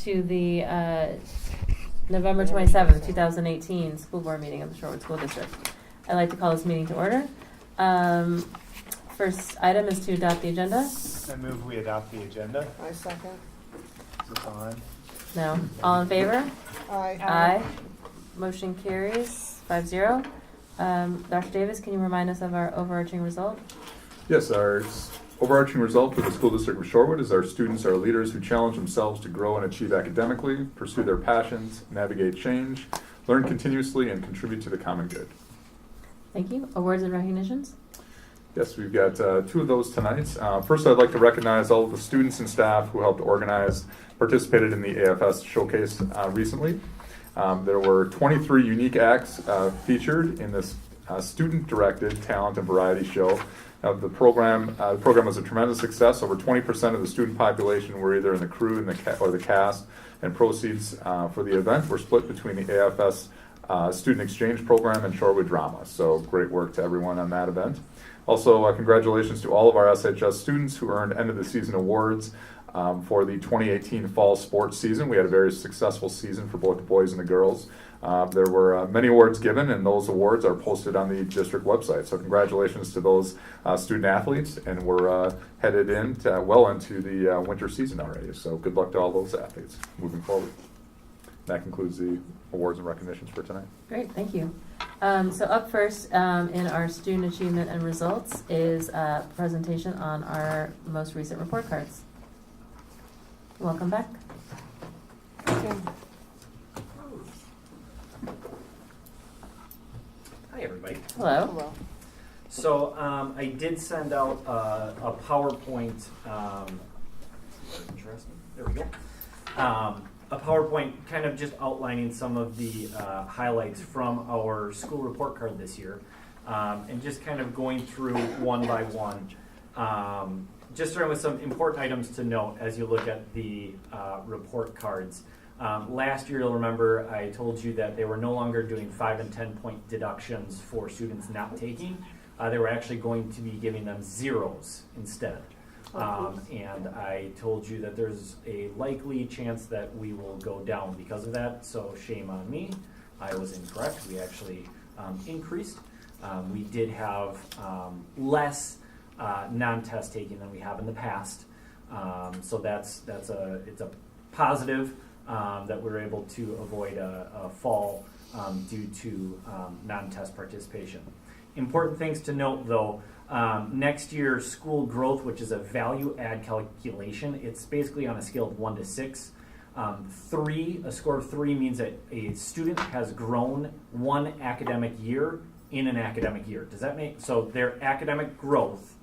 to the November 27th, 2018 school board meeting of the Shorewood School District. I'd like to call this meeting to order. First item is to adopt the agenda. I move we adopt the agenda. I second. Is this on? No. All in favor? Aye. Aye. Motion carries 5-0. Dr. Davis, can you remind us of our overarching result? Yes, our overarching result for the school district of Shorewood is our students are leaders who challenge themselves to grow and achieve academically, pursue their passions, navigate change, learn continuously, and contribute to the common good. Thank you. Awards and recognitions? Yes, we've got two of those tonight. First, I'd like to recognize all of the students and staff who helped organize, participated in the AFS showcase recently. There were 23 unique acts featured in this student-directed talent and variety show. The program was a tremendous success. Over 20% of the student population were either in the crew or the cast, and proceeds for the event were split between the AFS Student Exchange Program and Shorewood Drama. So great work to everyone on that event. Also, congratulations to all of our SHS students who earned end of the season awards for the 2018 fall sports season. We had a very successful season for both the boys and the girls. There were many awards given, and those awards are posted on the district website. So congratulations to those student athletes, and we're headed well into the winter season already. So good luck to all those athletes moving forward. That concludes the awards and recognitions for tonight. Great, thank you. So up first in our student achievement and results is a presentation on our most recent report cards. Welcome back. Okay. Hi, everybody. Hello. Hello. So I did send out a PowerPoint. Interesting. There we go. A PowerPoint kind of just outlining some of the highlights from our school report card this year, and just kind of going through one by one. Just starting with some important items to note as you look at the report cards. Last year, you'll remember I told you that they were no longer doing 5 and 10 point deductions for students not taking. They were actually going to be giving them zeros instead. And I told you that there's a likely chance that we will go down because of that, so shame on me. I was incorrect. We actually increased. We did have less non-test taking than we have in the past. So it's a positive that we're able to avoid a fall due to non-test participation. Important things to note though, next year school growth, which is a value add calculation, it's basically on a scale of 1 to 6. A score of 3 means that a student has grown one academic year in an academic year. Does that make, so their academic growth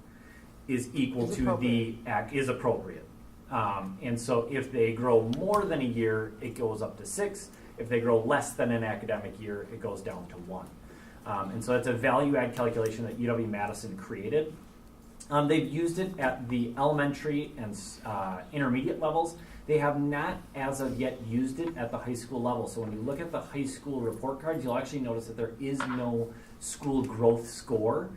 is equal to is appropriate. And so if they grow more than a year, it goes up to 6. If they grow less than an academic year, it goes down to 1. And so that's a value add calculation that UW-Madison created. They've used it at the elementary and intermediate levels. They have not, as of yet, used it at the high school level. So when you look at the high school report cards, you'll actually notice that there is no school growth score.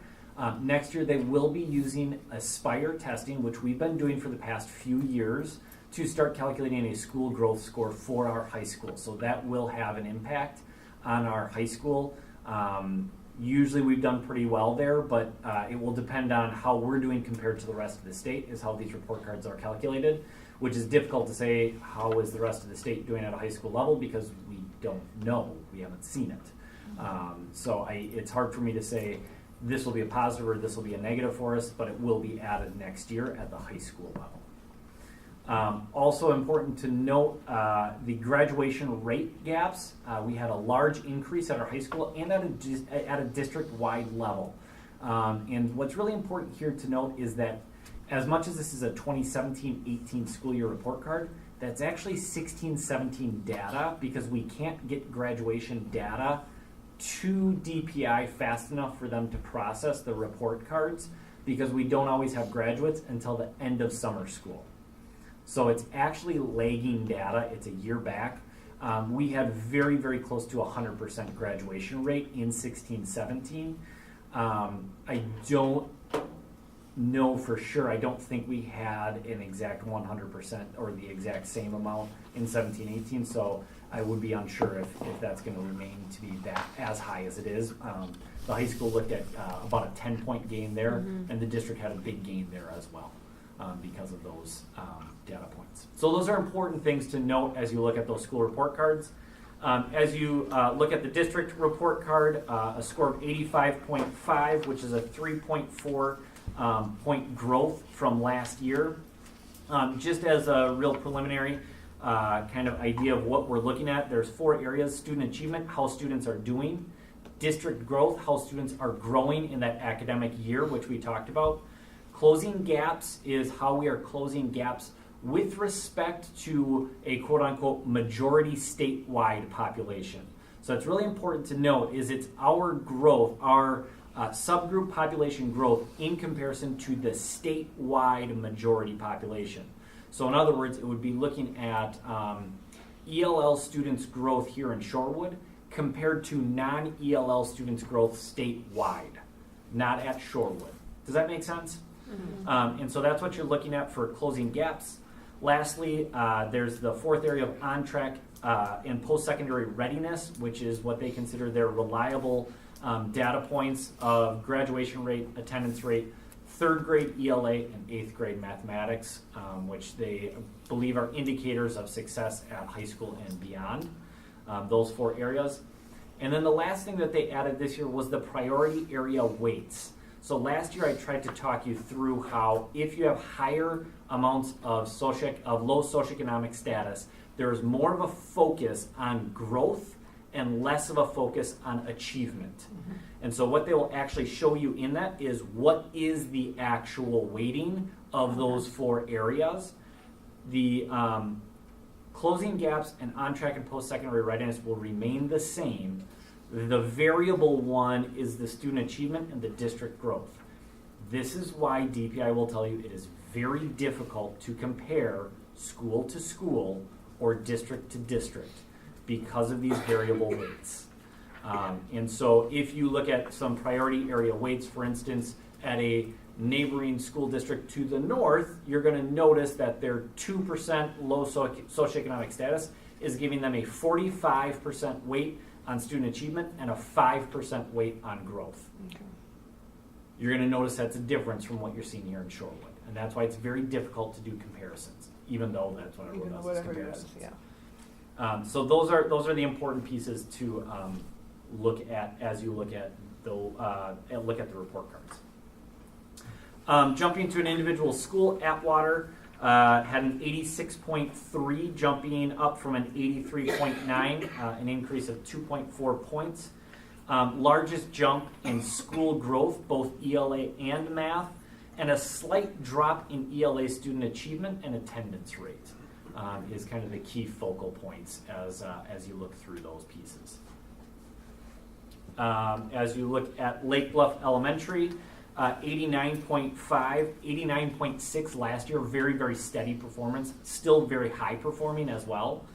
Next year, they will be using Aspire testing, which we've been doing for the past few years, to start calculating a school growth score for our high school. So that will have an impact on our high school. Usually we've done pretty well there, but it will depend on how we're doing compared to the rest of the state is how these report cards are calculated, which is difficult to say how is the rest of the state doing at a high school level because we don't know. We haven't seen it. So it's hard for me to say this will be a positive or this will be a negative for us, but it will be added next year at the high school level. Also important to note the graduation rate gaps. We had a large increase at our high school and at a district-wide level. And what's really important here to note is that as much as this is a 2017-18 school year report card, that's actually 16-17 data because we can't get graduation data to DPI fast enough for them to process the report cards because we don't always have graduates until the end of summer school. So it's actually lagging data. It's a year back. We had very, very close to 100% graduation rate in 16-17. I don't know for sure. I don't think we had an exact 100% or the exact same amount in 17-18, so I would be unsure if that's going to remain to be that as high as it is. The high school looked at about a 10-point gain there, and the district had a big gain there as well because of those data points. So those are important things to note as you look at those school report cards. As you look at the district report card, a score of 85.5, which is a 3.4 point growth from last year. Just as a real preliminary kind of idea of what we're looking at, there's 4 areas: student achievement, how students are doing; district growth, how students are growing in that academic year, which we talked about; closing gaps is how we are closing gaps with respect to a quote-unquote majority statewide population. So it's really important to note is it's our growth, our subgroup population growth in comparison to the statewide majority population. So in other words, it would be looking at ELL students' growth here in Shorewood compared to non-ELL students' growth statewide, not at Shorewood. Does that make sense? Mm-hmm. And so that's what you're looking at for closing gaps. Lastly, there's the 4th area of on-track and post-secondary readiness, which is what they consider their reliable data points of graduation rate, attendance rate, 3rd grade ELA, and 8th grade mathematics, which they believe are indicators of success at high school and beyond, those 4 areas. And then the last thing that they added this year was the priority area weights. So last year I tried to talk you through how if you have higher amounts of low socioeconomic status, there is more of a focus on growth and less of a focus on achievement. Mm-hmm. And so what they will actually show you in that is what is the actual weighting of those 4 areas. The closing gaps and on-track and post-secondary readiness will remain the same. The variable one is the student achievement and the district growth. This is why DPI will tell you it is very difficult to compare school to school or district to district because of these variable weights. And so if you look at some priority area weights, for instance, at a neighboring school district to the north, you're going to notice that their 2% low socioeconomic status is giving them a 45% weight on student achievement and a 5% weight on growth. Okay. You're going to notice that's a difference from what you're seeing here in Shorewood. And that's why it's very difficult to do comparisons, even though that's what everyone does is comparisons. Yeah. So those are the important pieces to look at as you look at the report cards. Jumping to an individual school, Atwater had an 86.3, jumping up from an 83.9, an increase of 2.4 points. Largest jump in school growth, both ELA and math, and a slight drop in ELA student achievement and attendance rate is kind of the key focal points as you look through those pieces. As you look at Lake Bluff Elementary, 89.5, 89.6 last year, very, very steady performance, still very high performing as well.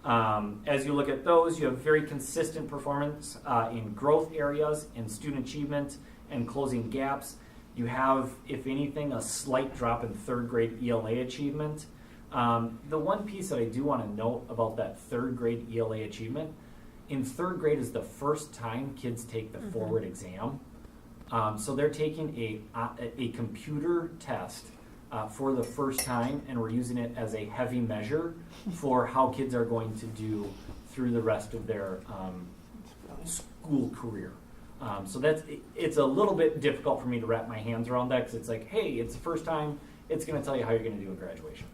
As you look at those, you have very consistent performance in growth areas, in student achievement, and closing gaps. You have, if anything, a slight drop in 3rd grade ELA achievement. The one piece that I do want to note about that 3rd grade ELA achievement, in 3rd grade is the first time kids take the forward exam. So they're taking a computer test for the first time, and we're using it as a heavy measure for how kids are going to do through the rest of their school career. So it's a little bit difficult for me to wrap my hands around that, because it's like, hey, it's the first time, it's going to tell you how you're going to do in graduation.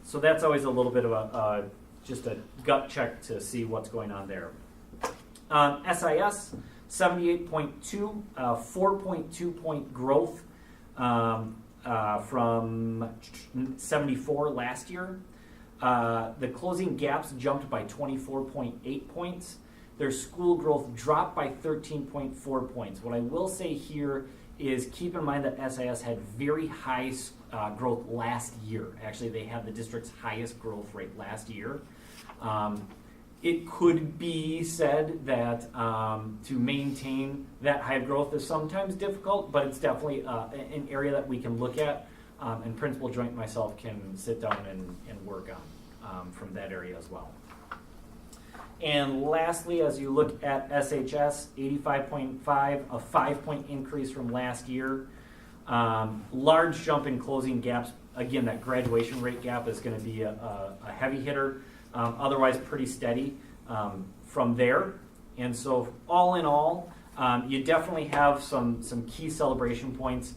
So that's always a little bit of just a gut check to see what's going on there. SIS, 78.2, 4.2 point growth from 74 last year. The closing gaps jumped by 24.8 points. Their school growth dropped by 13.4 points. What I will say here is keep in mind that SIS had very high growth last year. Actually, they had the district's highest growth rate last year. It could be said that to maintain that high growth is sometimes difficult, but it's definitely an area that we can look at, and Principal Joint and myself can sit down and work on from that area as well. And lastly, as you look at SHS, 85.5, a 5-point increase from last year. Large jump in closing gaps. Again, that graduation rate gap is going to be a heavy hitter. Otherwise, pretty steady from there. And so, all in all, you definitely have some key celebration points.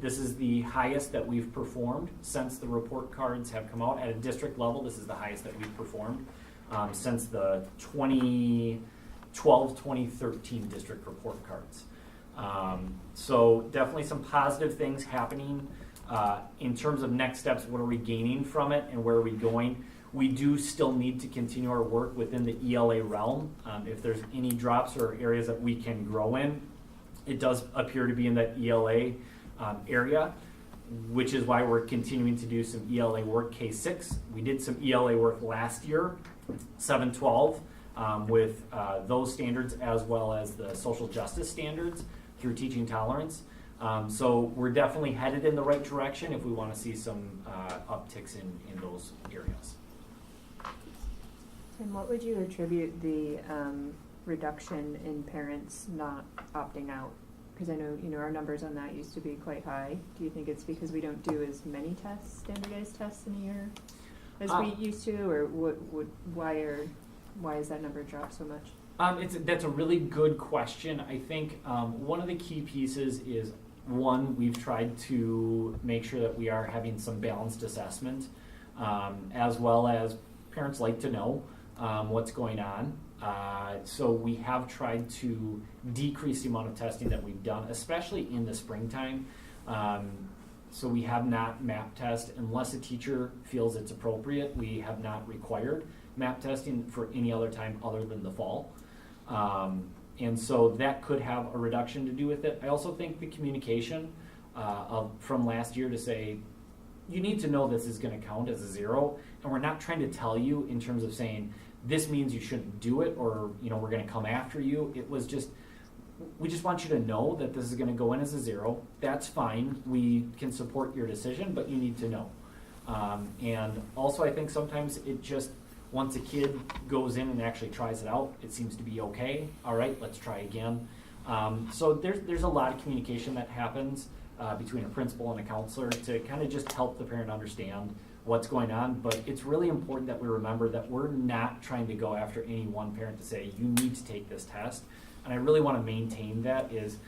This is the highest that we've performed since the report cards have come out. At a district level, this is the highest that we've performed since the 2012-2013 district report cards. So definitely some positive things happening. In terms of next steps, what are we gaining from it and where are we going? We do still need to continue our work within the ELA realm. If there's any drops or areas that we can grow in, it does appear to be in that ELA area, which is why we're continuing to do some ELA work K6. We did some ELA work last year, 7-12, with those standards as well as the social justice standards through teaching tolerance. So we're definitely headed in the right direction if we want to see some upticks in those areas. And what would you attribute the reduction in parents not opting out? Because I know, our numbers on that used to be quite high. Do you think it's because we don't do as many tests, standardized tests in a year as we used to, or why has that number dropped so much? That's a really good question. I think one of the key pieces is, one, we've tried to make sure that we are having some balanced assessment, as well as parents like to know what's going on. So we have tried to decrease the amount of testing that we've done, especially in the springtime. So we have not MAP test unless a teacher feels it's appropriate. We have not required MAP testing for any other time other than the fall. And so that could have a reduction to do with it. I also think the communication from last year to say, you need to know this is going to count as a 0, and we're not trying to tell you in terms of saying, this means you shouldn't do it, or we're going to come after you. It was just, we just want you to know that this is going to go in as a 0. That's fine. We can support your decision, but you need to know. And also, I think sometimes it just, once a kid goes in and actually tries it out, it seems to be okay. All right, let's try again. So there's a lot of communication that happens between a principal and a counselor to kind of just help the parent understand what's going on. But it's really important that we remember that we're not trying to go after any one parent to say, you need to take this test. And I really want to maintain that is,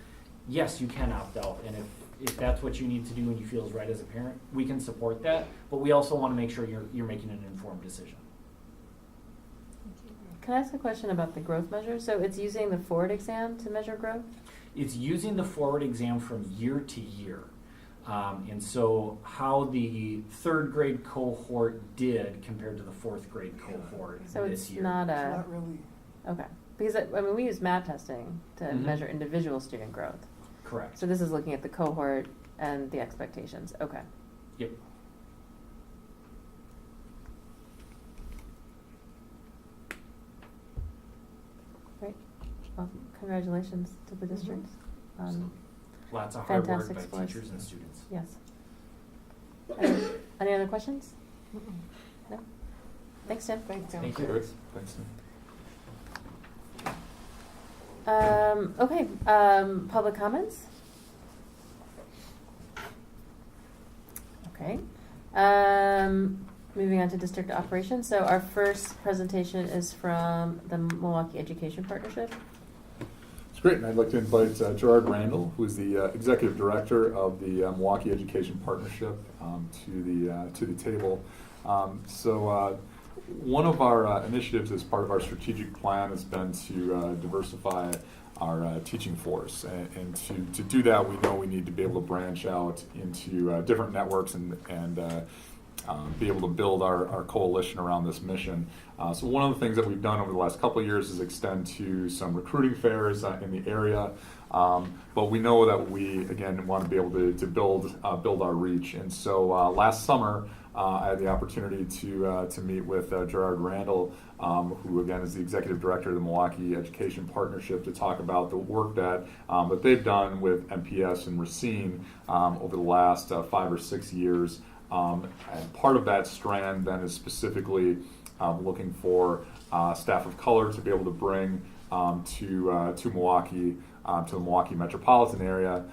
yes, you can opt out. And if that's what you need to do and you feel is right as a parent, we can support that. But we also want to make sure you're making an informed decision. Can I ask a question about the growth measure? So it's using the forward exam to measure growth? It's using the forward exam from year to year. And so how the 3rd grade cohort did compared to the 4th grade cohort So this it's year. not really. okay. Because we use MAP testing to measure individual student growth. Correct. So this is looking at the cohort and the expectations. Okay. Yep. Great. Well, congratulations to the district. Lots of hard work Fantastic by scores. teachers and students. Yes. Any other questions? No? Thanks, Tim. Thanks, Thank you. Good. Thanks. Okay, public comments? Okay. Moving on to district operations. So our first presentation is from the Milwaukee Education Partnership. It's great, and I'd like to invite Gerard Randall, who is the executive director of the Milwaukee Education Partnership, to the table. One of our initiatives as part of our strategic plan has been to diversify our teaching force, and to do that, we know we need to be able to branch out into different networks and be able to build our coalition around this mission. So one of the things that we've done over the last couple of years is extend to some recruiting fairs in the area. But we know that we, again, want to be able to build our reach. And so last summer, I had the opportunity to meet with Gerard Randall, who again is the executive director of the Milwaukee Education Partnership, to talk about the work that they've done with MPS and Racine over the last 5 or 6 years. And part of that strand then is specifically looking for staff of color to be able to bring to Milwaukee, to the Milwaukee metropolitan area,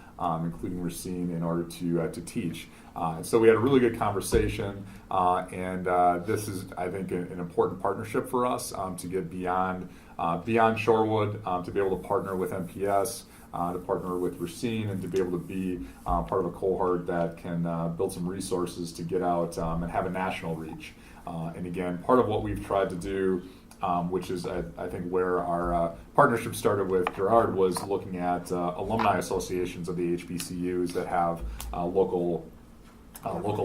including Racine, in order to teach. And so we had a really good conversation, and this is, I think, an important partnership for us to get beyond Shorewood, to be able to partner with MPS, to partner with Racine, and to be able to be part of a cohort that can build some resources to get out and have a national reach. And again, part of what we've tried to do, which is I think where our partnership started with Gerard, was looking at alumni associations of the HBCUs that have local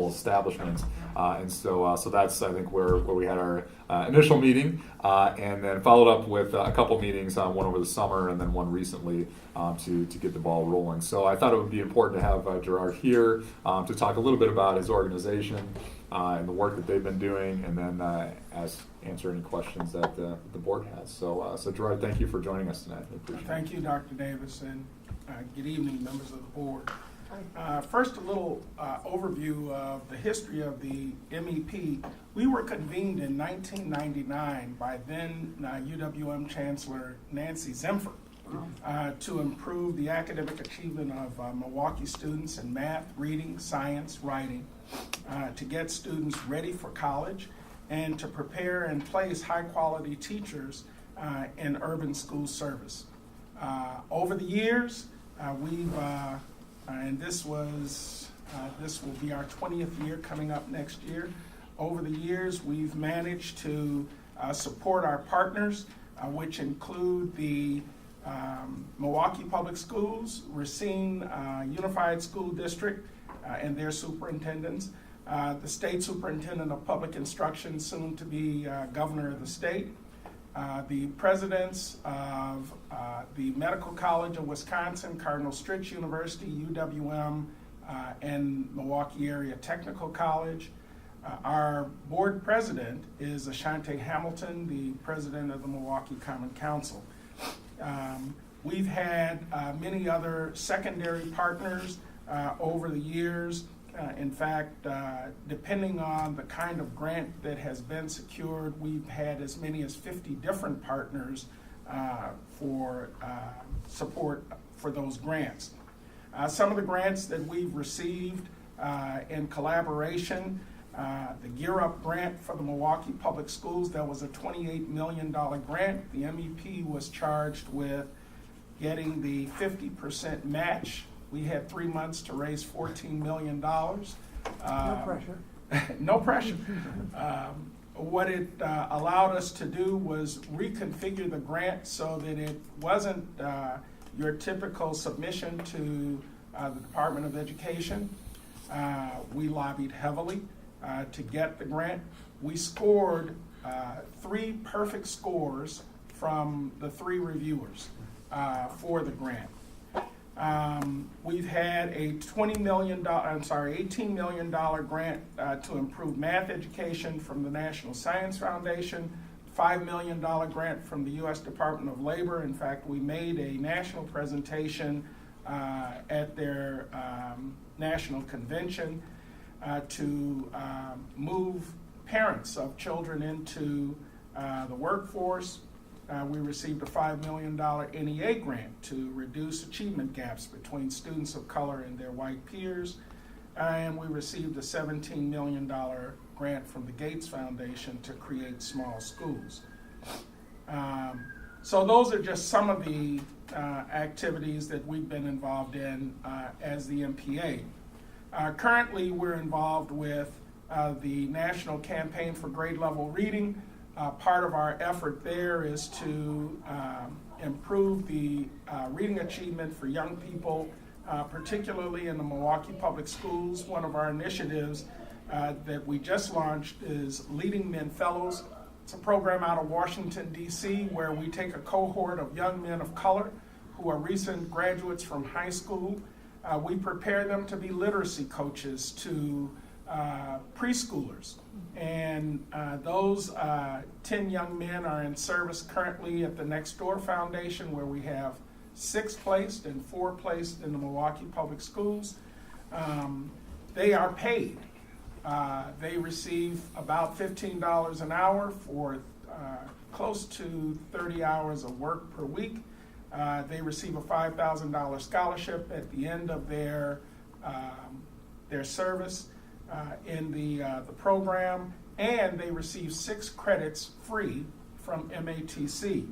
establishments, and so that's, I think, where we had our initial meeting, and then followed up with a couple meetings, one over the summer and then one recently, to get the ball rolling. So I thought it would be important to have Gerard here to talk a little bit about his organization and the work that they've been doing, and then answer any questions that the board has. So Gerard, thank you for joining us tonight. I appreciate it. Thank you, Dr. Davis, and good evening, members of the board. First, a little overview of the history of the MEP. We were convened in 1999 by then UWM Chancellor Nancy Zimpher to improve the academic achievement of Milwaukee students in math, reading, science, writing, to get students ready for college, and to prepare and place high-quality teachers in urban school service. Over the years, we've and this will be our 20th year coming up next year. Over the years, we've managed to support our partners, which include the Milwaukee Public Schools, Racine Unified School District, and their superintendents, the State Superintendent of Public Instruction, soon to be Governor of the state, the presidents of the Medical College of Wisconsin, Cardinal Stritch University, UWM, and Milwaukee Area Technical College. Our board president is Ashante Hamilton, the president of the Milwaukee Common Council. We've had many other secondary partners over the years. In fact, depending on the kind of grant that has been secured, we've had as many as 50 different partners for support for those grants. Some of the grants that we've received in collaboration, the Gear Up grant for the Milwaukee Public Schools, that was a $28 million grant. The MEP was charged with getting the 50% match. We had 3 months to raise $14 million. No pressure. No pressure. What it allowed us to do was reconfigure the grant so that it wasn't your typical submission to the Department of Education. We lobbied heavily to get the grant. We scored 3 perfect scores from the 3 reviewers for the grant. We've had a $18 million grant to improve math education from the National Science Foundation, $5 million grant from the U.S. Department of Labor. In fact, we made a national presentation at their national convention to move parents of children into the workforce. We received a $5 million NEA grant to reduce achievement gaps between students of color and their white peers. And we received a $17 million grant from the Gates Foundation to create small schools. So those are just some of the activities that we've been involved in as the MPA. Currently, we're involved with the National Campaign for Grade Level Reading. Part of our effort there is to improve the reading achievement for young people, particularly in the Milwaukee Public Schools. One of our initiatives that we just launched is Leading Men Fellows. It's a program out of Washington, D.C., where we take a cohort of young men of color who are recent graduates from high school. We prepare them to be literacy coaches to preschoolers. And those 10 young men are in service currently at the Next Door Foundation, where we have 6 placed and 4 placed in the Milwaukee Public Schools. They are paid. They receive about $15 an hour for close to 30 hours of work per week. They receive a $5,000 scholarship at the end of their service in the program, and they receive 6 credits free from MATC.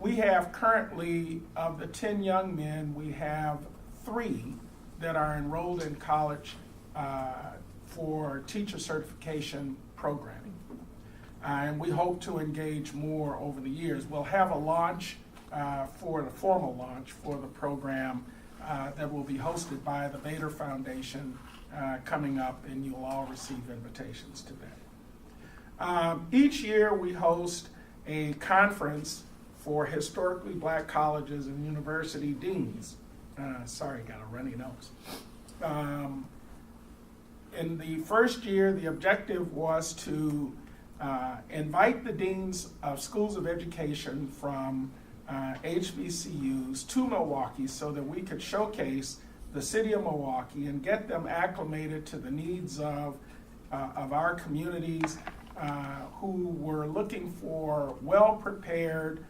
We have currently, of the 10 young men, we have 3 that are enrolled in college for teacher certification programming. And we hope to engage more over the years. We'll have a launch for the formal launch for the program that will be hosted by the Bader Foundation coming up, and you'll all receive invitations to that. Each year we host a conference for historically black colleges and university deans. Sorry, got a runny nose. In the first year, the objective was to invite the deans of schools of education from HBCUs to Milwaukee so that we could showcase the city of Milwaukee and get them acclimated to the needs of our communities who were looking for well-prepared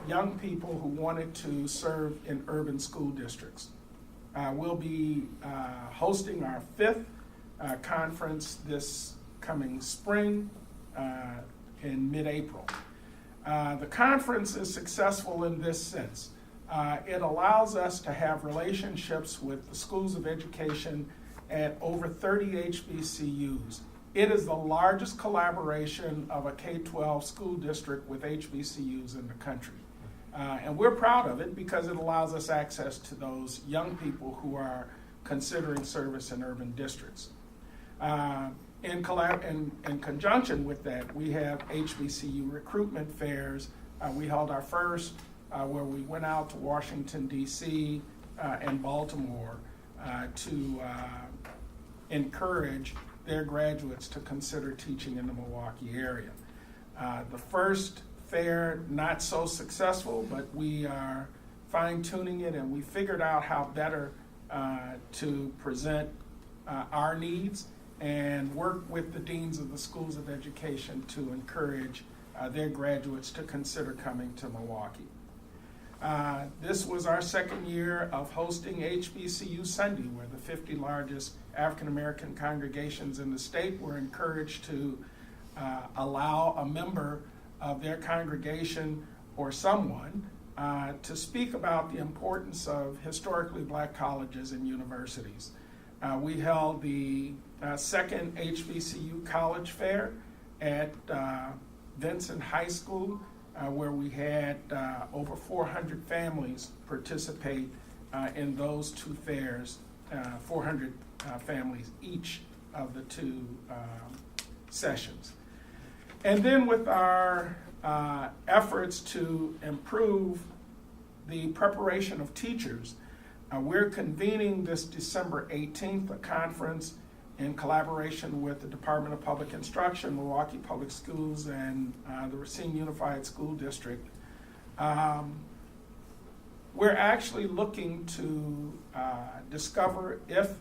young people who wanted to serve in urban school districts. We'll be hosting our 5th conference this coming spring in mid-April. The conference is successful in this sense. It allows us to have relationships with the schools of education at over 30 HBCUs. It is the largest collaboration of a K-12 school district with HBCUs in the country. And we're proud of it because it allows us access to those young people who are considering service in urban districts. In conjunction with that, we have HBCU recruitment fairs. We held our first where we went out to Washington, D.C. And Baltimore to encourage their graduates to consider teaching in the Milwaukee area. The first fair, not so successful, but we are fine-tuning it, and we figured out how better to present our needs and work with the deans of the schools of education to encourage their graduates to consider coming to Milwaukee. This was our 2nd year of hosting HBCU Sunday, where the 50 largest African American congregations in the state were encouraged to allow a member of their congregation or someone to speak about the importance of historically black colleges and universities. We held the 2nd HBCU College Fair at Vincent High School, where we had over 400 families participate in those 2 fairs, 400 families each of the 2 sessions. And then with our efforts to improve the preparation of teachers, we're convening this December 18th a conference in collaboration with the Department of Public Instruction, Milwaukee Public Schools, and the Racine Unified School District. We're actually looking to discover if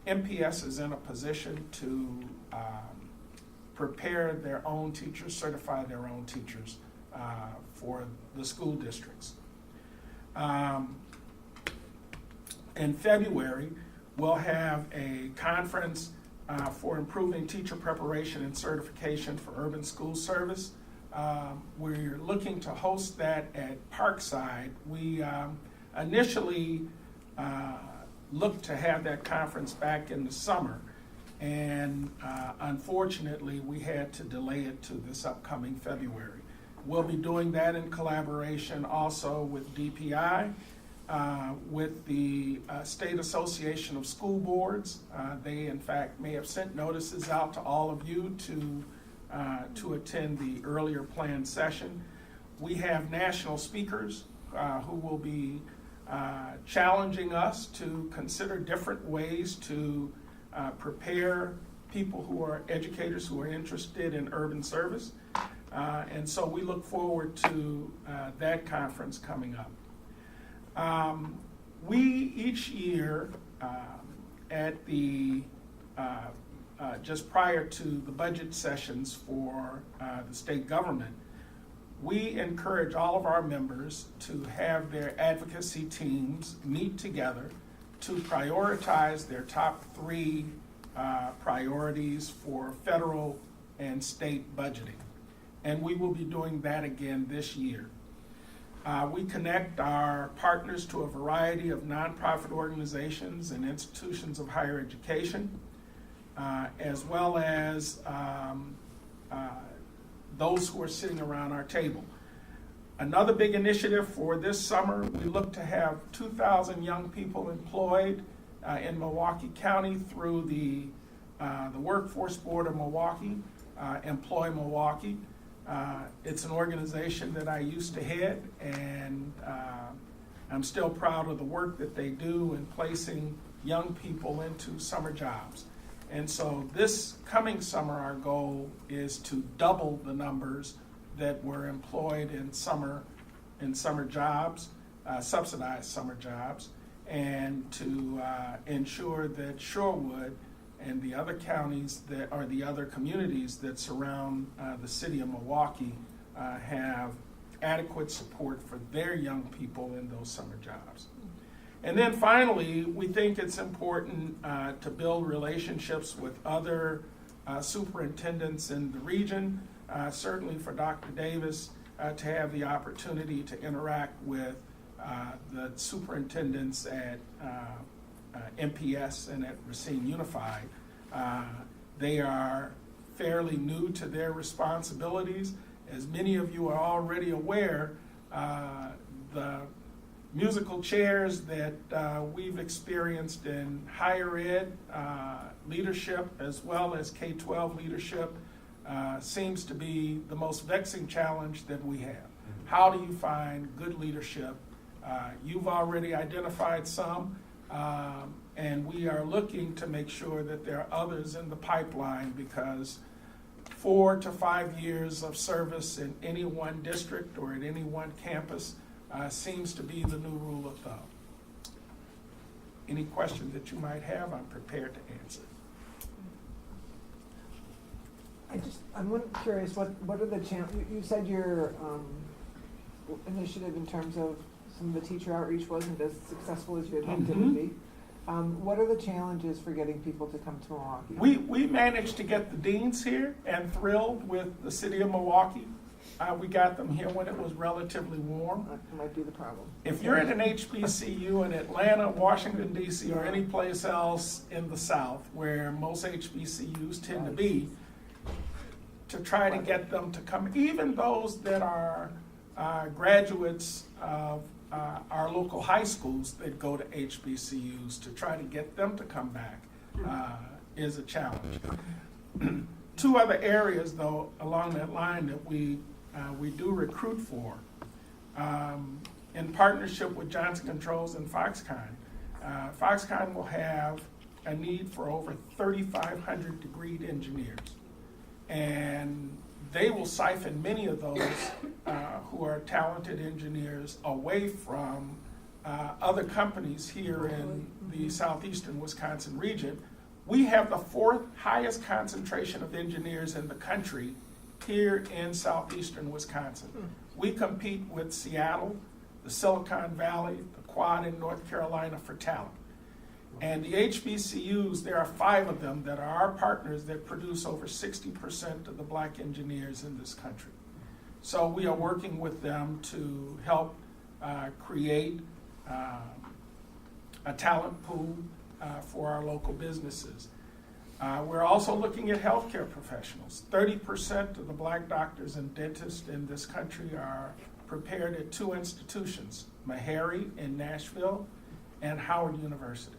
MPS is in a position to prepare their own teachers, certify their own teachers for the school districts. In February, we'll have a conference for improving teacher preparation and certification for urban school service. We're looking to host that at Parkside. We initially looked to have that conference back in the summer, and unfortunately we had to delay it to this upcoming February. We'll be doing that in collaboration also with DPI, with the State Association of School Boards. They in fact may have sent notices out to all of you to attend the earlier planned session. We have national speakers who will be challenging us to consider different ways to prepare people who are educators who are interested in urban service. And so we look forward to that conference coming up. We each year at the just prior to the budget sessions for the state government, we encourage all of our members to have their advocacy teams meet together to prioritize their top 3 priorities for federal and state budgeting. And we will be doing that again this year. We connect our partners to a variety of nonprofit organizations and institutions of higher education, as well as those who are sitting around our table. Another big initiative for this summer, we look to have 2,000 young people employed in Milwaukee County through the Workforce Board of Milwaukee, Employ Milwaukee. It's an organization that I used to head, and I'm still proud of the work that they do in placing young people into summer jobs. And so this coming summer, our goal is to double the numbers that were employed in summer jobs, subsidized summer jobs, and to ensure that Shorewood and the other counties that are the other communities that surround the city of Milwaukee have adequate support for their young people in those summer jobs. And then finally, we think it's important to build relationships with other superintendents in the region, certainly for Dr. Davis to have the opportunity to interact with the superintendents at MPS and at Racine Unified. They are fairly new to their responsibilities. As many of you are already aware, the musical chairs that we've experienced in higher ed leadership as well as K-12 leadership seems to be the most vexing challenge that we have. How do you find good leadership? You've already identified some, and we are looking to make sure that there are others in the pipeline, because 4 to 5 years of service in any one district or at any one campus seems to be the new rule of thumb. Any questions that you might have, I'm prepared to answer. I'm curious, what are the you said your initiative in terms of some of the teacher outreach wasn't as successful as you had hoped it would be. What are the challenges for getting people to come to Milwaukee? We managed to get the deans here and thrilled with the city of Milwaukee. We got them here when it was relatively warm. That might be the problem. If you're at an HBCU in Atlanta, Washington, D.C., or any place else in the South where most HBCUs tend to be, to try to get them to come, even those that are graduates of our local high schools that go to HBCUs, to try to get them to come back is a challenge. 2 other areas, though, along that line that we do recruit for, in partnership with Johnson Controls and Foxconn. Foxconn will have a need for over 3,500 degreed engineers. And they will siphon many of those who are talented engineers away from other companies here in the southeastern Wisconsin region. We have the 4th highest concentration of engineers in the country here in southeastern Wisconsin. We compete with Seattle, the Silicon Valley, the Quad in North Carolina for talent. And the HBCUs, there are 5 of them that are our partners that produce over 60% of the black engineers in this country. So we are working with them to help create a talent pool for our local businesses. We're also looking at healthcare professionals. 30% of the black doctors and dentists in this country are prepared at 2 institutions, Meharry in Nashville and Howard University.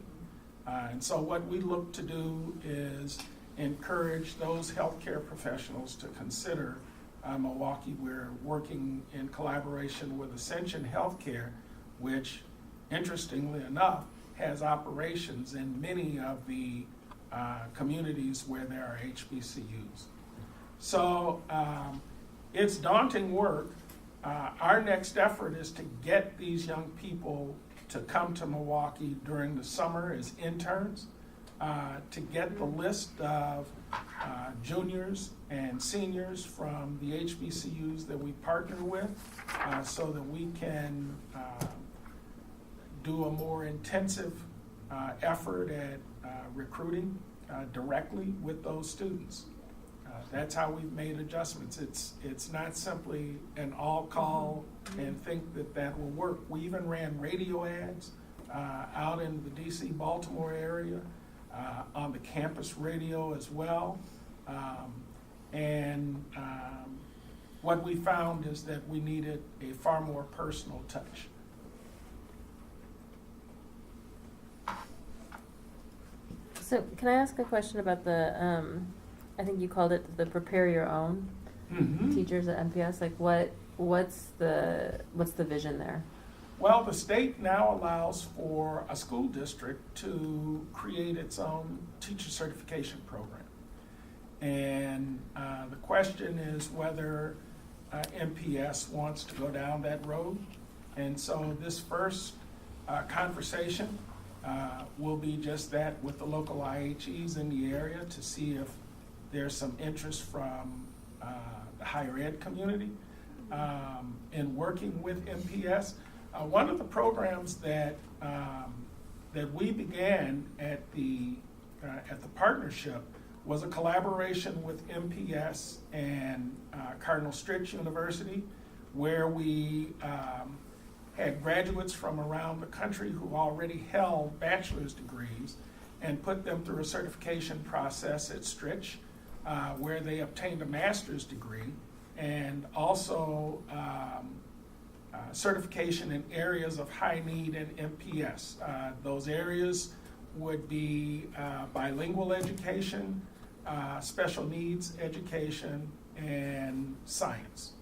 And so what we look to do is encourage those healthcare professionals to consider Milwaukee. We're working in collaboration with Ascension Healthcare, which interestingly enough, has operations in many of the communities where there are HBCUs. So it's daunting work. Our next effort is to get these young people to come to Milwaukee during the summer as interns, to get the list of juniors and seniors from the HBCUs that we partner with, so that we can do a more intensive effort at recruiting directly with those students. That's how we've made adjustments. It's not simply an all-call and think that that will work. We even ran radio ads out in the DC, Baltimore area, on the campus radio as well. What we found is that we needed a far more personal touch. So can I ask a question about the, I think you called it the prepare your own teachers at MPS? Like what's the vision there? Well, the state now allows for a school district to create its own teacher certification program. And the question is whether MPS wants to go down that road. And so this first conversation will be just that with the local IHEs in the area to see if there's some interest from the higher ed community in working with MPS. One of the programs that we began at the partnership was a collaboration with MPS and Cardinal Stritch University, where we had graduates from around the country who already held bachelor's degrees and put them through a certification process at Stritch, where they obtained a master's degree, and also certification in areas of high need in MPS. Those areas would be bilingual education, special needs education, and science.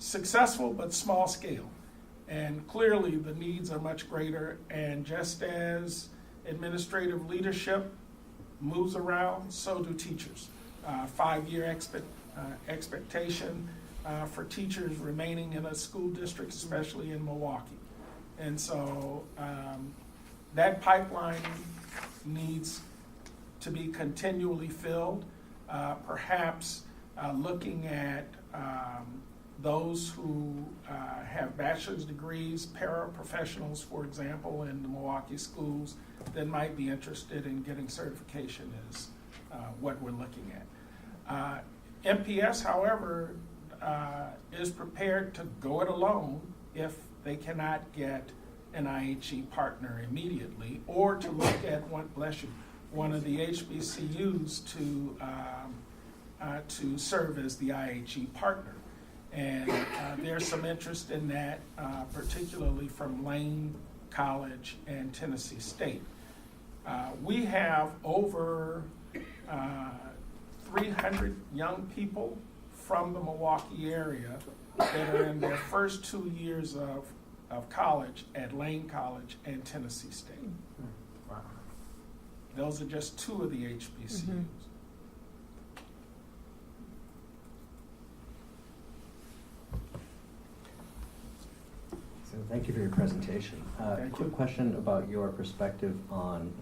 Successful but small scale, and clearly the needs are much greater, and just as administrative leadership moves around, so do teachers. 5-year expectation for teachers remaining in a school district, especially in Milwaukee. And so that pipeline needs to be continually filled, perhaps looking at those who have bachelor's degrees, paraprofessionals, for example, in the Milwaukee schools that might be interested in getting certification is what we're looking at. MPS, however, is prepared to go it alone if they cannot get an IHE partner immediately, or to look at one of the HBCUs to serve as the IHE partner. And there's some interest in that, particularly from Lane College and Tennessee State. We have over 300 young people from the Milwaukee area that are in their first 2 years of college at Lane College and Tennessee State. Wow. Those are just two of the HBCUs. Mhm. So thank you for your presentation. Thank Quick you. question about your perspective on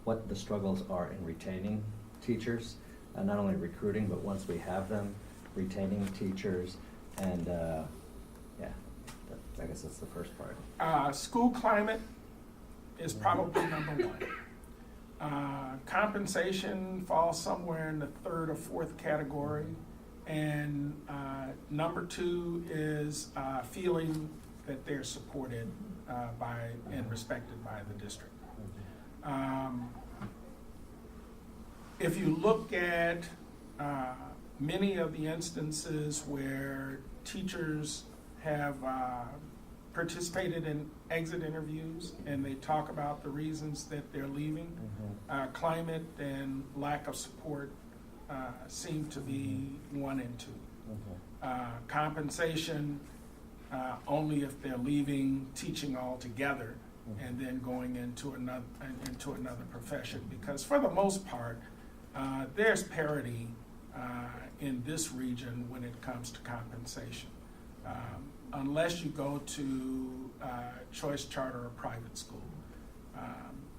what the struggles are in retaining teachers, not only recruiting, but once we have them, retaining teachers, and I guess that's the first part. School climate is probably number one. Compensation falls somewhere in the third or fourth category. And number two is feeling that they're supported by and respected by the district. If you look at many of the instances where teachers have participated in exit interviews and they talk about the reasons that they're leaving, climate and lack of support seem to be 1 and 2. Compensation only if they're leaving teaching altogether and then going into another profession. Because for the most part, there's parity in this region when it comes to compensation. Unless you go to choice charter or private school.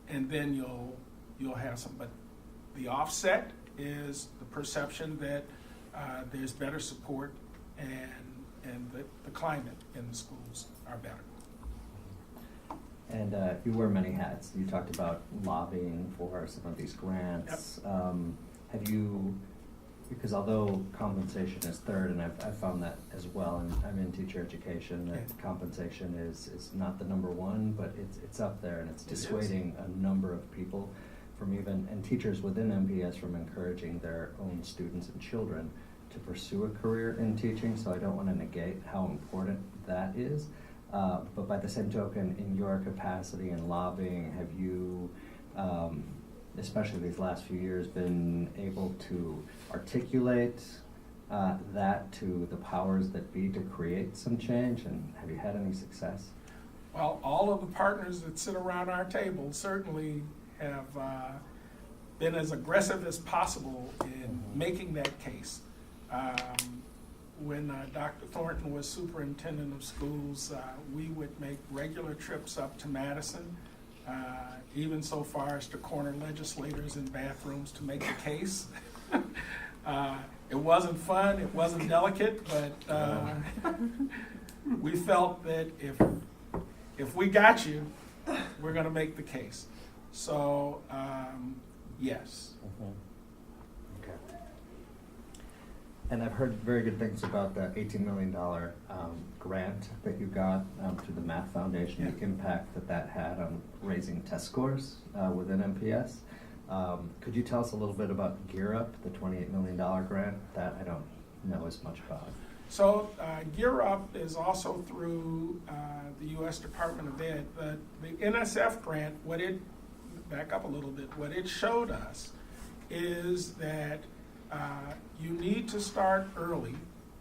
And then you'll have some, but the offset is the perception that there's better support and that the climate in the schools are better. And you wear many hats. You talked about lobbying for some of these grants. Yep. Have you, because although compensation is third, and I've found that as well, and I'm in teacher education, that compensation is not the number one, but it's up there, and it's dissuading a number of people from even, and teachers within MPS from encouraging their own students and children to pursue a career in teaching, so I don't want to negate how important that is. But by the same token, in your capacity in lobbying, have you, especially these last few years, been able to articulate that to the powers that be to create some change, and have you had any success? Well, all of the partners that sit around our table certainly have been as aggressive as possible in making that case. When Dr. Thornton was superintendent of schools, we would make regular trips up to Madison, even so far as to corner legislators in bathrooms to make the case. It wasn't fun, it wasn't delicate, but we felt that if we got you, we're going to make the case. So, yes. Okay. And I've heard very good things about the $18 million grant that you got through the Math Foundation, the impact that had on raising test scores within MPS. Could you tell us a little bit about Gear Up, the $28 million grant that I don't know as much about? So Gear Up is also through the U.S. Department of Ed. The NSF grant, back up a little bit, what it showed us is that you need to start early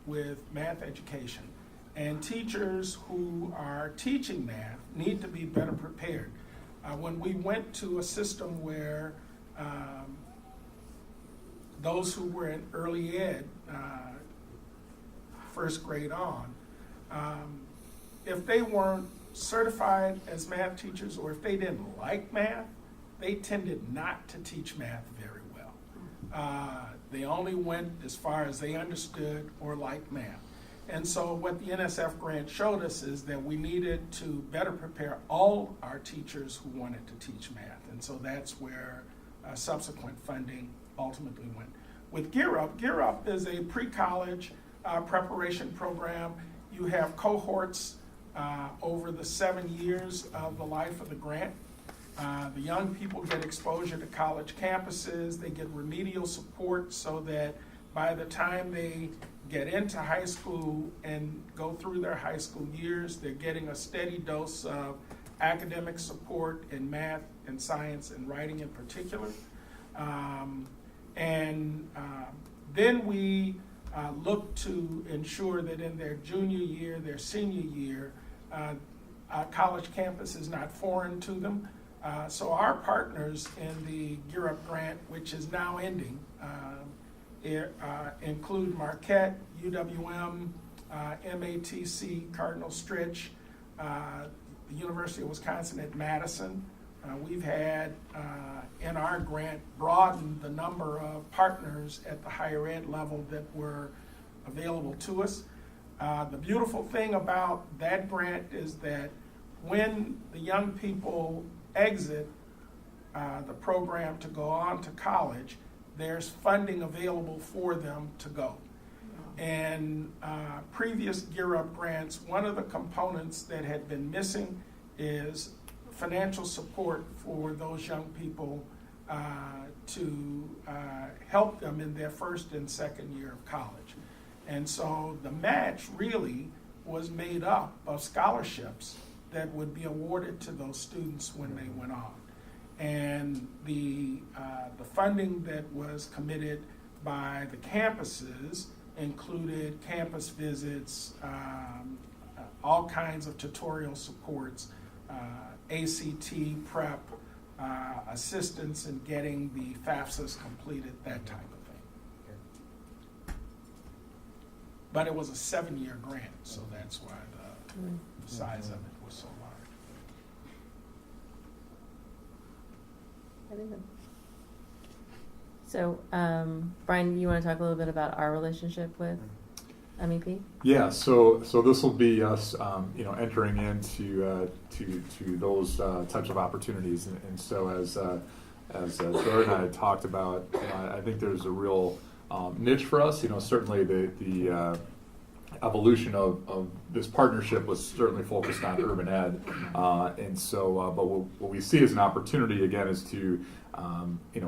with math education. And teachers who are teaching math need to be better prepared. When we went to a system where those who were in early ed, first grade on, if they weren't certified as math teachers or if they didn't like math, they tended not to teach math very well. They only went as far as they understood or liked math. And so what the NSF grant showed us is that we needed to better prepare all our teachers who wanted to teach math. And so that's where subsequent funding ultimately went. With Gear Up is a pre-college preparation program. You have cohorts over the 7 years of the life of the grant. The young people get exposure to college campuses. They get remedial support so that by the time they get into high school and go through their high school years, they're getting a steady dose of academic support in math and science and writing in particular. Then we look to ensure that in their junior year, their senior year, a college campus is not foreign to them. So our partners in the Gear Up grant, which is now ending, include Marquette, UWM, MATC, Cardinal Stritch, the University of Wisconsin at Madison. We've had, in our grant, broadened the number of partners at the higher ed level that were available to us. The beautiful thing about that grant is that when the young people exit the program to go on to college, there's funding available for them to go. And previous Gear Up grants, one of the components that had been missing is financial support for those young people to help them in their first and second year of college. And so the match really was made up of scholarships that would be awarded to those students when they went on. And the funding that was committed by the campuses included campus visits, all kinds of tutorial supports, ACT prep, assistance in getting the FAFSAs completed, that type of thing. But it was a 7-year grant, so that's why the size of it was so large. Very good. So, Brian, you want to talk a little bit about our relationship with MEP? Yeah, so this will be us, entering into to those types of opportunities, and so as Jared and I had talked about, I think there's a real niche for us. Certainly the evolution of this partnership was certainly focused on urban ed, and so but what we see as an opportunity again is to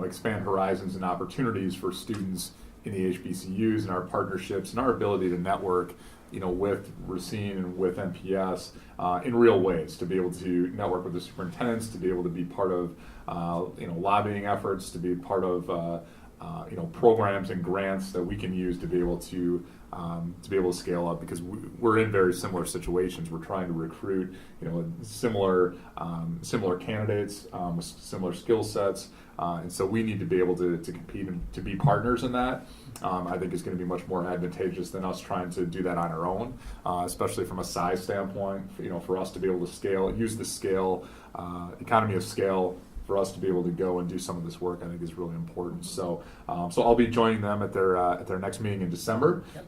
expand horizons and opportunities for students in the HBCUs and our partnerships and our ability to network, with Racine and with MPS in real ways, to be able to network with the superintendents, to be able to be part of, lobbying efforts, to be part of, programs and grants that we can use to be able to scale up, because we're in very similar situations. We're trying to recruit, similar candidates with similar skill sets, and so we need to be able to compete and to be partners in that. I think is going to be much more advantageous than us trying to do that on our own, especially from a size standpoint. For us to be able to scale, use the scale, economy of scale, for us to be able to go and do some of this work, I think is really important. So I'll be joining them at their next meeting in December. Yep.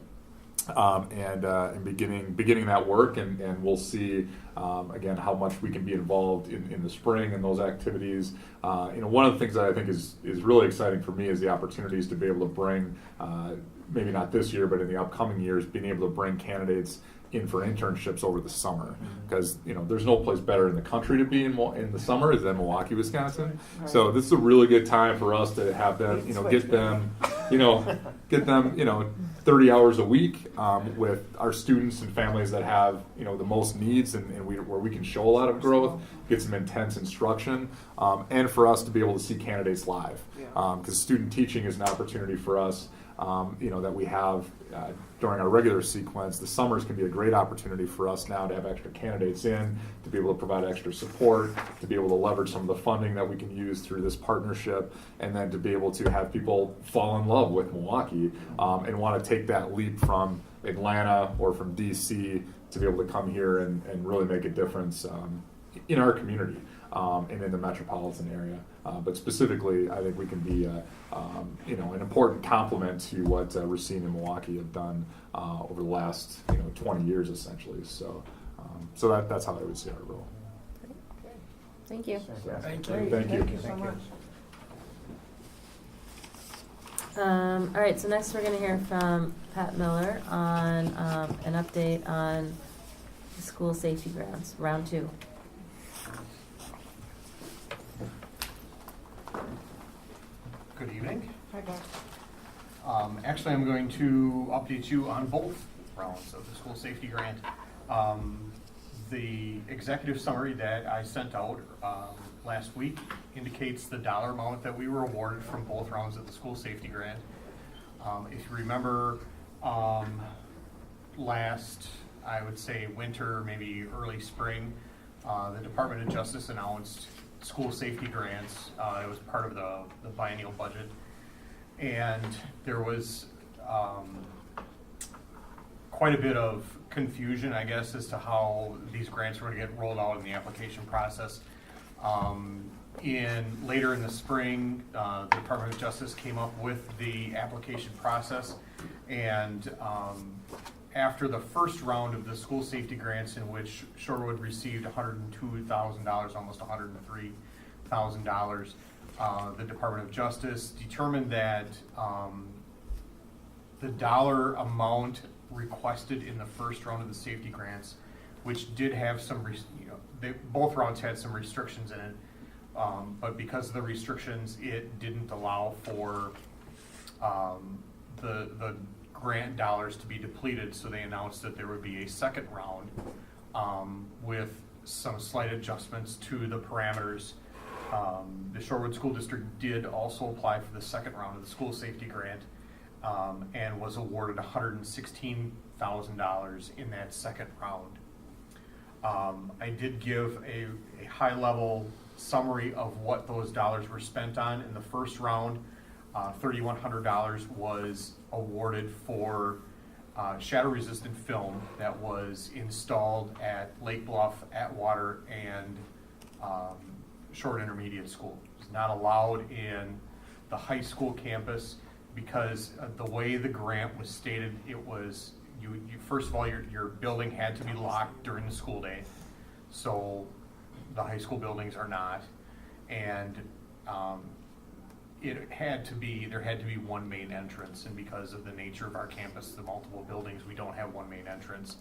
And beginning that work, and we'll see again how much we can be involved in the spring in those activities. One of the things that I think is really exciting for me is the opportunities to be able to bring, maybe not this year, but in the upcoming years, being able to bring candidates in for internships over the summer, because there's no place better in the country to be in the summer than Milwaukee, Wisconsin. Right. So this is a really good time for us to have them, get them 30 hours a week with our students and families that have the most needs, and where we can show a lot of growth, get some intense instruction, and for us to be able to see candidates live, because student teaching is an opportunity for us. That we have during our regular sequence. The summers can be a great opportunity for us now to have extra candidates in, to be able to provide extra support, to be able to leverage some of the funding that we can use through this partnership, and then to be able to have people fall in love with Milwaukee and want to take that leap from Atlanta or from DC to be able to come here and really make a difference in our community and in the metropolitan area. But specifically, I think we can be an important complement to what Racine and Milwaukee have done over the last 20 years essentially. So that's how I would see our role. Thank you. Thank you. Great, Thank you. thank you so much. All right, so next we're going to hear from Pat Miller on an update on the school safety grants, round 2. Good evening. Hi, guys. Actually, I'm going to update you on both rounds of the school safety grant. The executive summary that I sent out last week indicates the dollar amount that we were awarded from both rounds of the school safety grant. If you remember, last, I would say winter, maybe early spring, the Department of Justice announced school safety grants. It was part of the biennial budget, and there was quite a bit of confusion, I guess, as to how these grants were going to get rolled out in the application process. Later in the spring, the Department of Justice came up with the application process, and after the first round of the school safety grants, in which Shorewood received $102,000, almost $103,000, the Department of Justice determined that the dollar amount requested in the first round of the safety grants, which did have some, both rounds had some restrictions in it, but because of the restrictions, it didn't allow for the grant dollars to be depleted, so they announced that there would be a second round with some slight adjustments to the parameters. The Shorewood School District did also apply for the second round of the school safety grant and was awarded $116,000 in that second round I did give a high-level summary of what those dollars were spent on. In the first round, $3,100 was awarded for shatter-resistant film that was installed at Lake Bluff, Atwater, and Shorewood Intermediate School. It's not allowed in the high school campus because the way the grant was stated, it was, you first of all, your building had to be locked during the school day. So the high school buildings are not. And there had to be one main entrance, and because of the nature of our campus, the multiple buildings, we don't have one main entrance.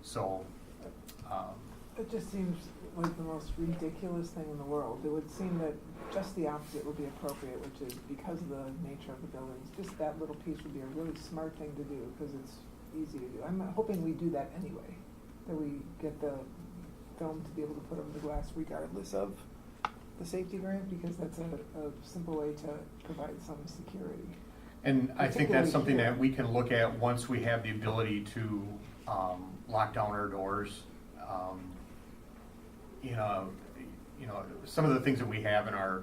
So It just seems like the most ridiculous thing in the world. It would seem that just the opposite would be appropriate, which is because of the nature of the buildings, just that little piece would be a really smart thing to do because it's easy to do. I'm hoping we do that anyway, that we get the film to be able to put over the glass regardless of the safety grant, because that's a simple way to provide some security. And I think that's Particularly something here. that we can look at once we have the ability to lock down our doors. Some of the things that we have in our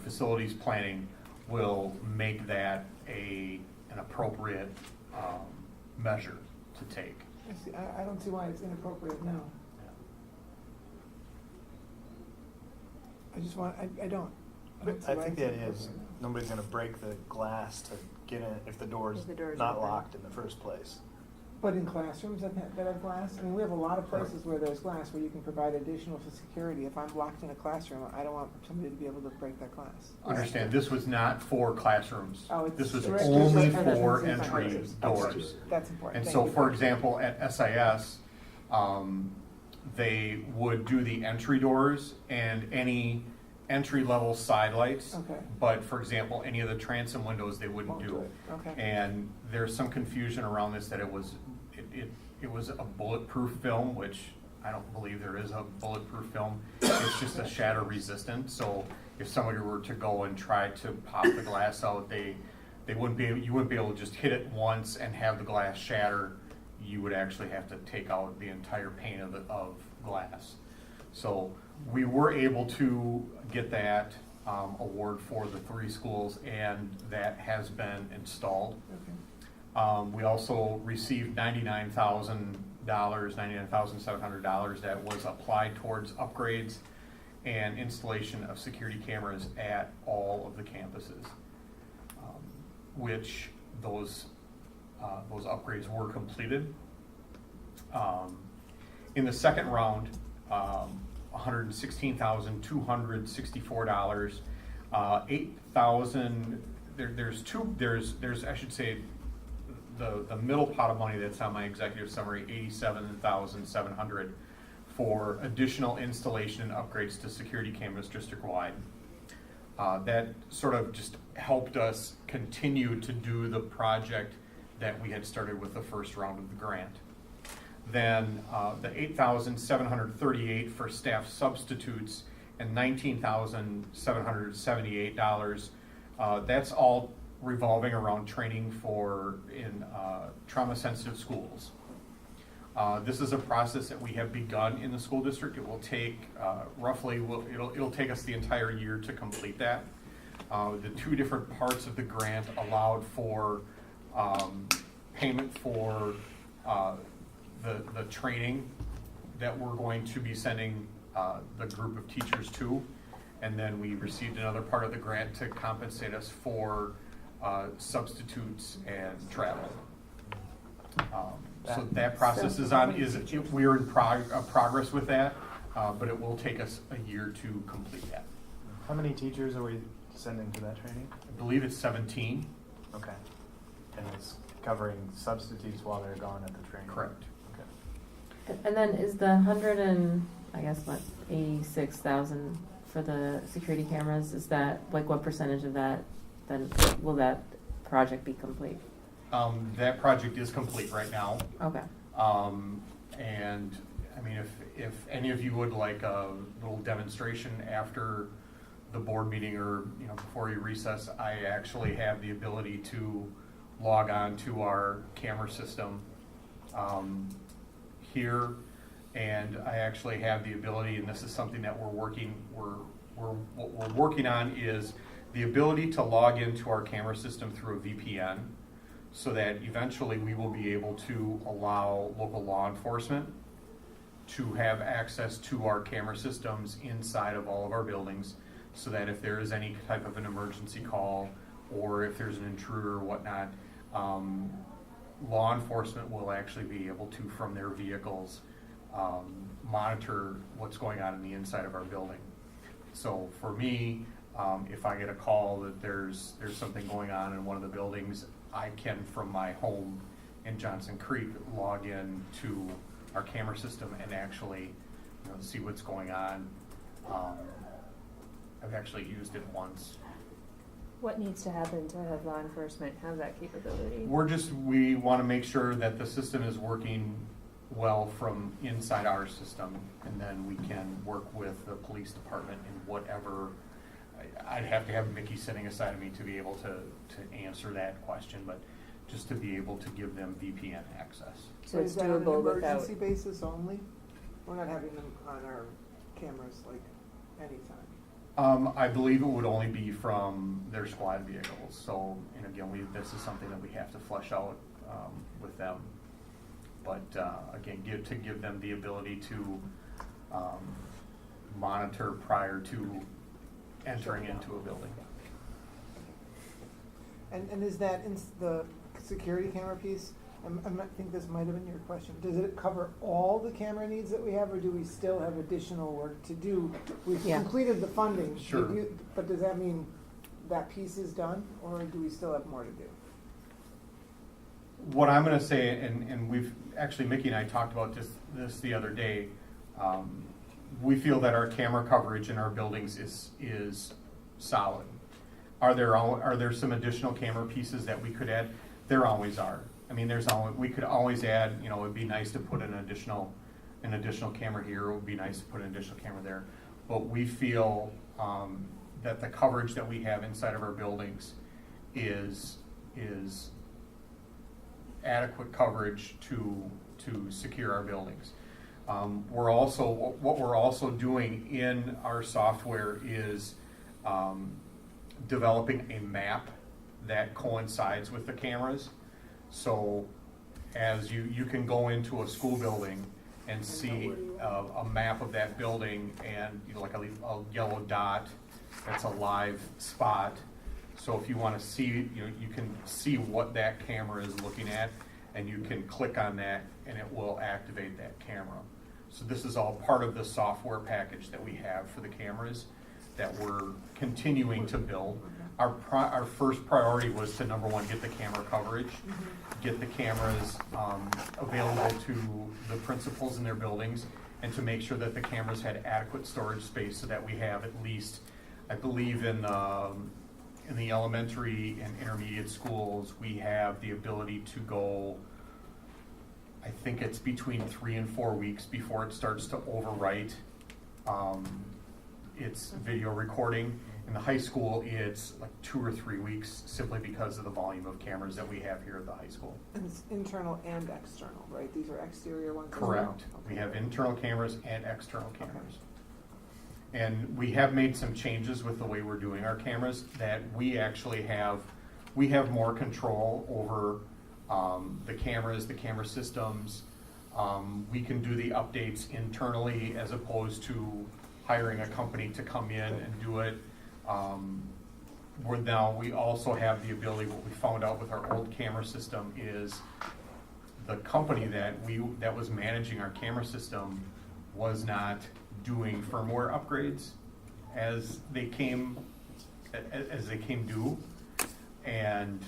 facilities planning will make that an appropriate measure to take. I don't see why it's inappropriate now. I don't see why I think it's the idea is inappropriate. nobody's gonna break the glass to get in if the door's If the door's not open. locked in the first place. But in classrooms that have glass, I mean, we have a lot of places where there's glass where you can provide additional security. If I'm locked in a classroom, I don't want somebody to be able to break that glass. Understand, this was not for classrooms. Oh, it's This was direct- only direct for entrance entry into doors. That's important. And Thank so, you. for example, at SIS, they would do the entry doors and any entry-level side lights. Okay. But, for example, any of the transom windows, they wouldn't Won't do. it. Okay. And there's some confusion around this that it was a bulletproof film, which I don't believe there is a bulletproof film. It's just a shatter resistant. So if somebody were to go and try to pop the glass out, you wouldn't be able to just hit it once and have the glass shatter. You would actually have to take out the entire pane of glass. So we were able to get that award for the 3 schools, and that has been installed. Okay. We also received $99,700 that was applied towards upgrades and installation of security cameras at all of the campuses, which those upgrades were completed. In the second round, $116,264, $8,000. There's I should say. The middle pot of money that's on my executive summary, $87,700 for additional installation and upgrades to security cameras district-wide. That sort of just helped us continue to do the project that we had started with the first round of the grant. Then the $8,738 for staff substitutes and $19,778. That's all revolving around training in trauma-sensitive schools. This is a process that we have begun in the school district. It will take it'll take us the entire year to complete that. The 2 different parts of the grant allowed for payment for the training that we're going to be sending the group of teachers to, and then we received another part of the grant to compensate us for substitutes and travel. So that process we're in progress with that, but it will take us a year to complete that. How many teachers are we sending to that training? I believe it's 17. Okay. And it's covering substitutes while they're gone at the training? Correct. Okay. And then is the 86,000 for the security cameras, is that, like, what percentage of that, then will that project be complete? That project is complete right now. Okay. And I mean, if any of you would like a little demonstration after the board meeting or before you recess, I actually have the ability to log on to our camera system here And I actually have the ability, and this is something that what we're working on is the ability to log into our camera system through a VPN, so that eventually we will be able to allow local law enforcement to have access to our camera systems inside of all of our buildings, so that if there is any type of an emergency call or if there's an intruder or whatnot, law enforcement will actually be able to, from their vehicles, monitor what's going on in the inside of our building. So for me, if I get a call that there's something going on in one of the buildings, I can, from my home in Johnson Creek, log in to our camera system and actually, see what's going on. I've actually used it once. What needs to happen to have law enforcement have that capability? We want to make sure that the system is working well from inside our system, and then we can work with the police department in whatever. I'd have to have Mickey sitting aside of me to be able to answer that question, but just to be able to give them VPN access. So it's is that on an doable without. emergency basis only? We're not having them on our cameras like anytime. I believe it would only be from their squad vehicles. So, and again, this is something that we have to flesh out with them. But again, give them the ability to monitor prior to entering into a building. And is that in the security camera piece? I think this might have been your question. Does it cover all the camera needs that we have, or do we still have additional work to do? We've Yeah. completed the funding. Sure. But does that mean that piece is done, or do we still have more to do? What I'm going to say, and we've actually, Mickey and I talked about this the other day. We feel that our camera coverage in our buildings is solid. Are there some additional camera pieces that we could add? There always are. I mean, we could always add. It'd be nice to put an additional camera here. It would be nice to put an additional camera there. But we feel that the coverage that we have inside of our buildings is adequate coverage to secure our buildings. What we're also doing in our software is developing a map that coincides with the cameras. So as you can go into a school building and see a map of that building, and like a yellow dot, that's a live spot. So if you want to see, you can see what that camera is looking at, and you can click on that and it will activate that camera. So this is all part of the software package that we have for the cameras that we're continuing to build. Our first priority was to, number one, get the camera coverage, get the cameras available to the principals in their buildings, and to make sure that the cameras had adequate storage space so that we have at least, I believe in the elementary and intermediate schools, we have the ability to go, I think it's between 3 and 4 weeks before it starts to overwrite its video recording. In the high school, it's like 2 or 3 weeks, simply because of the volume of cameras that we have here at the high school. And it's internal and external, right? These are exterior ones as well? Correct. We Okay. have internal cameras and external cameras. And we have made some changes with the way we're doing our cameras, that we actually have more control over the cameras, the camera systems. We can do the updates internally as opposed to hiring a company to come in and do it. We also have the ability, what we found out with our old camera system is the company that was managing our camera system was not doing firmware upgrades as they came due. And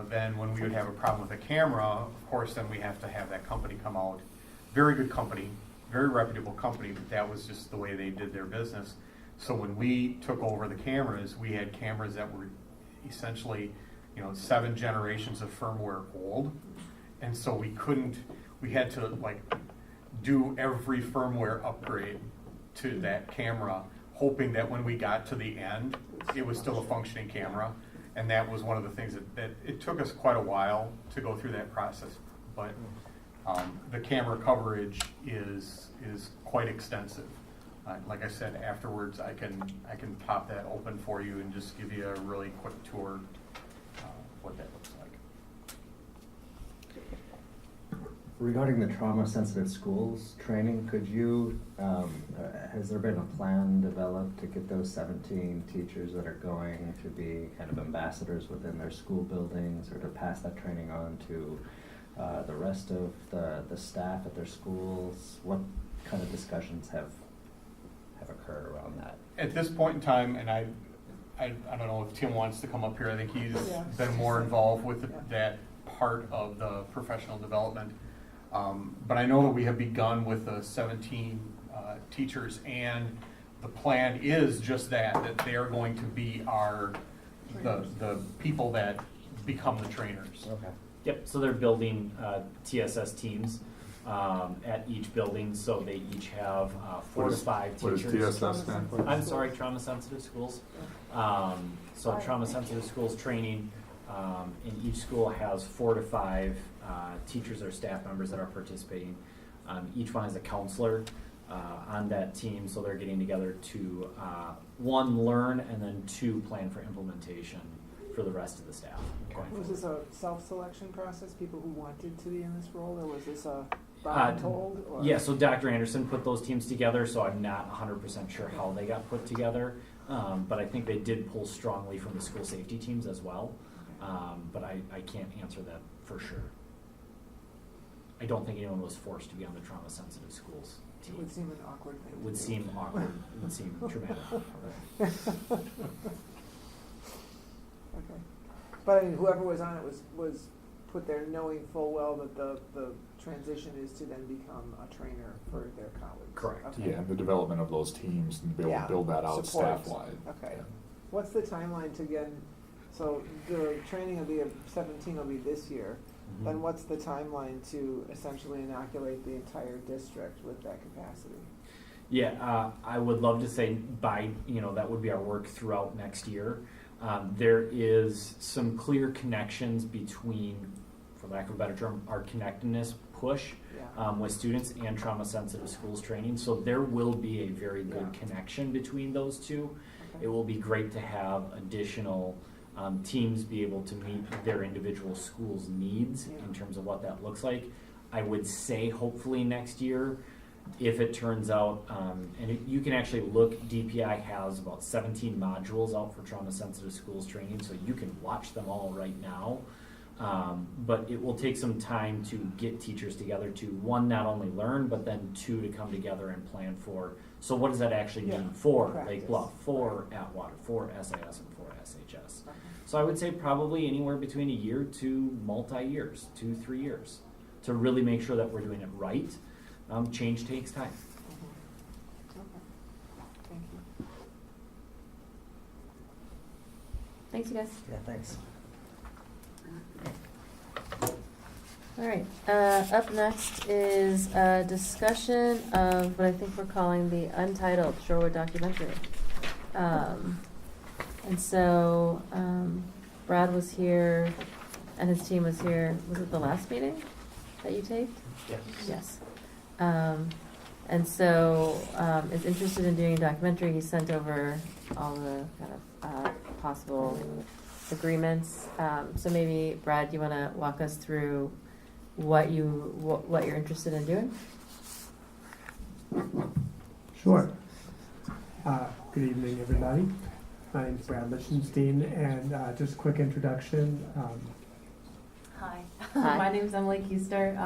then when we would have a problem with a camera, of course, then we have to have that company come out. Very good company, very reputable company, but that was just the way they did their business. So when we took over the cameras, we had cameras that were essentially, 7 generations of firmware old. And so we had to do every firmware upgrade to that camera, hoping that when we got to the end, it was still a functioning camera. And that was one of the things that it took us quite a while to go through that process. But The camera coverage is quite extensive. Like I said, afterwards I can pop that open for you and just give you a really quick tour what that looks like. Regarding the trauma-sensitive schools training, could you, has there been a plan developed to get those 17 teachers that are going to be kind of ambassadors within their school buildings, or to pass that training on to the rest of the staff at their schools? What kind of discussions have occurred around that? At this point in time, and I don't know if Tim wants to come up here, I think he's been more involved with that part of the professional development. But I know that we have begun with the 17 teachers, and the plan is just that they are going to be the people that become the trainers. Okay. Yep, so they're building TSS teams at each building, so they each have 4 to 5 What teachers. does TSS stand for? I'm sorry, trauma-sensitive schools. So trauma-sensitive schools training, and each school has 4 to 5 teachers or staff members that are participating. Each one has a counselor on that team, so they're getting together to 1, learn, and then 2, plan for implementation for the rest of the staff. Was this a self-selection process, people who wanted to be in this role, or was this a told? Or? Yeah, so Dr. Anderson put those teams together, so I'm not 100% sure how they got put together, but I think they did pull strongly from the school safety teams as well, but I can't answer that for sure. I don't think anyone was forced to be on the trauma-sensitive schools team. It would seem an awkward thing. It would seem awkward. It would seem traumatic. Okay. But I mean, whoever was on it was put there knowing full well that the transition is to then become a trainer for their colleagues. Correct. Okay. Yeah, and the development of those teams and be able Yeah, to build that out support. staff-wide. Okay. Yeah. What's the timeline to get, so the training of the 17 will be this year, Mm-hmm. then what's the timeline to essentially inoculate the entire district with that capacity? Yeah, I would love to say that would be our work throughout next year. There is some clear connections between, for lack of a better term, our connectedness push with students and trauma-sensitive schools training. So there will be a very good connection between those two. Okay. It will be great to have additional teams be able to meet their individual schools' needs in terms of what that looks like. I would say hopefully next year, if it turns out, you can actually look, DPI has about 17 modules out for trauma-sensitive schools training, so you can watch them all right now. But it will take some time to get teachers together to, 1, not only learn, but then 2, to come together and plan for, so what does that actually mean for practice. Lake Bluff, for Atwater, for SIS, and for SHS? Okay. So I would say probably anywhere between a year to multi-years, 2-3 years, to really make sure that we're doing it right. Change takes time. Okay. Thank you. Thanks, you guys. Yeah, thanks. All right, up next is a discussion of what I think we're calling the Untitled Shorewood documentary. And so Brad was here and his team was here. Was it the last meeting that you taped? Yes. Yes. And so is interested in doing a documentary. He sent over all the kind of possible agreements. So maybe Brad, you want to walk us through what you're interested in doing? Sure. Good evening, everybody. My name is Brad Lichtenstein, and just a quick introduction. Hi. Hi. My name is Emily Keister.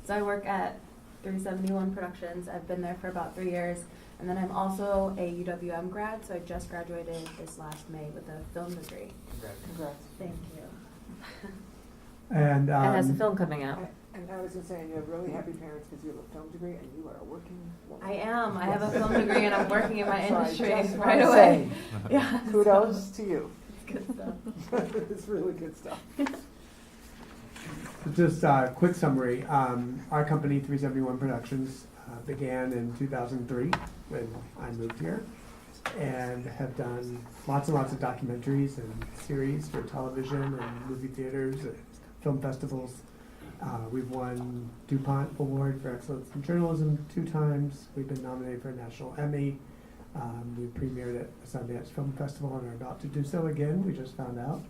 So I work at 371 Productions. I've been there for about 3 years. And then I'm also a UWM grad, so I just graduated this last May with a film degree. Congrats. Thank you. And It has a film coming out. And I was just saying, you have really happy parents because you have a film degree and you are a working woman. I am. I have a film degree and I'm working in my So I industry just right wanna away. say, Yeah. Kudos to you. It's good stuff. It's really good stuff. just a quick summary. Our company, 371 Productions, began in 2003 when I moved here, and have done lots and lots of documentaries and series for television and movie theaters and film festivals. We've won DuPont Award for Excellence in Journalism 2 times. We've been nominated for a National Emmy. We premiered at the Sundance Film Festival and are about to do so again. We just found out.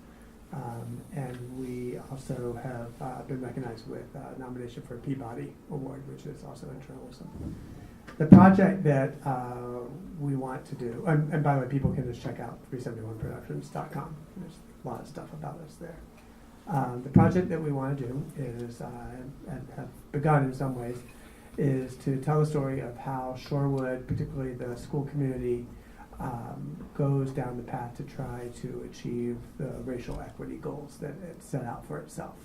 And we also have been recognized with a nomination for a Peabody Award, which is also in journalism. The project that we want to do, and by the way, people can just check out 371productions.com. There's a lot of stuff about us there. The project that we want to do is, and have begun in some ways, is to tell the story of how Shorewood, particularly the school community, goes down the path to try to achieve the racial equity goals that it set out for itself.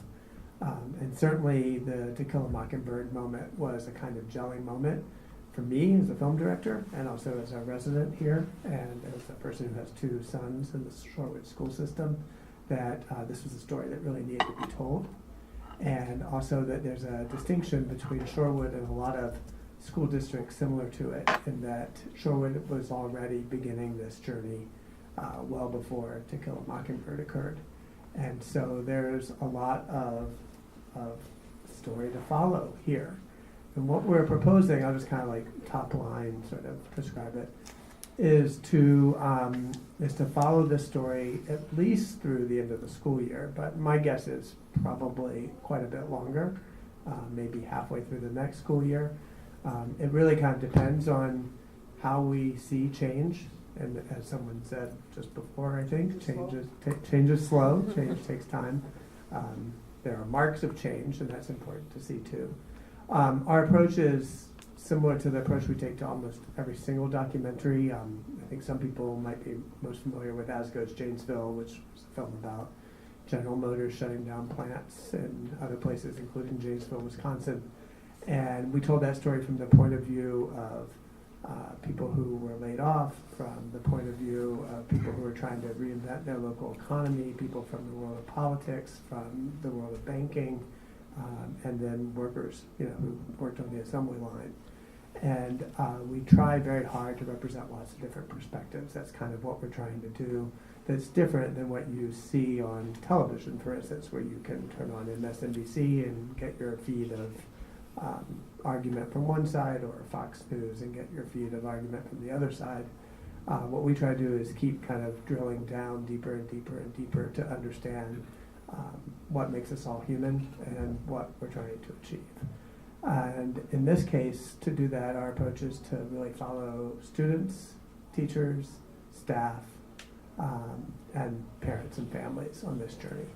And certainly the To Kill a Mockingbird moment was a kind of gelling moment for me as a film director and also as a resident here and as a person who has 2 sons in the Shorewood school system, that this was a story that really needed to be told. And also that there's a distinction between Shorewood and a lot of school districts similar to it, in that Shorewood was already beginning this journey well before To Kill a Mockingbird occurred. And so there's a lot of story to follow here. And what we're proposing, I'll just kind of like top line sort of describe it, is to follow this story at least through the end of the school year, but my guess is probably quite a bit longer, maybe halfway through the next school year. It really kind of depends on how we see change, and as someone said just before, I think, change is slow, change takes time. There are marks of change, and that's important to see too. Our approach is similar to the approach we take to almost every single documentary. I think some people might be most familiar with As Goes Janesville, which was a film about General Motors shutting down plants in other places, including Janesville, Wisconsin. And we told that story from the point of view of people who were laid off, from the point of view of people who were trying to reinvent their local economy, people from the world of politics, from the world of banking, and then workers, who worked on the assembly line. And we try very hard to represent lots of different perspectives. That's kind of what we're trying to do. That's different than what you see on television, for instance, where you can turn on MSNBC and get your feed of argument from one side, or Fox News and get your feed of argument from the other side. What we try to do is keep kind of drilling down deeper and deeper and deeper to understand what makes us all human and what we're trying to achieve. And in this case, to do that, our approach is to really follow students, teachers, staff, and parents and families on this journey.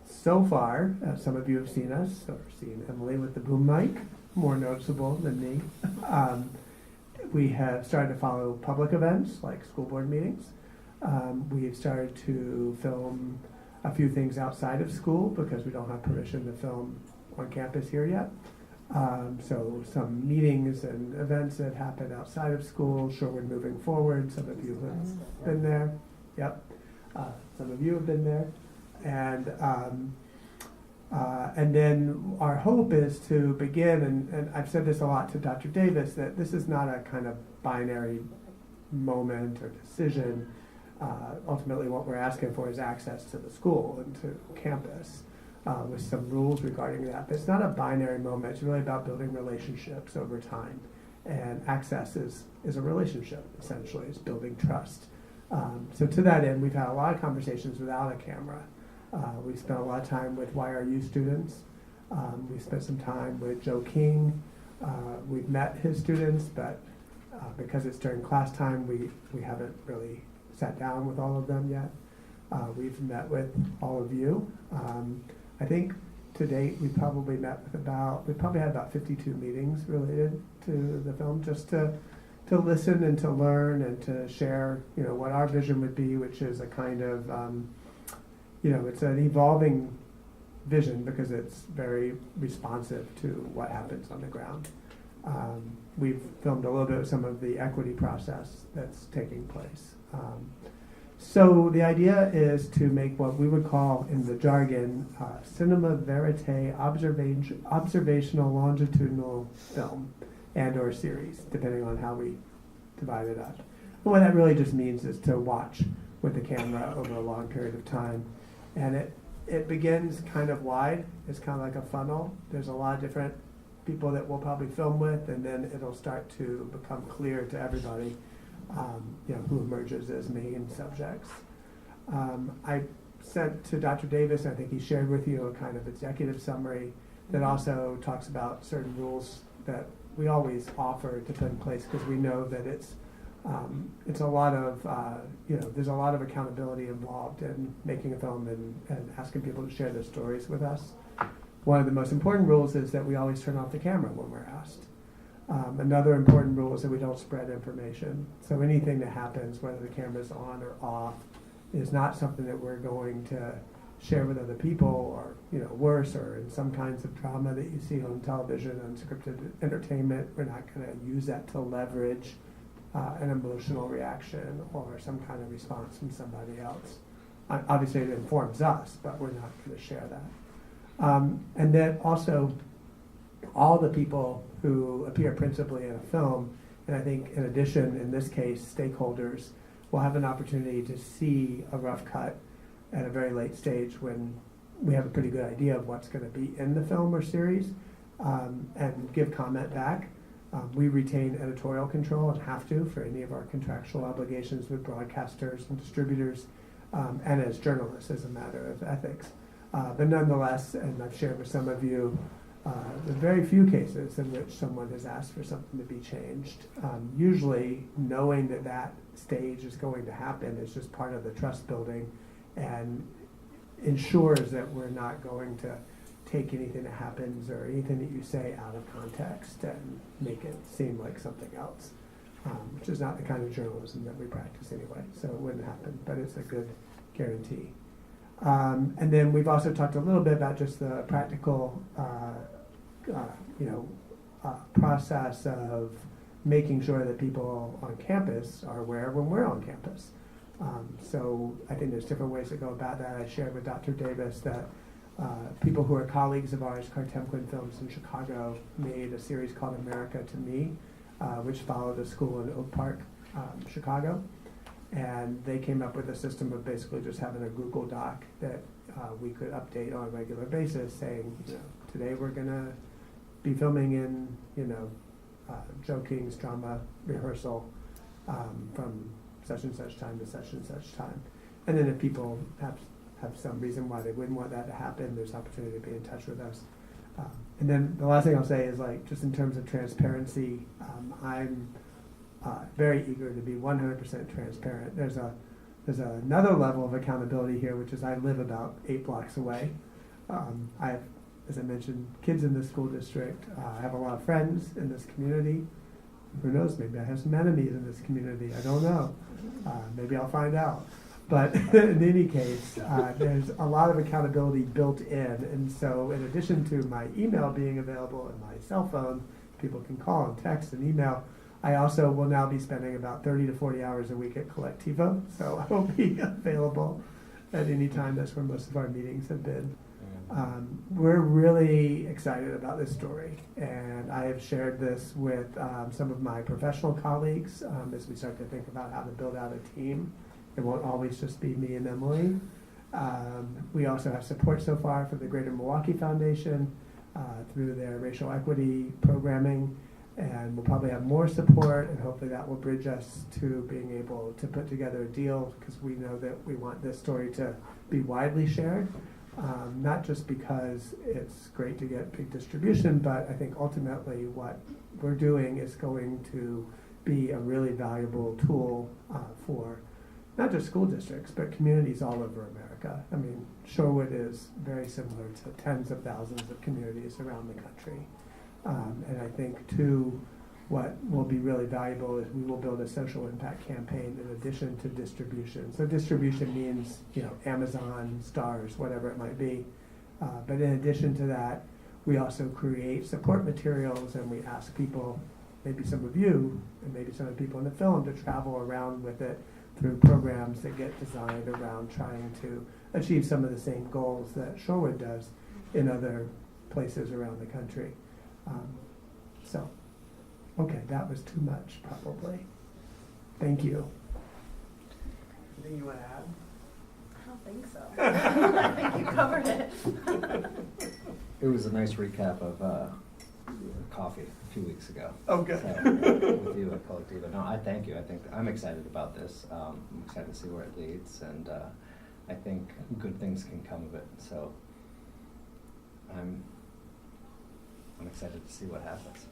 So far, some of you have seen us, or seen Emily with the boom mic, more noticeable than me. We have started to follow public events like school board meetings. We've started to film a few things outside of school because we don't have permission to film on campus here yet. So some meetings and events that happen outside of school, Shorewood Moving Forward, some of you have been there. Yep, some of you have been there. And then our hope is to begin, and I've said this a lot to Dr. Davis, that this is not a kind of binary moment or decision. Ultimately, what we're asking for is access to the school and to campus with some rules regarding that. But it's not a binary moment. It's really about building relationships over time. And access is a relationship, essentially. It's building trust. So to that end, we've had a lot of conversations without a camera. We spent a lot of time with YRU students. We spent some time with Joe King. We've met his students, but because it's during class time, we haven't really sat down with all of them yet. We've met with all of you. I think to date we probably had about 52 meetings related to the film, just to listen and to learn and to share, what our vision would be, which is a kind of, it's an evolving vision because it's very responsive to what happens on the ground. We've filmed a little bit of some of the equity process that's taking place. So the idea is to make what we would call in the jargon cinema verite observational longitudinal film and or series, depending on how we divide it up. And what that really just means is to watch with the camera over a long period of time. And it begins kind of wide. It's kind of like a funnel. There's a lot of different people that we'll probably film with, and then it'll start to become clear to everybody, who emerges as main subjects. I sent to Dr. Davis, I think he shared with you a kind of executive summary that also talks about certain rules that we always offer to put in place, because we know that it's a lot of, there's a lot of accountability involved in making a film and asking people to share their stories with us. One of the most important rules is that we always turn off the camera when we're asked. Another important rule is that we don't spread information. So anything that happens, whether the camera's on or off, is not something that we're going to share with other people, or worse, or in some kinds of drama that you see on television, unscripted entertainment. We're not going to use that to leverage an emotional reaction or some kind of response from somebody else. Obviously, it informs us, but we're not going to share that. And then also, all the people who appear principally in a film, and I think in addition, in this case, stakeholders, will have an opportunity to see a rough cut at a very late stage when we have a pretty good idea of what's going to be in the film or series, and give comment back. We retain editorial control and have to for any of our contractual obligations with broadcasters and distributors, and as journalists as a matter of ethics. But nonetheless, and I've shared with some of you, there's very few cases in which someone has asked for something to be changed. Usually knowing that that stage is going to happen is just part of the trust building and ensures that we're not going to take anything that happens or anything that you say out of context and make it seem like something else, which is not the kind of journalism that we practice anyway, so it wouldn't happen, but it's a good guarantee. And then we've also talked a little bit about just the practical process of making sure that people on campus are aware when we're on campus. So I think there's different ways to go about that. I shared with Dr. Davis that people who are colleagues of ours, Cartemquin Films in Chicago, made a series called America to Me, which followed a school in Oak Park, Chicago. And they came up with a system of basically just having a Google Doc that we could update on a regular basis, saying, today we're going to be filming in, Joe King's drama rehearsal from such and such time to such and such time. And then if people have some reason why they wouldn't want that to happen, there's opportunity to be in touch with us. And then the last thing I'll say is, just in terms of transparency, I'm very eager to be 100% transparent. There's another level of accountability here, which is I live about 8 blocks away. I have, as I mentioned, kids in this school district. I have a lot of friends in this community. Who knows, maybe I have some enemies in this community. I don't know. Maybe I'll find out. But in any case, there's a lot of accountability built in. And so in addition to my email being available and my cell phone, people can call and text and email, I also will now be spending about 30 to 40 hours a week at Collectivo. So I will be available at any time. That's where most of our meetings have been. We're really excited about this story, and I have shared this with some of my professional colleagues as we start to think about how to build out a team. It won't always just be me and Emily. We also have support so far from the Greater Milwaukee Foundation through their racial equity programming, and we'll probably have more support, and hopefully that will bridge us to being able to put together a deal, because we know that we want this story to be widely shared. Not just because it's great to get big distribution, but I think ultimately what we're doing is going to be a really valuable tool for not just school districts, but communities all over America. I mean, Shorewood is very similar to tens of thousands of communities around the country. And I think, too, what will be really valuable is we will build a social impact campaign in addition to distribution. So distribution means, Amazon, Stars, whatever it might be. But in addition to that, we also create support materials, and we ask people, maybe some of you, and maybe some of the people in the film, to travel around with it through programs that get designed around trying to achieve some of the same goals that Shorewood does in other places around the country. Okay, that was too much, probably. Thank you. Anything you want to add? I don't think so. I think you covered it. It was a nice recap of coffee a few weeks ago. Oh, good. So, with you at Collectiva. No, I thank you. I think I'm excited about this. I'm excited to see where it leads, and I think good things can come of it. So I'm excited to see what happens.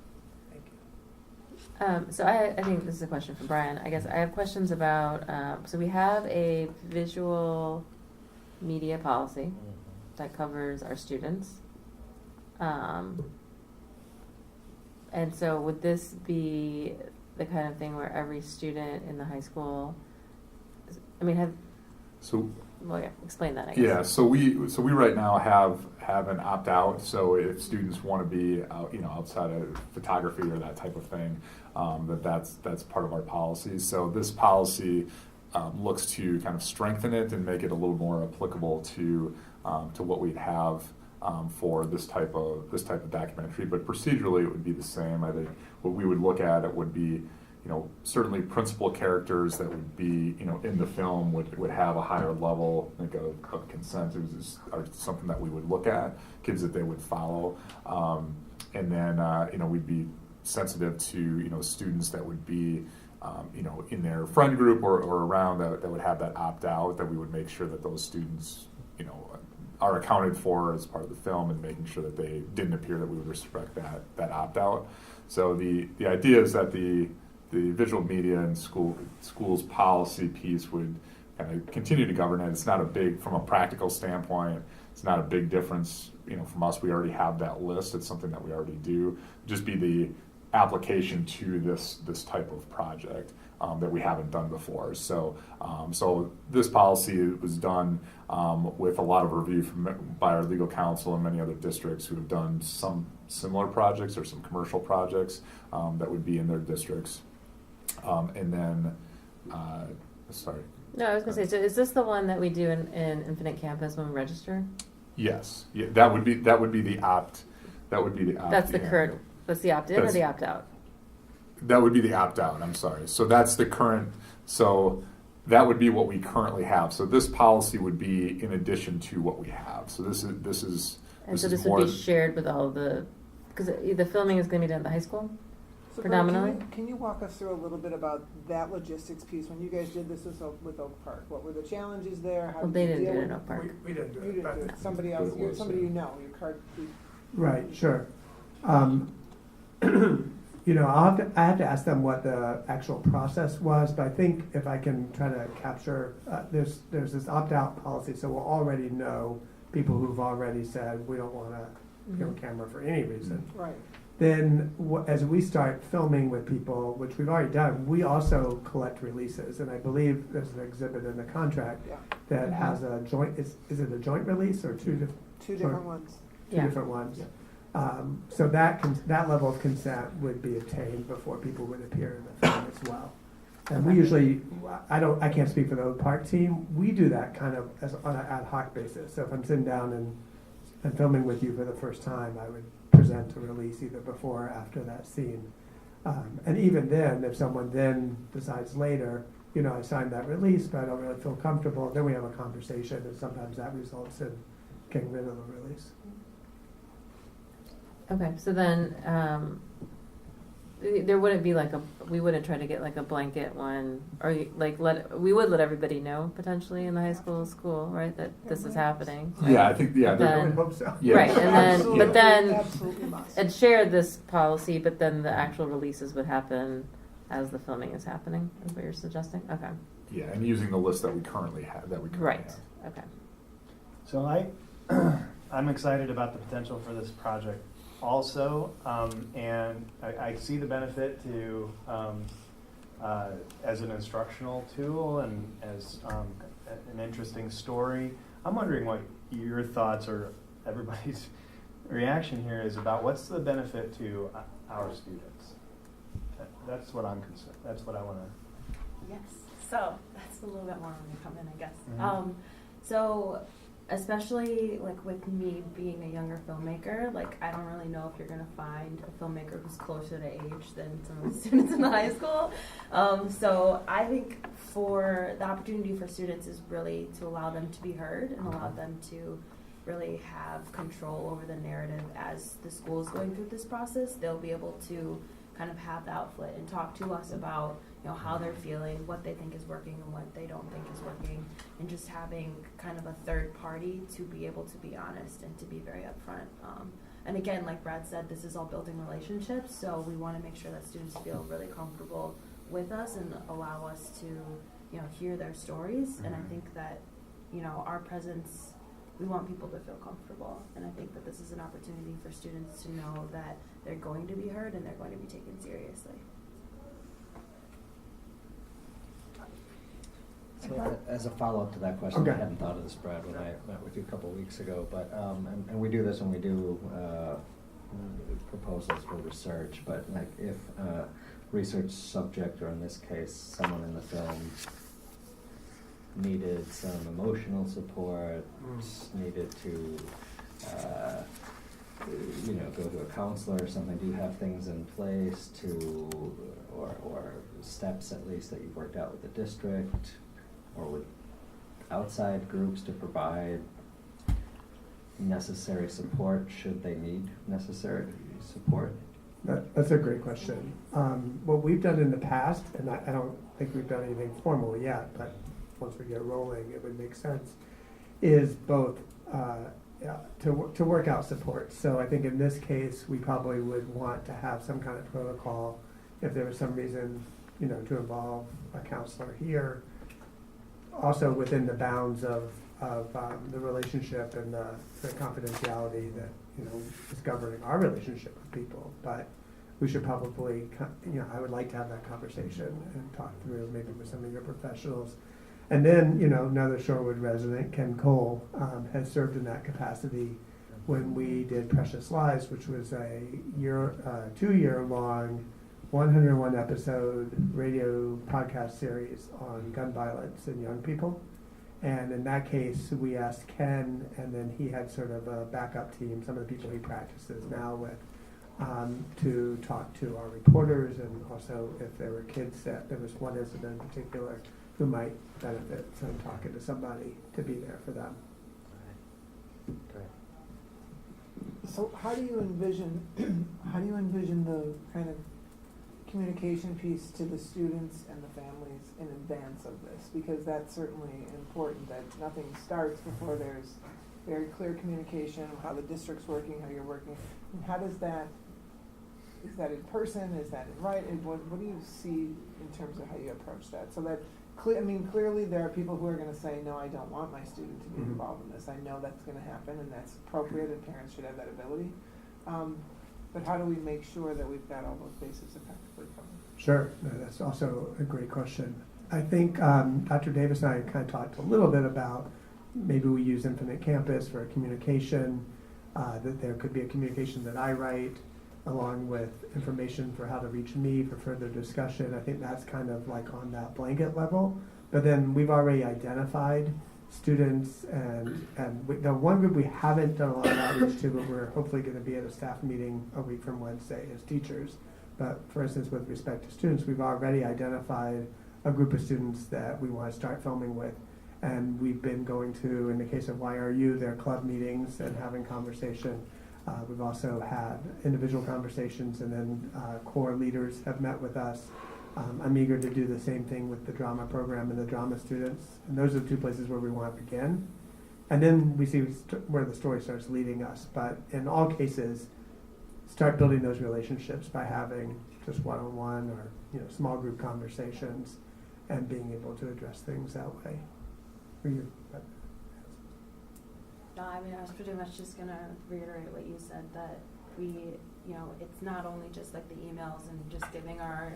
Thank you. So I think this is a question for Brian. I guess I have questions about, so we have a visual media policy that covers our students. And so would this be the kind of thing where every student in the high school, I mean, explain that, I guess. Yeah, so we right now have an opt-out, so if students want to be out, outside of photography or that type of thing, that's part of our policy. So this policy looks to kind of strengthen it and make it a little more applicable to what we'd have for this type of documentary. But procedurally, it would be the same. I think what we would look at, it would be, certainly principal characters that would be, in the film would have a higher level, I think, of consent. It was something that we would look at, kids that they would follow. And then, we'd be sensitive to, students that would be, in their friend group or around that would have that opt-out, that we would make sure that those students, are accounted for as part of the film, and making sure that they didn't appear, that we would respect that opt-out. So the idea is that the visual media and schools policy piece would kind of continue to govern it. It's not a big, from a practical standpoint, it's not a big difference, from us. We already have that list. It's something that we already do. Just be the application to this type of project that we haven't done before. So this policy was done with a lot of review by our legal counsel and many other districts who have done some similar projects or some commercial projects that would be in their districts. And then, sorry. No, I was going to say, so is this the one that we do in Infinite Campus when we register? Yes, yeah, that would be the opt. That's the current. That's the opt-in or the opt-out? That would be the opt-out. I'm sorry. So that's the current. So that would be what we currently have. So this policy would be in addition to what we have. So this is. And so this would be shared with all because the filming is going to be done at the high school, So predominantly. Brian, can you walk us through a little bit about that logistics piece? When you guys did this with Oak Park, what were the challenges there? How Well, did they you didn't deal do it in with Oak Park. We didn't do You it. didn't do it. but- Somebody else, somebody your card. Right, sure. I have to ask them what the actual process was, but I think if I can try to capture, there's this opt-out policy, so we'll already know people who've already said, we don't want to go on camera for any reason. Right. Then, as we start filming with people, which we've already done, we also collect releases, and I believe there's an exhibit in the contract Yeah. that has a joint, is it a joint release or two different? Two different ones. Two different ones. So that level of consent would be obtained before people would appear in the film as well. And we usually, I can't speak for the Oak Park team, we do that kind of on an ad hoc basis. So if I'm sitting down and filming with you for the first time, I would present a release either before or after that scene. And even then, if someone then decides later, I signed that release, but I don't really feel comfortable, then we have a conversation, and sometimes that results in getting rid of the release. Okay, so then there wouldn't be we wouldn't try to get like a blanket one, or we would let everybody know potentially in the high school, right, that this is happening. Yeah, I think I Then- would hope so. Yeah. Right, and then, but then, Absolutely must. and share this policy, but then the actual releases would happen as the filming is happening, is what you're suggesting? Okay, Yeah, and using the list that we currently have. right, okay. So I'm excited about the potential for this project also, and I see the benefit to as an instructional tool and as an interesting story. I'm wondering what your thoughts or everybody's reaction here is about what's the benefit to our students. That's what I'm concerned. That's what I want to. Yes. So that's a little bit more when you come in, I guess. Mhm. So especially like with me being a younger filmmaker, like I don't really know if you're gonna find a filmmaker who's closer to age than some of the students in the high school. So I think for the opportunity for students is really to allow them to be heard and allow them to really have control over the narrative as the school is going through this process. They'll be able to kind of have the outlet and talk to us about, you know, how they're feeling, what they think is working and what they don't think is working, and just having kind of a third party to be able to be honest and to be very upfront. And again, like Brad said, this is all building relationships, so we want to make sure that students feel really comfortable with us and allow us to, you know, hear their stories. And I think that, you know, our presence, we want people to feel comfortable, and I think that this is an opportunity for students to know that they're going to be heard and they're going to be taken seriously. So as a follow-up to that question, Okay. I hadn't thought of this, Brad, when I met with you a couple of weeks ago, but, and we do this when we do proposals for research, but like if research subject, or in this case, someone in the film needed some emotional support, needed to, you know, go to a counselor or something, do you have things in place to, or steps at least that you've worked out with the district or with outside groups to provide necessary support should they need necessary support? That's a great question. What we've done in the past, and I don't think we've done anything formal yet, but once we get rolling, it would make sense, is both to work out support. So I think in this case, we probably would want to have some kind of protocol if there was some reason, you know, to involve a counselor here. Also within the bounds of the relationship and the confidentiality that, you know, is governing our relationship with people. But we should probably, you know, I would like to have that conversation and talk through maybe with some of your professionals. And then, you know, another Shorewood resident, Ken Cole, has served in that capacity when we did Precious Lives, which was a 2-year-long, 101 episode radio podcast series on gun violence in young people. And in that case, we asked Ken, and then he had sort of a backup team, some of the people he practices now with, to talk to our reporters, and also if there were kids that, there was one incident in particular who might benefit from talking to somebody to be there for them. Great. So how do you envision the kind of communication piece to the students and the families in advance of this? Because that's certainly important, that nothing starts before there's very clear communication of how the district's working, how you're working. And how does that, is that in person, is that in writing? What do you see in terms of how you approach that? So that, clearly there are people who are going to say, no, I don't want my student to be involved in this. I know that's going to happen, and that's appropriate, and parents should have that ability. But how do we make sure that we've got all those bases effectively covered? Sure, no, that's also a great question. I think Dr. Davis and I kind of talked a little bit about maybe we use Infinite Campus for communication, that there could be a communication that I write along with information for how to reach me for further discussion. I think that's kind of like on that blanket level. But then we've already identified students, and the one group we haven't done a lot of outreach to, but we're hopefully going to be at a staff meeting a week from Wednesday as teachers. But for instance, with respect to students, we've already identified a group of students that we want to start filming with. And we've been going to, in the case of YRU, their club meetings and having conversation. We've also had individual conversations, and then core leaders have met with us. I'm eager to do the same thing with the drama program and the drama students. And those are the two places where we want to begin. And then we see where the story starts leading us. But in all cases, start building those relationships by having just one-on-one or, you know, small group conversations and being able to address things that way. No, I mean, I was pretty much just gonna reiterate what you said, that we, you know, it's not only just like the emails and just giving our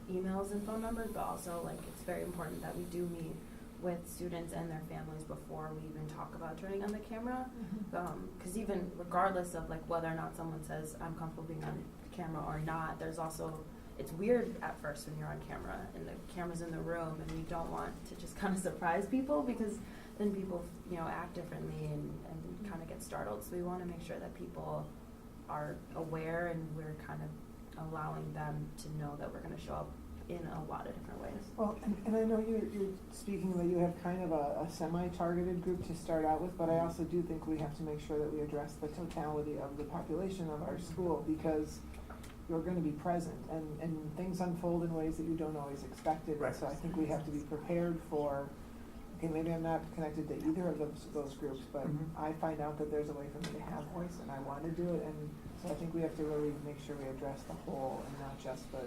emails and phone numbers, but also like it's very important that we do meet with students and their families before we even talk about turning on the camera. Because even regardless of like whether or not someone says I'm comfortable being on camera or not, there's also, it's weird at first when you're on camera and the camera's in the room, and we don't want to just kind of surprise people, because then people, act differently and kind of get startled. So we want to make sure that people are aware and we're kind of allowing them to know that we're going to show up in a lot of different ways. Well, and I know you're speaking that you have kind of a semi-targeted group to start out with, but I also do think we have to make sure that we address the totality of the population of our school, because you're going to be present, and things unfold in ways that you don't always expect it. Right. So I think we have to be prepared for, okay, maybe I'm not connected to either of those groups, but I find out that there's a way for me to have voice, and I want to do it, and so I think we have to really make sure we address the whole and not just the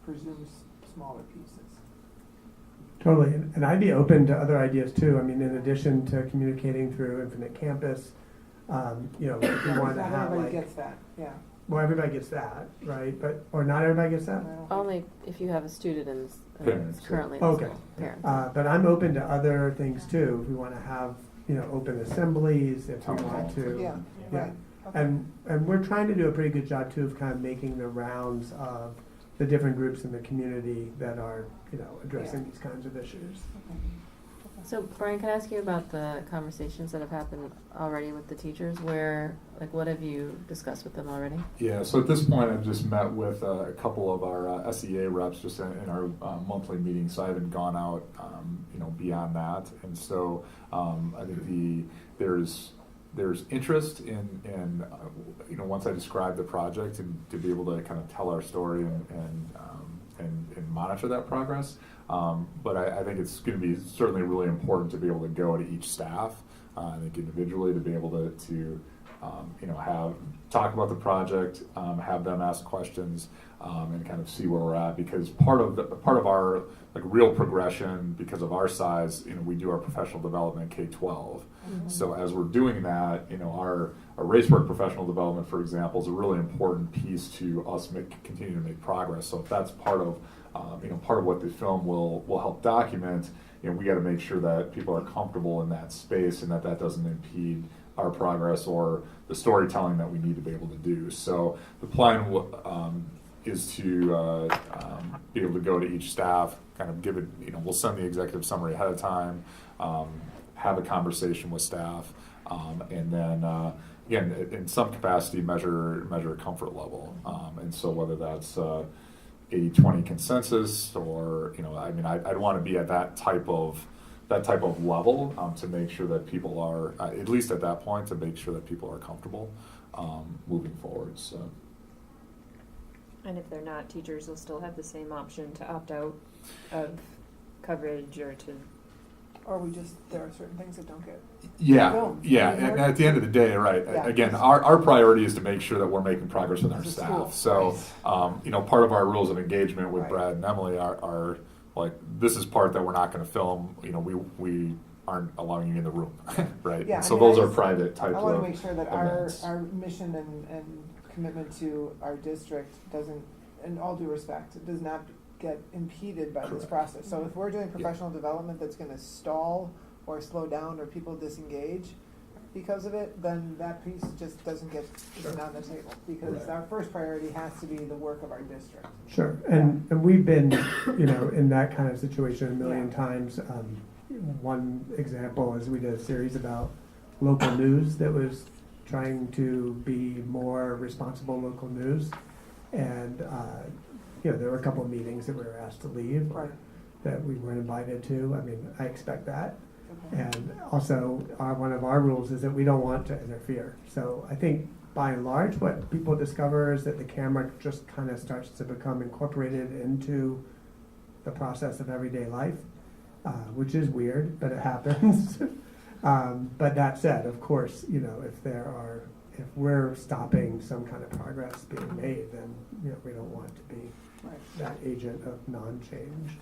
presumed smaller pieces. Totally, and I'd be open to other ideas too. I mean, in addition to communicating through Infinite Campus, if we want to Not have everybody gets that, yeah. well, everybody gets that, right? Or not everybody gets that? I don't think- Only if you have a student Parents, that's currently in the Okay. school. Parents. But I'm open to other things too. If we want to have, open assemblies, if we want to. Yeah, Yeah. right. Okay. And we're trying to do a pretty good job too of kind of making the rounds of the different groups in the community that are, addressing these kinds of issues. So Brian, can I ask you about the conversations that have happened already with the teachers? What have you discussed with them already? Yeah, so at this point, I've just met with a couple of our SEA reps just in our monthly meetings, so I haven't gone out, beyond that. And so I think there's interest in once I describe the project and to be able to kind of tell our story and monitor that progress. But I think it's going to be certainly really important to be able to go to each staff, I think individually, to be able to talk about the project, have them ask questions, and kind of see where we're at. Because part of our real progression, because of our size, we do our professional development K-12. So as we're doing that, our race work professional development, for example, is a really important piece to us continue to make progress. So if that's part of what the film will help document, we got to make sure that people are comfortable in that space and that doesn't impede our progress or the storytelling that we need to be able to do. So the plan is to be able to go to each staff, kind of give it, we'll send the executive summary ahead of time, have a conversation with staff, and then again, in some capacity, measure comfort level. And so whether that's 80-20 consensus, or I'd want to be at that type of level to make sure that people are at least at that point, to make sure that people are comfortable moving forward. So. And if they're not, teachers will still have the same option to opt out of coverage or to. Or there are certain things that don't get. Yeah, filmed. yeah, and at the end of the day, right, Yeah. again, our priority is to make sure that we're making progress with our As a staff. school. So, part of our rules of engagement with Right. Brad and Emily are like, this is part that we're not going to film, we aren't allowing you in the room, right? Yeah, And so I mean, those I are just- private types I of want to make sure that events. our mission and commitment to our district doesn't, in all due respect, it does not get impeded by this Correct. process. So if we're doing professional development that's going to stall or slow down or people disengage because of it, then that piece just doesn't get Sure. on the table. Because Right. our first priority has to be the work of our district. Sure, and we've been, in that kind of situation a million Yeah. times. One example is we did a series about local news that was trying to be more responsible local news. And, there were a couple of meetings that we were asked to leave, or Right. that we weren't invited to. I mean, I expect that. Okay. And also, one of our rules is that we don't want to interfere. So I think by and large, what people discover is that the camera just kind of starts to become incorporated into the process of everyday life, which is weird, but it happens. But that said, of course, if we're stopping some kind of progress being made, then we don't want to be Right. that agent of non-change.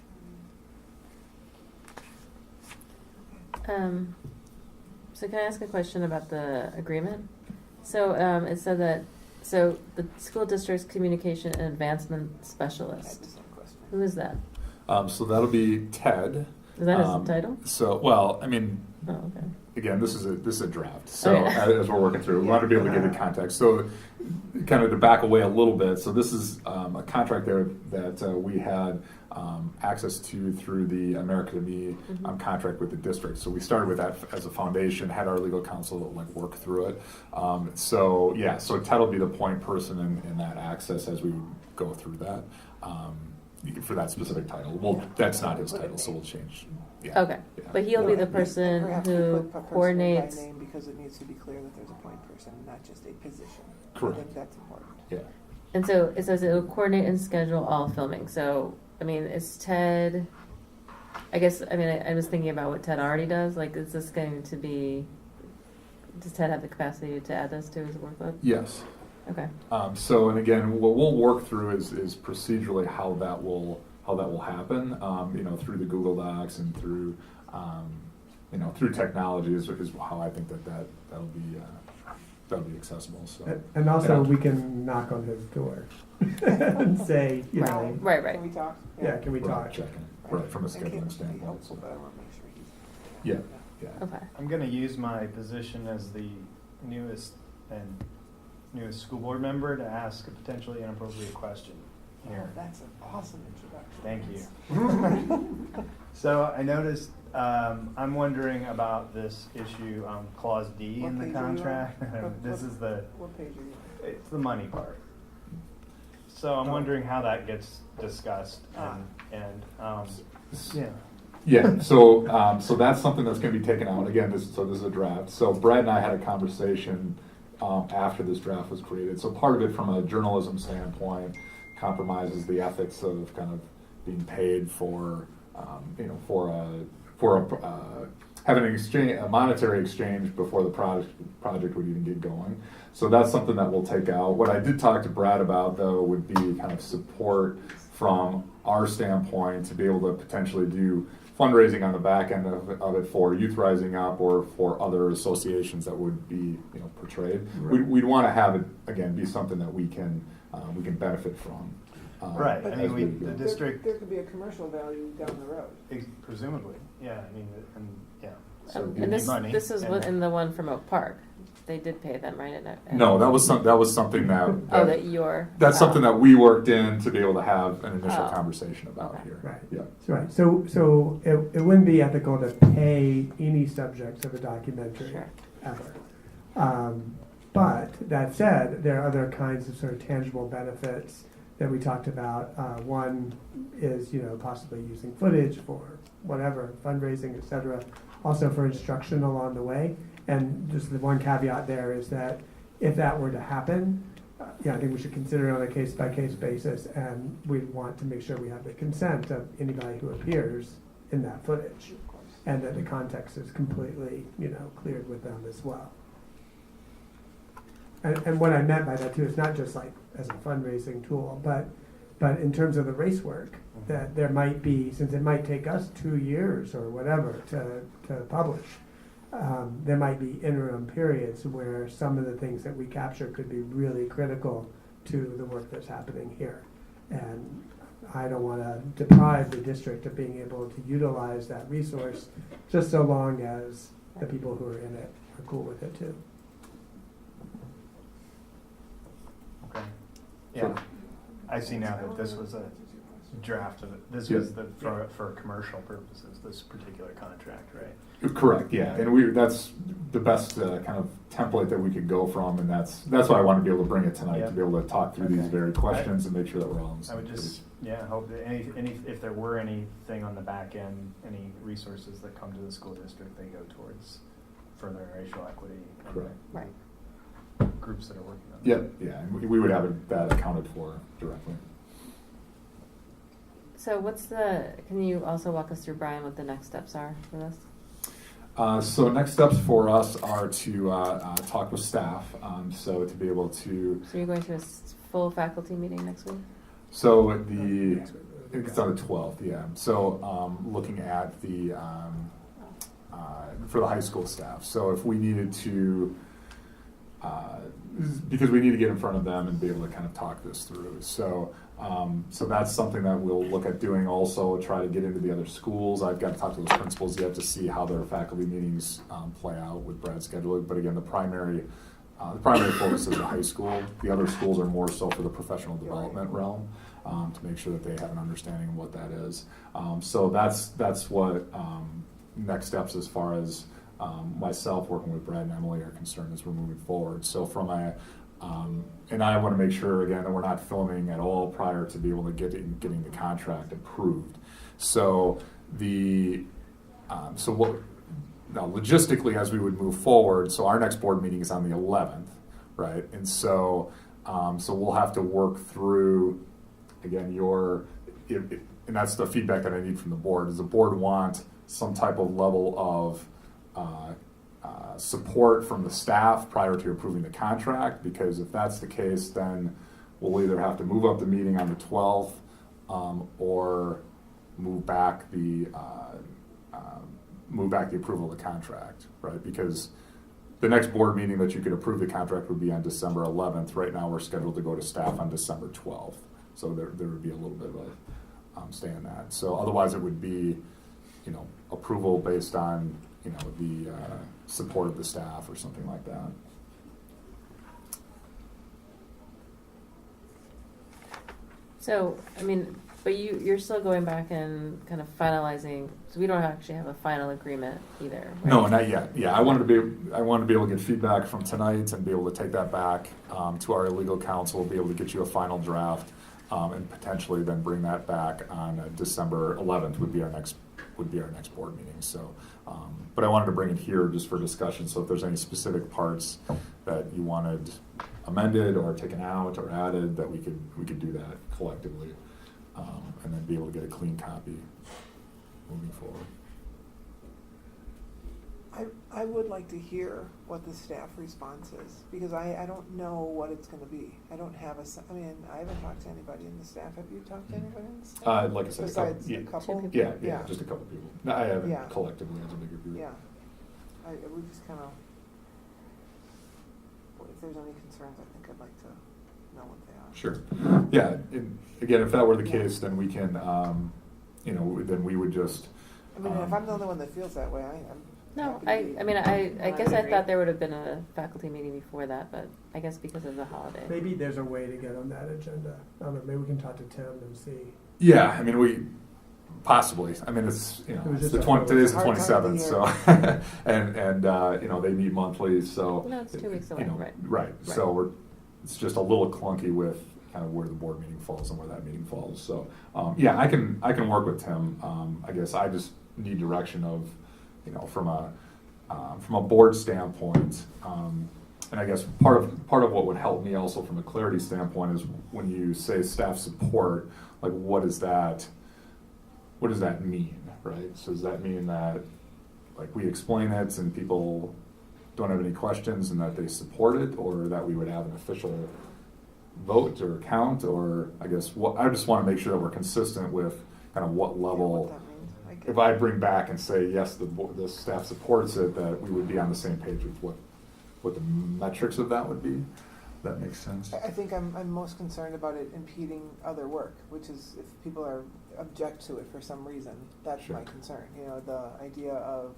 So can I ask a question about the agreement? So it said that, the school district's communication and advancement I had specialist, the same question. who is that? So that'll be Ted. Is that his title? So, well, I mean, Oh, okay. again, this is a draft. So Okay. as we're working through, we want to be able to give the context. So kind of to back away a little bit. So this is a contract there that we had access to through the America to Me contract with the district. So we started with that as a foundation, had our legal counsel like work through it. So Ted will be the point person in that access as we go through that for that specific title. Well, that's not his title, so we'll change. Yeah. Okay, but he'll be the person Perhaps we who put a person coordinates. by name because it needs to be clear that there's a point person, not just a position. Correct. I think that's important. Yeah. And so it says it will coordinate and schedule all filming. So, I mean, is Ted, I guess, I mean, I was thinking about what Ted already does. Like, is this going to be, does Ted have the capacity to add this to his workload? Yes. Okay. So, and again, what we'll work through is procedurally how that will happen. Through the Google Docs and through through technology is how I think that'll be accessible. So. And also, we can knock on his door and say, you know, Right. Can we talk? yeah, can we Right, talk? checking. Right, from a And Kim scheduling would be standpoint. helpful, So. but I want to make sure he's. Yeah. Okay. I'm going to use my position as the newest school board member to ask a potentially inappropriate question here. Oh, that's an awesome introduction. Thank you. So I noticed, I'm wondering about this issue, clause D What in the page are you on? contract. This is What page are you it's the money part. So I'm wondering how that gets discussed yeah. Yeah, so that's something that's going to be taken out. Again, this is a draft. So Brad and I had a conversation after this draft was created. So part of it, from a journalism standpoint, compromises the ethics of kind of being paid for, having a monetary exchange before the project would even get going. So that's something that we'll take out. What I did talk to Brad about, though, would be kind of support from our standpoint to be able to potentially do fundraising on the back end of it for Youth Rising Up or for other associations that would be portrayed. Right. We'd want to have it again be something that we can benefit from. Right. But I mean, the There district, could be a commercial value down the road. presumably, yeah. I mean, yeah. So And you this money, this is and- what in the one from Oak Park. They did pay them, right? No, that was something that you're. that's something that we worked in to be able to have an initial Oh. conversation about Okay. here. Right. Yeah. Right. So it wouldn't be ethical to pay any subjects of a documentary Sure. ever. But that said, there are other kinds of sort of tangible benefits that we talked about. One is possibly using footage for whatever fundraising, etc. Also for instruction along the way. And just the one caveat there is that if that were to happen, I think we should consider it on a case-by-case basis, and we'd want to make sure we have the consent of anybody who appears in that footage, and that the context is completely, cleared with them as well. And what I meant by that too is not just like as a fundraising tool, but in terms of the race work, that there might be, since it might take us 2 years or whatever to publish, there might be interim periods where some of the things that we capture could be really critical to the work that's happening here. And I don't want to deprive the district of being able to utilize that resource, just so long as the people who are in it are cool with it too. Okay. Yeah. I see now that this was a draft of it. This Yeah. was for commercial purposes, this particular contract, right? Correct. Yeah, and that's the best kind of template that we could go from, and that's why I want to be able to bring it tonight Yeah. to be able to talk through these Okay. very questions and make sure that we're all on the I same would just, hope that if there were anything on the back end, any resources that come to the school district, they go towards furthering racial equity. and Correct. Right. Groups that are working on Yeah, that. yeah, and we would have that accounted for directly. So can you also walk us through, Brian, what the next steps are for this? So next steps for us are to talk with staff, so to be able to. So you're going to a full faculty meeting next week? So it's on the 12th, yeah. So looking at the for the high school staff. So if we needed to, because we need to get in front of them and be able to kind of talk this through. So, so that's something that we'll look at doing also, try to get into the other schools. I've got to talk to those principals yet to see how their faculty meetings play out with Brad's scheduling. But again, the primary focus is the high school. The other schools are more so for the professional development realm, to make sure that they have an understanding of what that is. So that's what next steps as far as myself working with Brad and Emily are concerned as we're moving forward. So from a, and I want to make sure again that we're not filming at all prior to be able to getting the contract approved. So so what, now logistically as we would move forward, so our next board meeting is on the 11th, right? And so, so we'll have to work through, again, and that's the feedback that I need from the board. Does the board want some type of level of support from the staff prior to approving the contract? Because if that's the case, then we'll either have to move up the meeting on the 12th or move back the approval of the contract, right? Because the next board meeting that you could approve the contract would be on December 11th. Right now, we're scheduled to go to staff on December 12th. So there would be a little bit of a stay in that. So otherwise, it would be, approval based on, the support of the staff or something like that. So, I mean, but you're still going back and kind of finalizing, so we don't actually have a final agreement either, right? No, not yet. Yeah, I wanted to be able to get feedback from tonight and be able to take that back to our legal counsel, be able to get you a final draft, and potentially then bring that back on December 11th would be our next board meeting. So, but I wanted to bring it here just for discussion. So if there's any specific parts that you wanted amended or taken out or added, that we could do that collectively, and then be able to get a clean copy moving forward. I would like to hear what the staff response is, because I don't know what it's gonna be. I don't have I haven't talked to anybody in the staff. Have you talked to anybody in the staff? Like I said, Besides a a couple? yeah, just a couple people. No, I haven't Yeah. collectively as a bigger group. Yeah. We just kind of, if there's any concerns, I think I'd like to know what they are. Sure. Yeah, and again, if that were the case, then we can, then we would just. I mean, if I'm the only one that feels that way, I'm. No, happy to be- I guess I thought there would have been a faculty meeting before that, but I guess because of the holiday. Maybe there's a way to get on that agenda. I don't know, maybe we can talk to Tim and see. Yeah, I mean, possibly. I mean, it's, It was it's just today's the hard time of 27th, the so, and they meet monthly, so. No, it's 2 weeks away, right. Right, so it's just a little clunky with kind of where the board meeting falls and where that meeting falls, so, yeah, I can work with Tim. I guess I just need direction of, from a board standpoint, and I guess part of what would help me also from a clarity standpoint is when you say staff support, like what does that mean, right? So does that mean that like we explain it and people don't have any questions and that they support it, or that we would have an official vote or count, or I guess I just want to make sure that we're consistent with kind of what level. What that means. I get If it. I bring back and say, yes, the staff supports it, that we would be on the same page with what the metrics of that would be. That makes sense. I think I'm most concerned about it impeding other work, which is if people object to it for some reason, that's Sure. my concern. The idea of,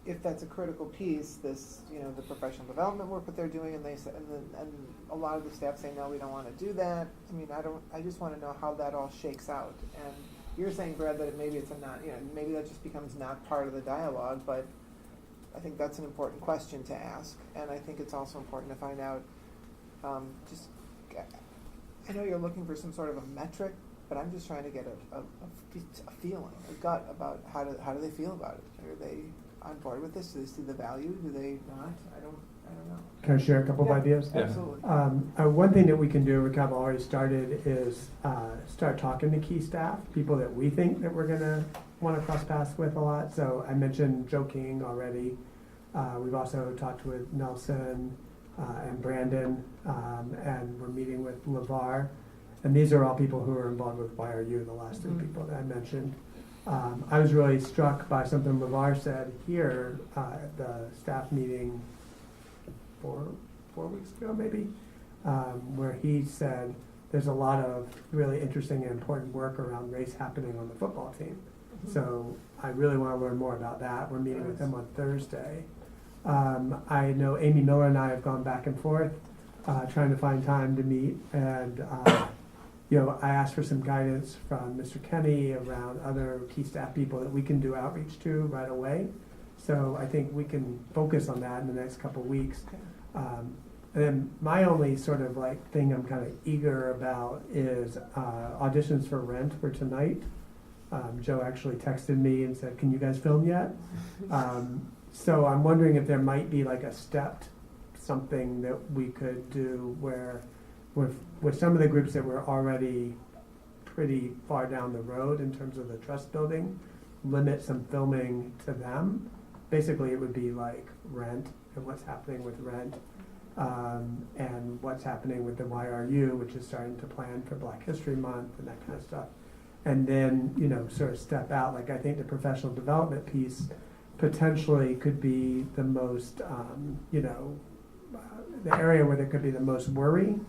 if that's a critical piece, this, the professional development work that they're doing, and and a lot of the staff say, no, we don't want to do that. I mean, I just want to know how that all shakes out. And you're saying, Brad, that maybe it's maybe that just becomes not part of the dialogue, but I think that's an important question to ask, and I think it's also important to find out, I know you're looking for some sort of a metric, but I'm just trying to get a feeling, a gut about how do they feel about it? Are they on board with this? Do they see the value? Do they not? I don't know. Can I share a couple of ideas? Yeah. Absolutely. One thing that we can do, we kind of already started, is start talking to key staff, people that we think that we're gonna want to cross paths with a lot. So I mentioned Joe King already. We've also talked with Nelson and Brandon, and we're meeting with LeVar. And these are all people who are involved with YRU, the last three people that I mentioned. I was really struck by something LeVar said here at the staff meeting 4 weeks ago maybe, where he said there's a lot of really interesting and important work around race happening on the football team. So I really want to learn more about that. We're meeting with him on Thursday. I know Amy Miller and I have gone back and forth trying to find time to meet, and I asked for some guidance from Mr. Kenny around other key staff people that we can do outreach to right away. So I think we can focus on that in the next couple of weeks. And then my only sort of like thing I'm kind of eager about is auditions for Rent for tonight. Joe actually texted me and said, "Can you guys film yet?" So I'm wondering if there might be like a stepped something that we could do where with some of the groups that were already pretty far down the road in terms of the trust building, limit some filming to them. Basically, it would be like Rent and what's happening with Rent, and what's happening with the YRU, which is starting to plan for Black History Month and that kind of stuff. And then, sort of step out. Like I think the professional development piece potentially could be the most, the area where there could be the most worry.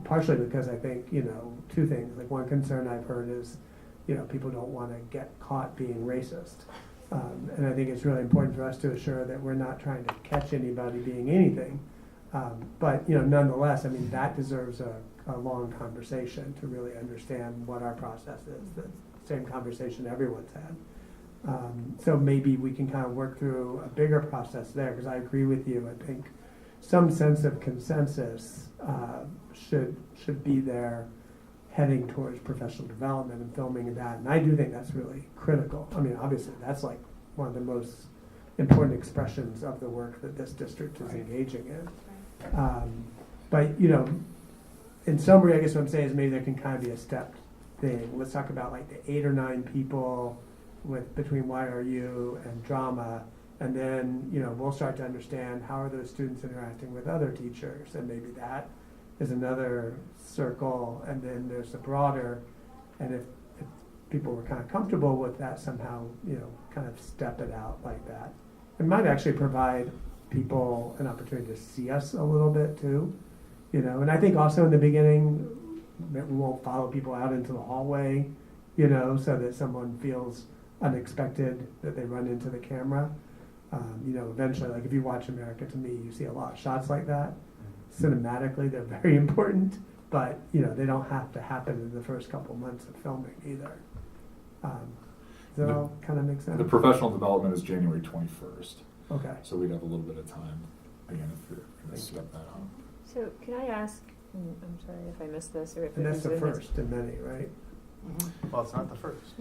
Partially because I think, two things. Like one concern I've heard is, people don't want to get caught being racist. And I think it's really important for us to assure that we're not trying to catch anybody being anything. But, nonetheless, I mean, that deserves a long conversation to really understand what our process is, the same conversation everyone's had. So maybe we can kind of work through a bigger process there, because I agree with you. I think some sense of consensus should be there heading towards professional development and filming and that. And I do think that's really critical. I mean, obviously, that's like one of the most important expressions of the work that this district is engaging in. But, in summary, I guess what I'm saying is maybe there can kind of be a stepped thing. Let's talk about like the 8 or 9 people between YRU and drama, and then, we'll start to understand how are those students interacting with other teachers, and maybe that is another circle, and then there's the broader, and if people were kind of comfortable with that somehow, kind of step it out like that. It might actually provide people an opportunity to see us a little bit too, and I think also in the beginning, we won't follow people out into the hallway, so that someone feels unexpected that they run into the camera. Eventually, like if you watch America to Me, you see a lot of shots like that. Cinematically, they're very important, but they don't have to happen in the first couple months of filming either. Does that all kind of make sense? The professional development is January 21st. Okay. So we'd have a little bit of time, again, if you're going to step that up. So can I ask, I'm sorry if I missed this or if And it that's was the in first in many, right? Well, it's not the first.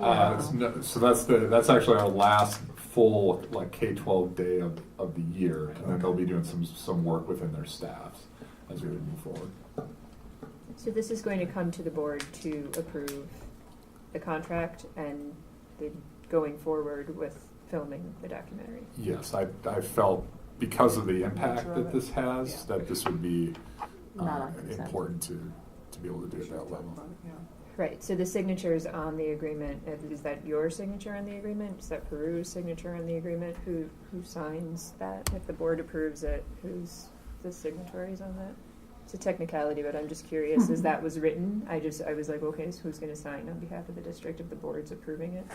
So that's actually our last full like K-12 day of the year, and then they'll be doing some work within their staffs as we would move forward. So this is going to come to the board to approve the contract and the going forward with filming the documentary. Yes, I felt because of the impact Nature of that it. this has, that this would be Not on consent. important to be able to do at that level. Yeah. Right, so the signatures on the agreement, is that your signature on the agreement? Is that Peru's signature on the agreement? Who signs that? If the board approves it, who's the signatories on that? It's a technicality, but I'm just curious, as that was written, I was like, okay, so who's gonna sign on behalf of the district if the board's approving it?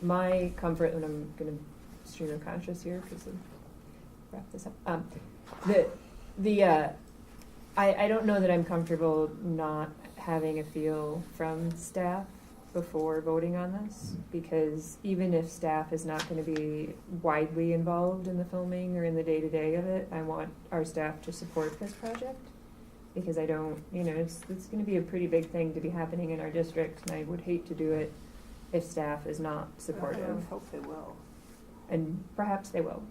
My comfort, and I'm gonna stream of conscious here, because wrap this up. I don't know that I'm comfortable not having a feel from staff before voting on this, because even if staff is not going to be widely involved in the filming or in the day-to-day of it, I want our staff to support this project, because I don't, it's going to be a pretty big thing to be happening in our district, and I would hate to do it if staff is not supportive. I hope they will. And perhaps they will.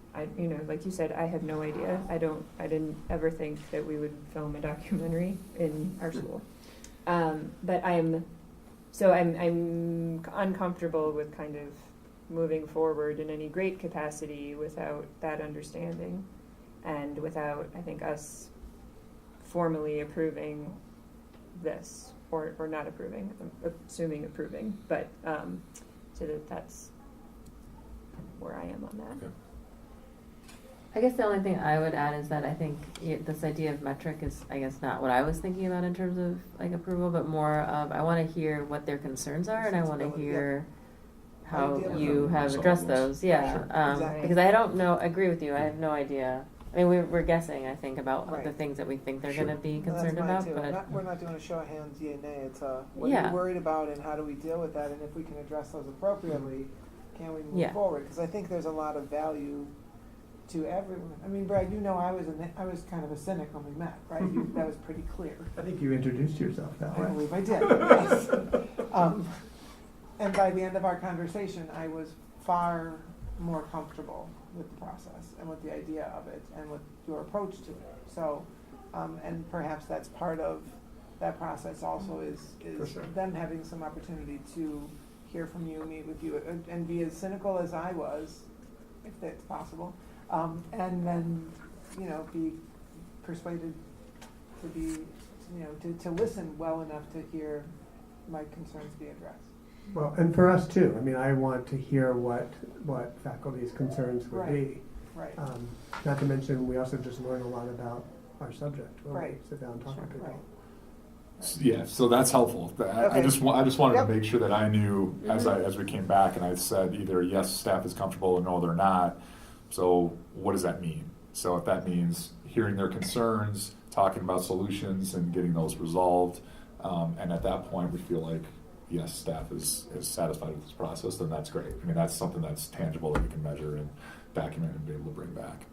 Like you said, I have no idea. I didn't ever think that we would film a documentary in our school. But I'm uncomfortable with kind of moving forward in any great capacity without that understanding, and without, I think, us formally approving this, or not approving, assuming approving, but so that's where I am on that. Okay. I guess the only thing I would add is that I think this idea of metric is, I guess, not what I was thinking about in terms of like approval, but more of I want to hear what their concerns are, and I want to hear how Idea you of have addressed those. Yeah, Sure. Exactly. because I don't know. I agree with you. I have no idea. I mean, we're guessing. I think about Right. the things that we think they're Sure. going to be Well, that's concerned mine about, too. but We're not doing a show of hands, yea, nay. It's what are Yeah. you worried about and how do we deal with that? And if we can address those appropriately, can we move Yeah. forward? Because I think there's a lot of value to everyone. I mean, Brad, you know, I was kind of a cynic when we met, right? That was pretty clear. I think you introduced yourself that I way. believe I did, yes. And by the end of our conversation, I was far more comfortable with the process and with the idea of it and with your approach to it. So, and perhaps that's part of that process also is For sure. them having some opportunity to hear from you, meet with you, and be as cynical as I was, if that's possible, and then, you know, be persuaded to be, you know, to listen well enough to hear my concerns be addressed. Well, and for us too. I mean, I want to hear what faculty's concerns would be. Right. Not to mention, we also just learn a lot about our subject when we Right. sit down and talk to people. Right. Yeah, so that's helpful. I Okay. just wanted Yep. to make sure that I knew as we came back and I said either yes, staff is comfortable, or no, they're not. So what does that mean? So if that means hearing their concerns, talking about solutions, and getting those resolved, and at that point we feel like yes, staff is satisfied with this process, then that's great. I mean, that's something that's tangible that we can measure and document and be able to bring back.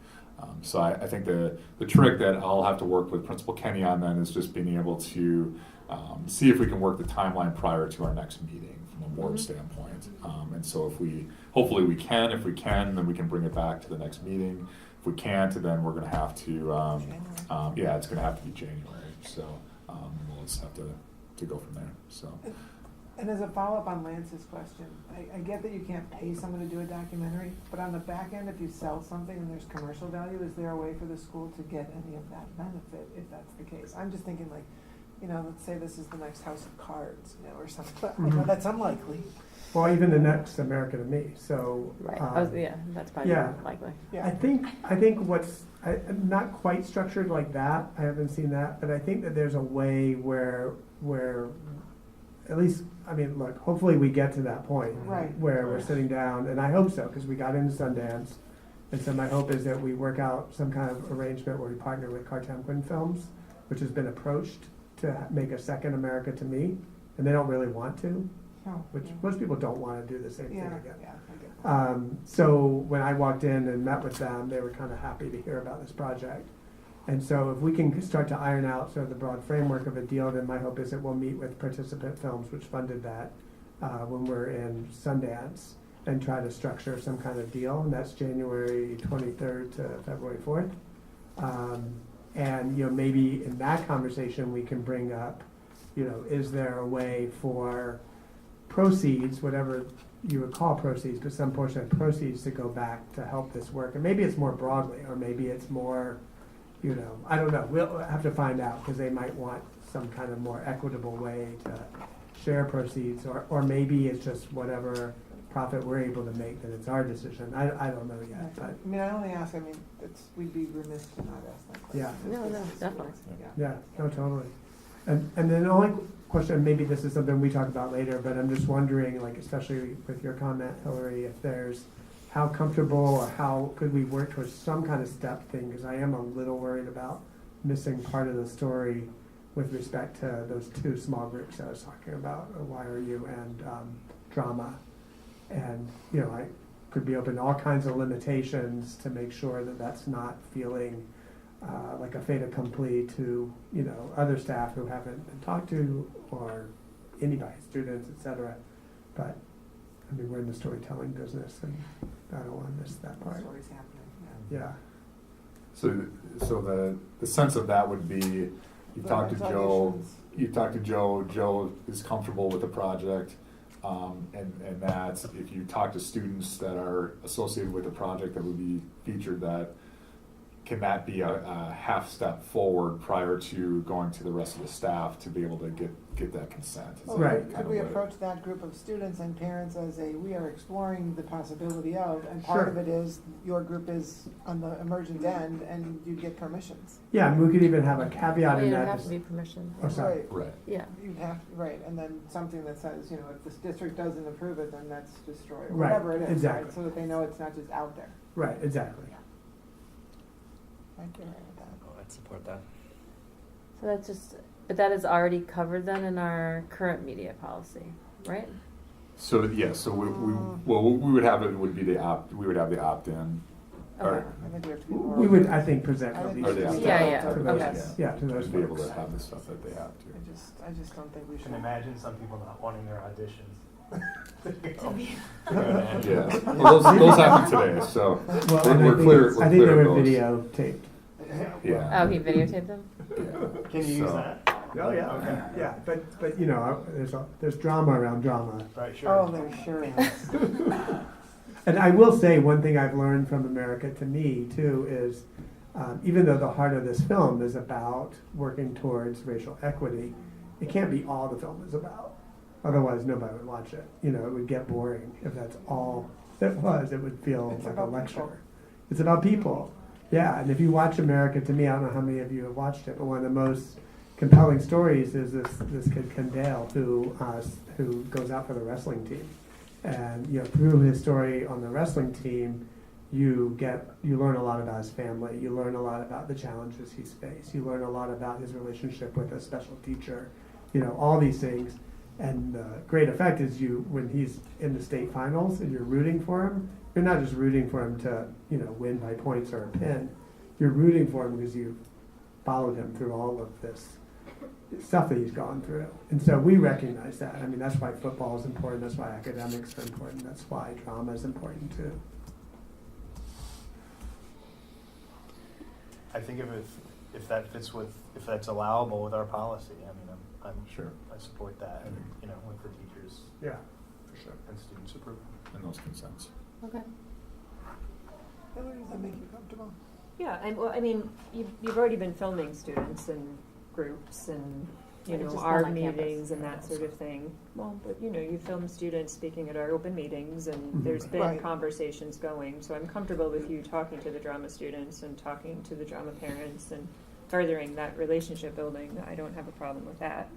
So I think the trick that I'll have to work with Principal Kenny on then is just being able to see if we can work the timeline prior to our next meeting from a board standpoint. And so hopefully we can. If we can, then we can bring it back to the next meeting. If we can't, then we're going to have to, it's going to have to be January. So we'll just have to go from there. So. And as a follow-up on Lance's question, I get that you can't pay someone to do a documentary, but on the back end, if you sell something and there's commercial value, is there a way for the school to get any of that benefit if that's the case? I'm just thinking like, you know, let's say this is the next House of Cards, you know, or something. I know that's unlikely. Well, even the next America to Me. So right. That's probably yeah. likely. Yeah. I think what's not quite structured like that. I haven't seen that, but I think that there's a way where at least, I mean, look, hopefully we get to that point Right. where we're sitting down, and I hope so, because we got into Sundance. And so my hope is that we work out some kind of arrangement where we partner with Cartamquin Films, which has been approached to make a second America to Me, and they don't really want to, Oh, which yeah. most people don't want to do the same Yeah, thing again. yeah, I get that. So when I walked in and met with them, they were kind of happy to hear about this project. And so if we can start to iron out sort of the broad framework of a deal, then my hope is that we'll meet with Participant Films, which funded that, when we're in Sundance, and try to structure some kind of deal. And that's January 23rd to February 4th. And, you know, maybe in that conversation, we can bring up, you know, is there a way for proceeds, whatever you would call proceeds, but some portion of proceeds to go back to help this work? And maybe it's more broadly, or maybe it's more, you know, I don't know. We'll have to find out, because they might want some kind of more equitable way to share proceeds, or maybe it's just whatever profit we're able to make, that it's our decision. I don't know yet, but I mean, I only ask, I mean, we'd be remiss to not ask that question. Yeah. No, definitely. yeah, no, totally. And then the only question, maybe this is something we talk about later, but I'm just wondering, like, especially with your comment, Hillary, if there's how comfortable or how could we work towards some kind of step thing, because I am a little worried about missing part of the story with respect to those two small groups I was talking about, YRU and drama. And, you know, I could be open to all kinds of limitations to make sure that that's not feeling like a fait accompli to, you know, other staff who haven't been talked to, or anybody, students, etc. But I mean, we're in the storytelling business, and I don't want to miss that part. Stories happening, Yeah. So the sense of that would be, you talk to Joe, Joe is comfortable with the project, and that if you talk to students that are associated with the project that would be featured, that can that be a half step forward prior to going to the rest of the staff to be able to get that consent? Is that Right. kind Could of we what- approach that group of students and parents as we are exploring the possibility of, and part of Sure. it is your group is on the emergent end and you get permissions. Yeah, and we could even have a caveat Well, in you that. don't have to be permission. Oh, sorry. Right. Yeah. You'd have, right, and then something that says, if this district doesn't approve it, then that's destroyed, or Right, whatever it is, right? exactly. So that they know it's not just out there. Right, exactly. I can agree with that. Oh, I'd support that. So that's just, but that is already covered then in our current media policy, right? So yeah, so what we would have would be we would have the opt-in. Okay. Or, I think we have to be more. We would, I think, present I at think least. we should Yeah, yeah, To those, okay. yeah, to those to be able folks. to have the stuff that they have to. I just don't think we I should. can imagine some people not wanting their auditions. Yeah, well, those happen today, so Well, we're, and we're clear. We're I think clear they of were those. videotaped. Yeah. Oh, he videotaped them? Can you use So- that? Oh, yeah, Okay. yeah, but there's drama around drama. Right, sure. Oh, there sure is. And I will say, one thing I've learned from America to Me, too, is even though the heart of this film is about working towards racial equity, it can't be all the film is about. Otherwise, nobody would watch it. It would get boring if that's all it was. It would feel It's like a about lecture. people. It's about people. Yeah, and if you watch America to Me, I don't know how many of you have watched it, but one of the most compelling stories is this kid Kendall who goes out for the wrestling team. And through his story on the wrestling team, you learn a lot about his family. You learn a lot about the challenges he's faced. You learn a lot about his relationship with a special teacher. All these things. And the great effect is when he's in the state finals and you're rooting for him, you're not just rooting for him to win by points or a pin. You're rooting for him because you followed him through all of this stuff that he's gone through. And so we recognize that. I mean, that's why football is important. That's why academics are important. That's why drama is important too. I think if that fits if that's allowable with our policy, I mean, I'm Sure. I support that, and with the teachers Yeah, for sure. and students approval. And those consents. Okay. Hillary, does that make you comfortable? Yeah, I mean, you've already been filming students and groups and, Like just our on campus. meetings and that sort of thing. Well, but you film students speaking at our open meetings and there's been Right. conversations going. So I'm comfortable with you talking to the drama students and talking to the drama parents and furthering that relationship building. I don't have a problem with that.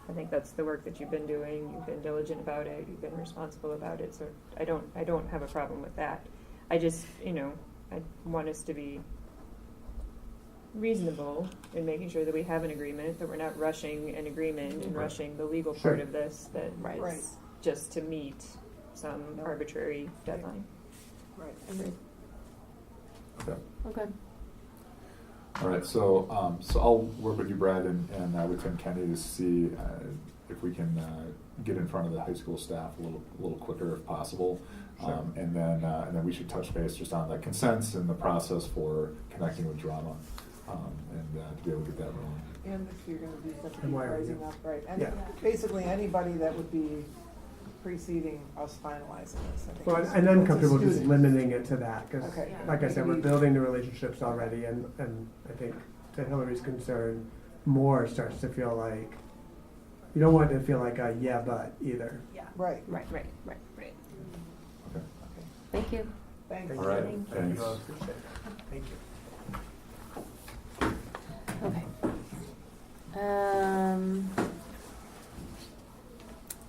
I think that's the work that you've been doing. You've been diligent about it. You've been responsible about it. So I don't have a problem with that. I just, I want us to be reasonable in making sure that we have an agreement, that we're not rushing an agreement and Right. rushing the legal Sure. part of this, that Right. is just to meet some arbitrary deadline. Right. Agreed. Okay. Okay. All right, so I'll work with you, Brad, and with Tim Kennedy to see if we can get in front of the high school staff a little quicker if possible. Sure. And then we should touch base just on the consents and the process for connecting with drama, and to be able to get that rolling. And if you're gonna do such a And why are rising you? up, right, and Yeah. basically anybody that would be preceding us finalizing this, I think. Well, is- and I'm is a comfortable just student. limiting it to that because, Okay. like I said, we're building the relationships already, and I think to Hillary's concern, more starts to feel like you don't want it to feel like a yeah but either. Yeah. Right, Right. okay, Thank you. thanks. All right, Thank you. thanks. both. Appreciate it. Thank you. Okay.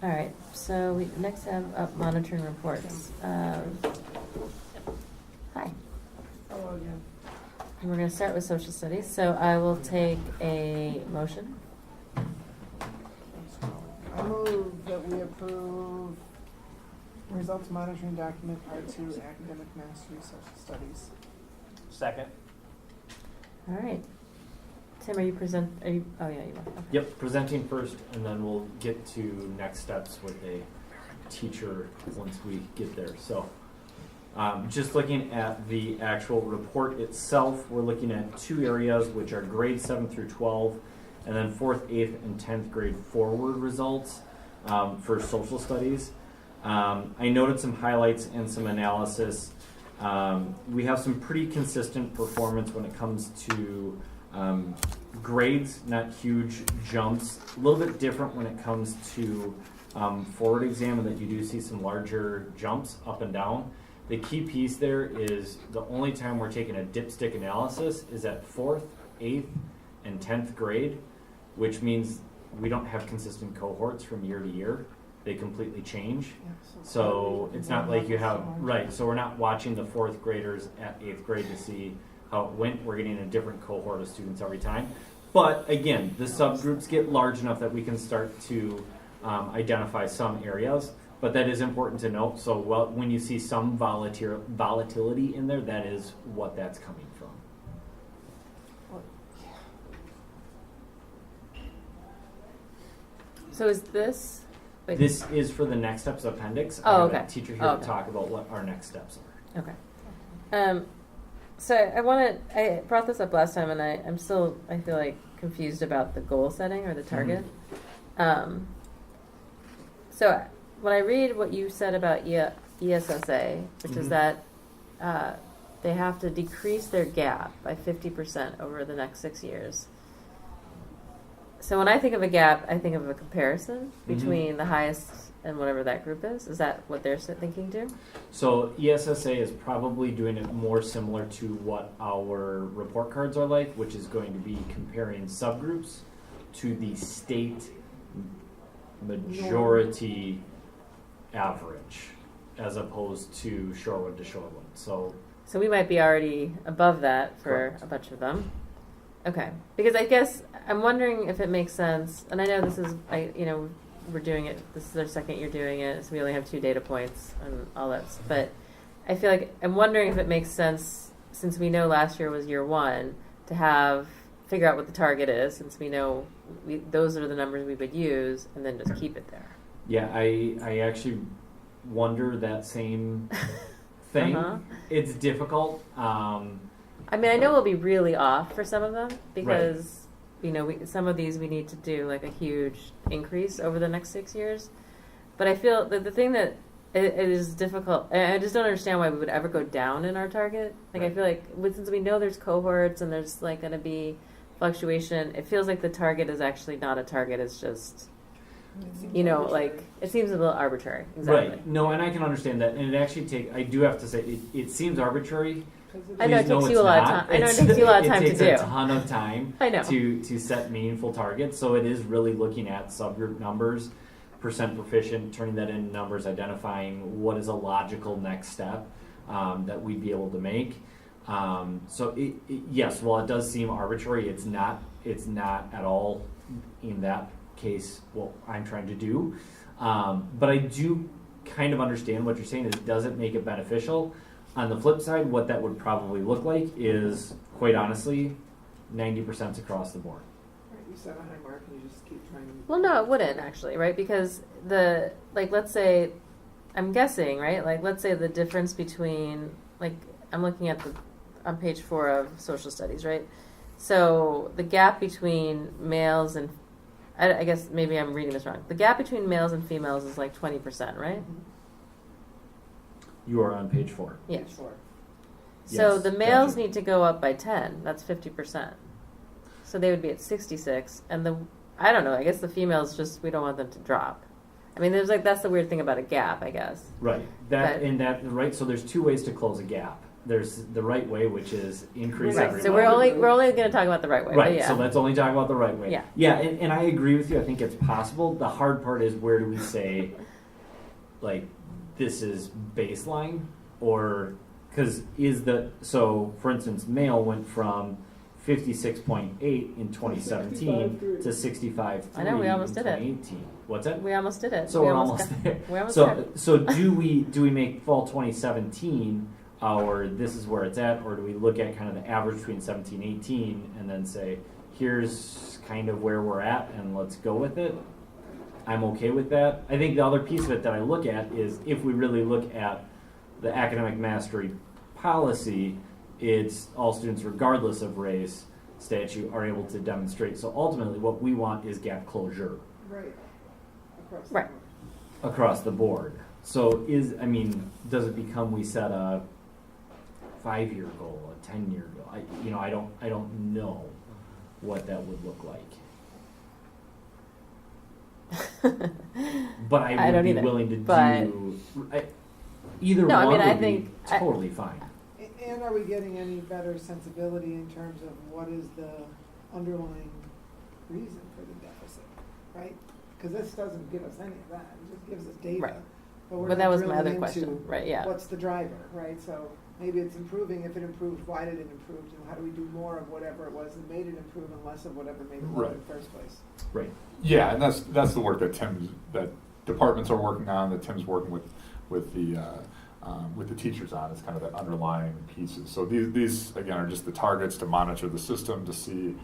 All right, so we next have up monitoring reports. Hi. Hello again. And we're gonna start with social studies, so I will take a motion. I move that we approve results monitoring document R2 academic mastery social studies. Second. All right. Tim, oh yeah, you are. Okay. Yep, presenting first, and then we'll get to next steps with a teacher once we get there. So, just looking at the actual report itself, we're looking at two areas, which are grades 7 through 12, and then 4th, 8th, and 10th grade forward results for social studies. I noted some highlights and some analysis We have some pretty consistent performance when it comes to grades, not huge jumps. A little bit different when it comes to forward exam, and that you do see some larger jumps up and down. The key piece there is the only time we're taking a dipstick analysis is at 4th, 8th, and 10th grade, which means we don't have consistent cohorts from year to year. They completely change. So it's not like you have, right, so we're not watching the 4th graders at 8th grade to see how it went. We're getting a different cohort of students every time. But again, the subgroups get large enough that we can start to identify some areas. But that is important to note. So when you see some volatility in there, that is what that's coming from. So is this? Wait. This is for the next steps appendix. I Oh, have okay. a teacher here Oh, to okay. talk about what our next steps are. Okay. So I brought this up last time, and I feel like confused about the goal setting or the target. So when I read what you said about ESSA, which is that they have to decrease their gap by 50% over the next 6 years. So when I think of a gap, I think of a comparison between the highest and whatever that group is. Is that what they're thinking too? So ESSA is probably doing it more similar to what our report cards are like, which is going to be comparing subgroups to the state majority average, as opposed to Shorewood to Shorewood. So we might be already above that for Correct. a bunch of them. Okay, because I guess I'm wondering if it makes sense, and I know this is, we're doing it, this is our second year doing it, so we only have 2 data points and all that, but I feel like, I'm wondering if it makes sense, since we know last year was year 1, to figure out what the target is, since we know those are the numbers we would use, and then just keep it there. yeah, I actually wonder that same thing. Uh-huh. It's difficult. I mean, I know we'll be really off for some of them, because some of these we need to do like a huge increase over the next 6 years. But I feel that the thing that it is difficult, I just don't understand why we would ever go down in our target. Like, I feel like since we know there's cohorts and there's like going to be fluctuation, it feels like the target is actually not a target. It's just, like, it seems a little arbitrary. Exactly. Right. No, and I can understand that. And it actually I do have to say, it seems arbitrary. I know it Please know takes it's you a lot of not. time. I know it takes you a lot of time to It do. takes a ton of time I know. to set meaningful targets. So it is really looking at subgroup numbers, percent proficient, turning that into numbers, identifying what is a logical next step that we'd be able to make. So yes, while it does seem arbitrary, it's not at all in that case what I'm trying to do. But I do kind of understand what you're saying, is does it make it beneficial? On the flip side, what that would probably look like is, quite honestly, 90% across the board. Right, you set a high mark and you just keep trying to. Well, no, it wouldn't actually, right? Because let's say, I'm guessing, right? Like, let's say the difference between, I'm looking at on page 4 of social studies, right? So the gap between males and, I guess maybe I'm reading this wrong. The gap between males and females is like 20%, right? You are on page 4. Yes. Sure. So Yes, the males gotcha. need to go up by 10. That's 50%. So they would be at 66. And I don't know, I guess the females we don't want them to drop. I mean, that's the weird thing about a gap, I guess. Right. Right. So there's 2 ways to close a gap. There's the right way, which is increase Right. everyone. So we're only going to talk about the right way. Right. But yeah. So let's only talk about the right way. Yeah. Yeah. And I agree with you. I think it's possible. The hard part is, where do we say, like, this is baseline, or because so for instance, male went from 56.8 in 2017 to 65.3 I know, we almost in did it. 2018. What's that? We almost did it. So we we're almost there. We're almost there. So do we make fall 2017 our this is where it's at, or do we look at kind of the average between 17 and 18 and then say, here's kind of where we're at and let's go with it? I'm okay with that. I think the other piece of it that I look at is, if we really look at the academic mastery policy, it's all students regardless of race statute are able to demonstrate. So ultimately what we want is gap closure. Right. Right. Across the board. So does it become we set a 5-year goal, a 10-year goal. I don't know what that would look like. But I would don't be either, willing to but- do either No, I one mean, I would be think- I- totally fine. And are we getting any better sensibility in terms of what is the underlying reason for the deficit, right? Because this doesn't give us any of that, it just gives us data. Right. we're But that was my drilling other into question, right, yeah. What's the driver, right? So maybe it's improving, if it improved, why did it improve? You know, how do we do more of whatever it was that made it improve and less of whatever made it work in the first place? Right. Yeah, and that's the work that departments are working on, that Tim's working with the teachers on. It's kind of the underlying pieces. So these again are just the targets to monitor the system to see,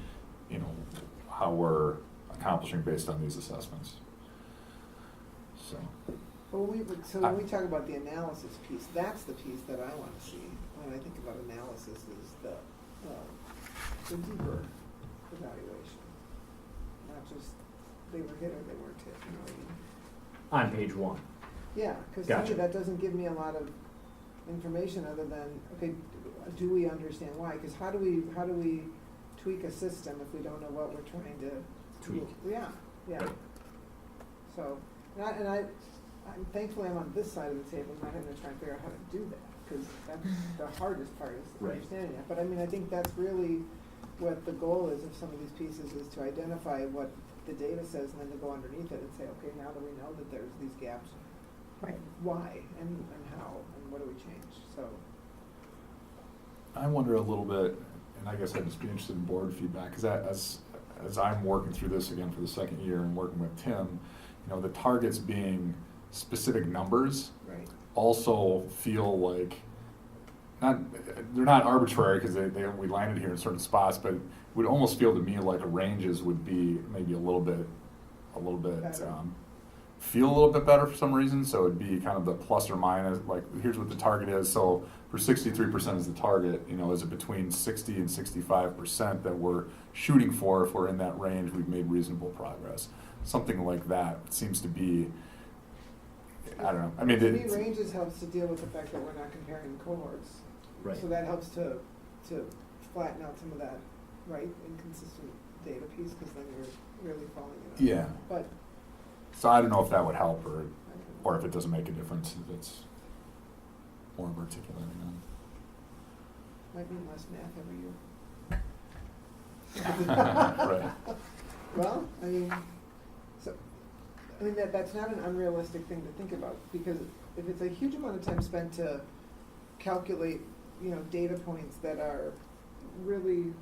how we're accomplishing based on these assessments. So. Well, when we talk about the analysis piece, that's the piece that I want to see when I think about analysis is the deeper evaluation, not just they were hit or they weren't hit. You know what I mean? On page 1. Yeah, because Gotcha. that doesn't give me a lot of information other than, okay, do we understand why? Because how do we tweak a system if we don't know what we're trying to Tweak. Yeah. Right. So, I'm thankfully I'm on this side of the table, not having to try and figure out how to do that, because that's the hardest part is Right. understanding that. But I mean, I think that's really what the goal is of some of these pieces, is to identify what the data says and then to go underneath it and say, okay, now that we know that there's these gaps, Right. why and how and what do we change? So, I wonder a little bit, and I guess I'd just be interested in board feedback, because as I'm working through this again for the second year and working with Tim, the targets being specific numbers right. also feel like they're not arbitrary because we landed here in certain spots, but it would almost feel to me like ranges would be maybe a little bit Better. feel a little bit better for some reason. So it'd be kind of the plus or minus, like here's what the target is. So for 63% is the target, is it between 60 and 65% that we're shooting for? If we're in that range, we've made reasonable progress. Something like that seems to be, I don't know. I mean, to me, ranges helps to deal with the fact that we're not comparing cohorts. Right. So that helps to flatten out some of that, right, inconsistent data piece, because then you're really falling in. Yeah. But So I don't know if that would help or if it doesn't make a difference, if it's more of articulating on. might be less math every year. Right. Well, that's not an unrealistic thing to think about, because if it's a huge amount of time spent to calculate, data points that are really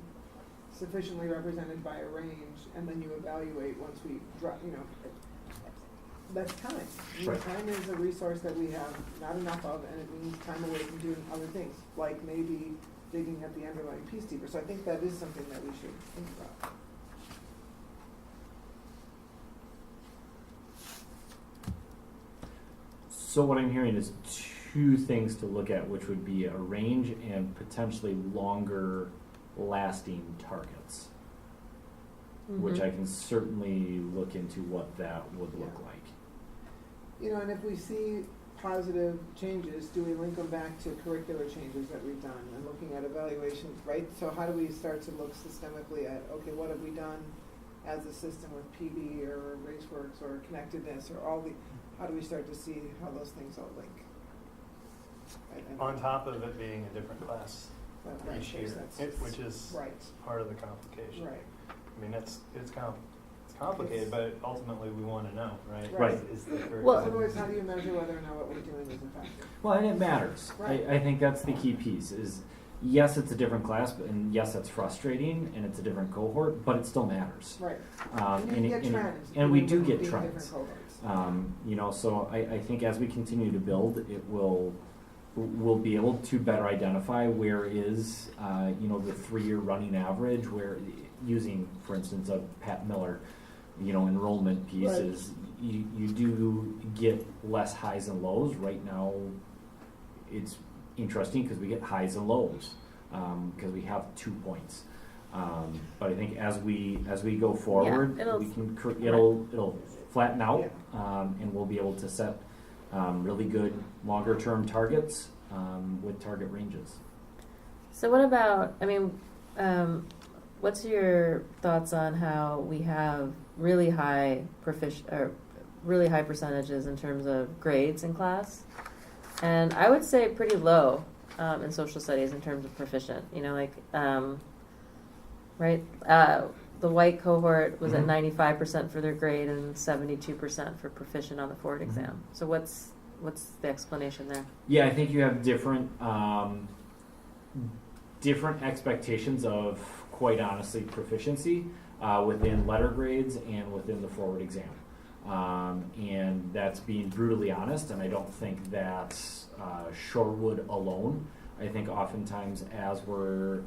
sufficiently represented by a range, and then you evaluate once we drop, that's time. Right. Time is a resource that we have not enough of, and it means time away from doing other things, like maybe digging at the underlying piece deeper. So I think that is something that we should think about. So what I'm hearing is 2 things to look at, which would be a range and potentially longer lasting targets, which Mhm. I can certainly look into what that would look Yeah. like. And if we see positive changes, do we link them back to curricular changes that we've done and looking at evaluations, right? So how do we start to look systemically at, okay, what have we done as a system with PD or RaceWorks or connectedness or how do we start to see how those things all link? Right, and On top of it being a different class right, each makes year, sense. which is Right, part of the complication. right. I mean, it's complicated, but ultimately we want to know, right? Right. Is the curriculum- Well- Otherwise, how do you measure whether or not what we're doing is effective? Well, and it matters. Right. I think that's the key piece is, yes, it's a different class, and yes, that's frustrating, and it's a different cohort, but it still matters. Right. And you get trends. and we being do get different trends. cohorts. So I think as we continue to build, we'll be able to better identify where is, the 3-year running average, where using, for instance, a Pat Miller, enrollment piece Right. is, you do get less highs and lows. Right now, it's interesting because we get highs and lows, because we have 2 points. But I think as we go forward, it'll- it'll flatten out, Yeah. and we'll be able to set really good longer term targets with target ranges. So what about, I mean, what's your thoughts on how we have really high really high percentages in terms of grades in class? And I would say pretty low in social studies in terms of proficient. You know, like, right? The white cohort was at 95% for their grade and 72% for proficient on the forward exam. So what's the explanation there? Yeah, I think you have different different expectations of, quite honestly, proficiency within letter grades and within the forward exam. And that's being brutally honest, and I don't think that's Shorewood alone. I think oftentimes as we're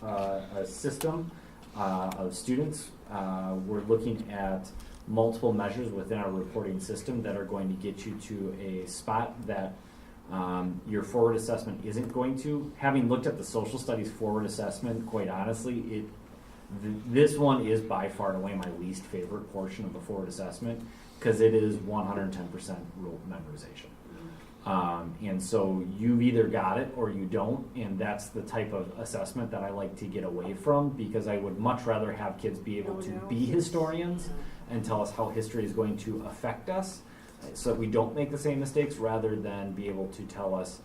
a system of students, we're looking at multiple measures within our reporting system that are going to get you to a spot that your forward assessment isn't going to. Having looked at the social studies forward assessment, quite honestly, this one is by far and away my least favorite portion of the forward assessment because it is 110% rote memorization. And so you've either got it or you don't, and that's the type of assessment that I like to get away from because I would much rather have kids be able to be historians and tell us how history is going to affect us so that we don't make the same mistakes rather than be able to tell us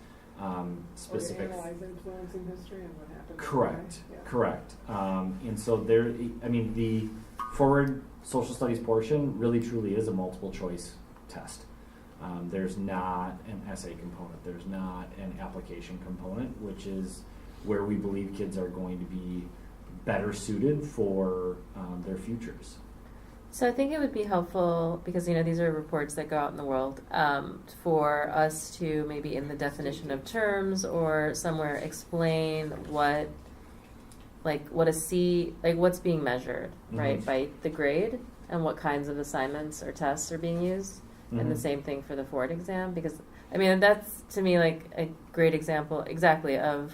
specific. Or analyze influencing history and what happened. Correct, Yeah. correct. And so the forward social studies portion really truly is a multiple choice test. There's not an essay component. There's not an application component, which is where we believe kids are going to be better suited for their futures. So I think it would be helpful, because these are reports that go out in the world, for us to maybe in the definition of terms or somewhere explain what's being measured, right, by the grade and what kinds of assignments or tests are being used. And the same thing for the forward exam, because that's to me like a great example exactly of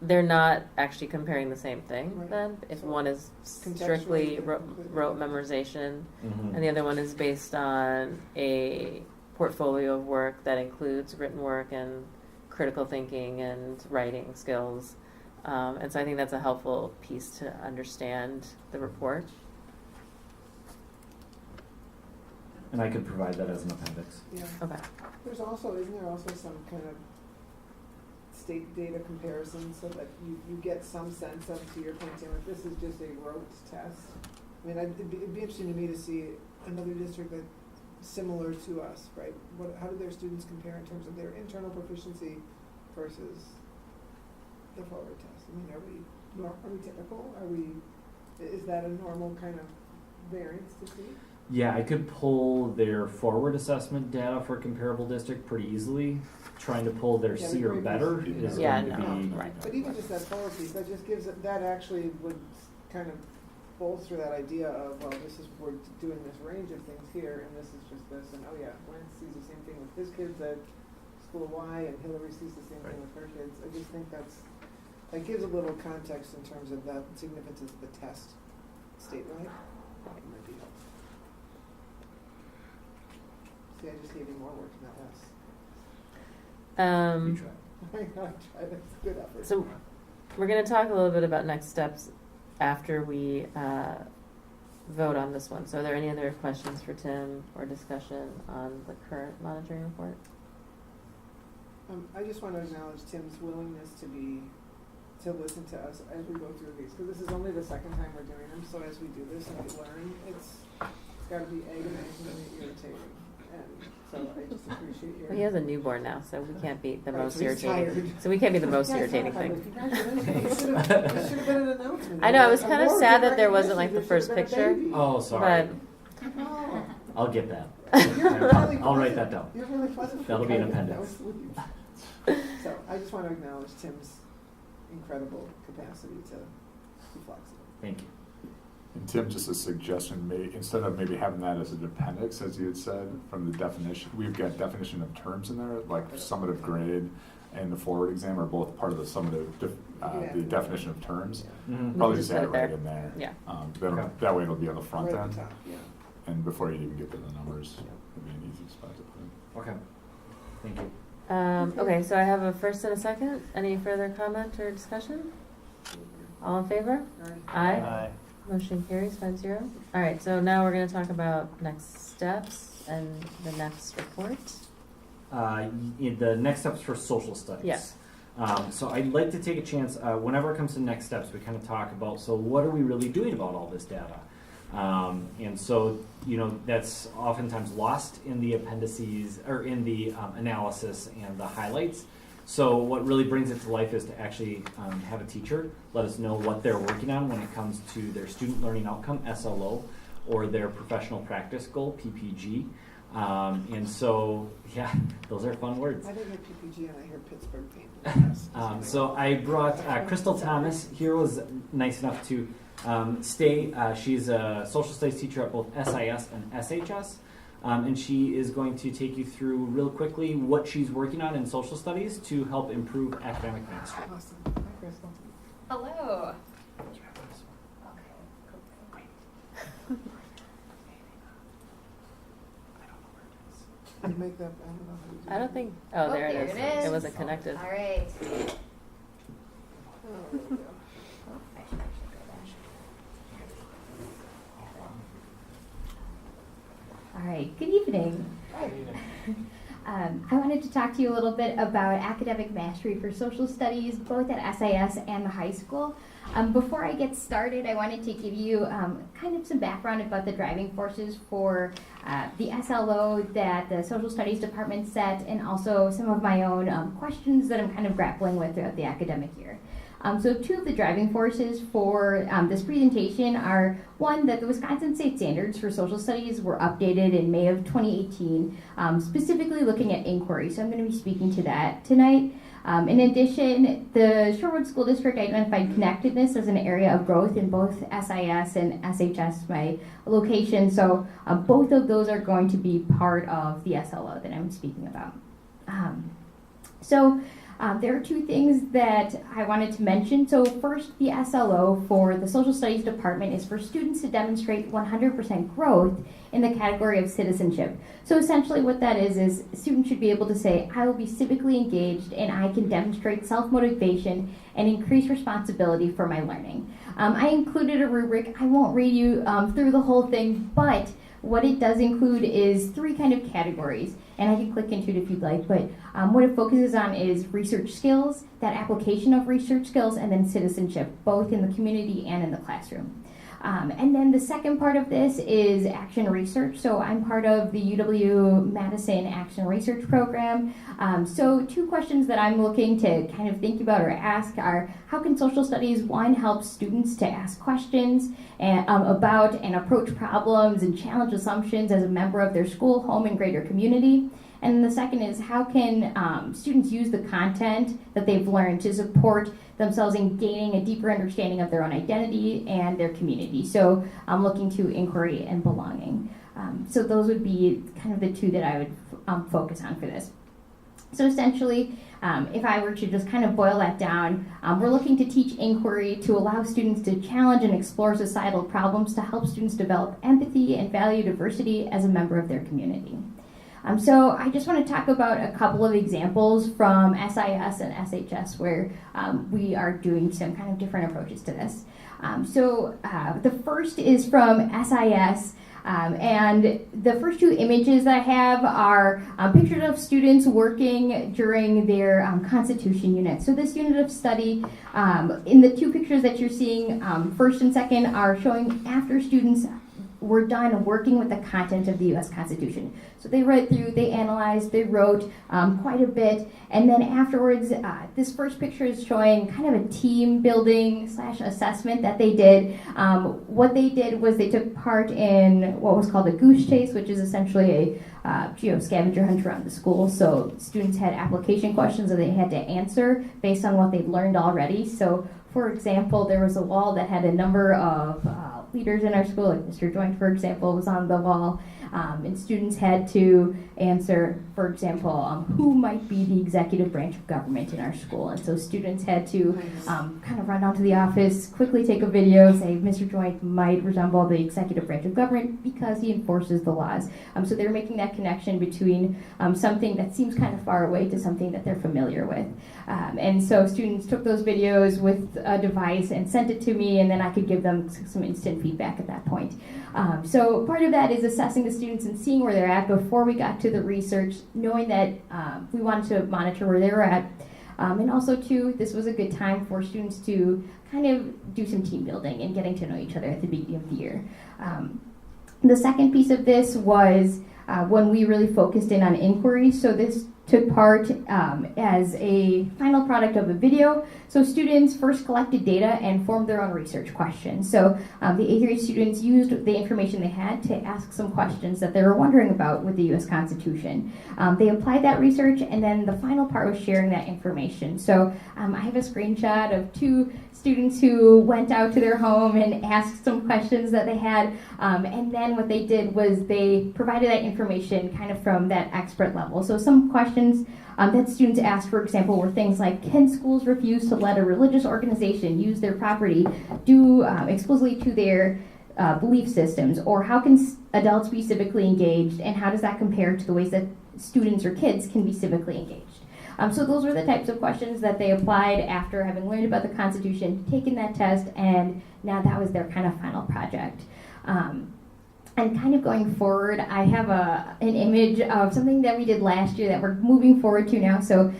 they're not actually comparing the same thing. Right. Then if So one is strictly contextually rote memorization and the other one is based on a portfolio of work that includes written work and critical thinking and writing skills, and so I think that's a helpful piece to understand the report. And I could provide that as an appendix. Yeah. Okay. Isn't there also some kind of state data comparison so that you get some sense of, to your point, Tim, if this is just a rote test? I mean, it'd be interesting to me to see another district that's similar to us, right? How do their students compare in terms of their internal proficiency versus the forward test? I mean, are we typical? Is that a normal kind of variance to see? Yeah, I could pull their forward assessment data for a comparable district pretty easily. Trying to pull their C or better is going to be right. But even just that forward piece, that just gives that actually would kind of bolster that idea of, well, we're doing this range of things here, and this is just this, and oh yeah, Lance sees the same thing with his kids at school Y, and Hillary sees the same thing with her kids. I just think that gives a little context in terms of the significance of the test statewide. It might be helpful. See, I just gave you more work, not less. You try. I tried. It's a good effort. So we're going to talk a little bit about next steps after we vote on this one. So are there any other questions for Tim or discussion on the current monitoring report? I just want to acknowledge Tim's willingness to listen to us as we go through these, because this is only the second time we're doing them. So as we do this and we learn, it's got to be agonizing and irritating. And so I just appreciate your. Well, he has a newborn now, so we can't be the Right, most so he's irritating. tired. So we can't be the most Yeah, irritating sorry, thing. but congratulations. It should have been an announcement. I know, I was A kind of more sad good that there wasn't like the recognition. first There should have picture. been a baby. Oh, sorry. Oh. I'll get that. You're really I'll write pleasant. that down. You're really pleasant. That'll be an Okay, appendix. that was sweet. So I just want to acknowledge Tim's incredible capacity to be flexible. Thank you. And Tim, just a suggestion, instead of maybe having that as an appendix, as you had said, from the definition, we've got definition of terms in there, like summative grade and the forward exam are both part of the summative, the definition of terms. Mm-hmm. Probably We just can add just it put it right there. in there. Yeah. Okay. That way it'll be on the front Right at end, the top, yeah. and before you even get to the numbers, it'll be an easy spot to put in. Okay. Thank you. Okay, so I have a first and a second. Any further comment or discussion? All in favor? Aye. Motion carries 5-0. All right, so now we're going to talk about next steps and the next report. The next steps for social studies. Yes. So I'd like to take a chance, whenever it comes to next steps, we kind of talk about, so what are we really doing about all this data? And so, that's oftentimes lost in the appendices, or in the analysis and the highlights. So what really brings it to life is to actually have a teacher let us know what they're working on when it comes to their student learning outcome, SLO, or their professional practice goal, PPG. And so, yeah, those are fun words. I didn't hear PPG and I hear Pittsburgh paint. So I brought Crystal Thomas here, was nice enough to stay. She's a social studies teacher at both SIS and SHS. And she is going to take you through real quickly what she's working on in social studies to help improve academic mastery. Awesome. Hi, Crystal. Hello. You make that, I don't know how you do I don't think. Oh, there it is. There it is. It wasn't connected. All right. Oh, there we go. I should actually go back. All right. Good evening. I wanted to talk to you a little bit about academic mastery for social studies, both at SIS and the high school. Before I get started, I wanted to give you kind of some background about the driving forces for the SLO that the social studies department set, and also some of my own questions that I'm kind of grappling with throughout the academic year. So two of the driving forces for this presentation are, one, that the Wisconsin State Standards for Social Studies were updated in May of 2018, specifically looking at inquiry. So I'm going to be speaking to that tonight. In addition, the Shorewood School District identified connectedness as an area of growth in both SIS and SHS, my location. So both of those are going to be part of the SLO that I'm speaking about. There are two things that I wanted to mention. So first, the SLO for the Social Studies Department is for students to demonstrate 100% growth in the category of citizenship. So essentially what that is students should be able to say, I will be civically engaged and I can demonstrate self-motivation and increase responsibility for my learning. I included a rubric. I won't read you through the whole thing, but what it does include is three kind of categories, and I can click into it if you'd like, but what it focuses on is research skills, that application of research skills, and then citizenship, both in the community and in the classroom. And then the second part of this is action research. So I'm part of the UW-Madison Action Research Program. So two questions that I'm looking to kind of think about or ask are, how can social studies, one, help students to ask questions about and approach problems and challenge assumptions as a member of their school, home, and greater community? And the second is, how can students use the content that they've learned to support themselves in gaining a deeper understanding of their own identity and their community? So I'm looking to inquiry and belonging. So those would be kind of the two that I would focus on for this. So essentially, if I were to just kind of boil that down, we're looking to teach inquiry to allow students to challenge and explore societal problems to help students develop empathy and value diversity as a member of their community. So I just want to talk about a couple of examples from SIS and SHS where we are doing some kind of different approaches to this. The first is from SIS, and the first two images that I have are pictures of students working during their Constitution unit. So this unit of study, in the two pictures that you're seeing, first and second, are showing after students were done working with the content of the U.S. Constitution. So they read through, they analyzed, they wrote quite a bit, and then afterwards, this first picture is showing kind of a team building / assessment that they did. What they did was they took part in what was called a goose chase, which is essentially a scavenger hunt around the school. So students had application questions that they had to answer based on what they'd learned already. So for example, there was a wall that had a number of thought leaders in our school, like Mr. Joint, for example, was on the wall. And students had to answer, for example, who might be the executive branch of government in our school. And so students had to kind of run down to the office, quickly take a video, say Mr. Joint might resemble the executive branch of government because he enforces the laws. So they're making that connection between something that seems kind of far away to something that they're familiar with. And so students took those videos with a device and sent it to me, and then I could give them some instant feedback at that point. So part of that is assessing the students and seeing where they're at before we got to the research, knowing that we wanted to monitor where they were at. And also, too, this was a good time for students to kind of do some team building and getting to know each other at the beginning of the year. The second piece of this was when we really focused in on inquiries. So this took part as a final product of a video. So students first collected data and formed their own research questions. So the 8th grade students used the information they had to ask some questions that they were wondering about with the U.S. Constitution. They applied that research, and then the final part was sharing that information. So I have a screenshot of 2 students who went out to their home and asked some questions that they had, and then what they did was they provided that information kind of from that expert level. So some questions that students asked, for example, were things like, can schools refuse to let a religious organization use their property due explicitly to their belief systems? Or how can adults be civically engaged, and how does that compare to the ways that students or kids can be civically engaged? So those were the types of questions that they applied after having learned about the Constitution, taken that test, and now that was their kind of final project. And kind of going forward, I have an image of something that we did last year that we're moving forward to now. So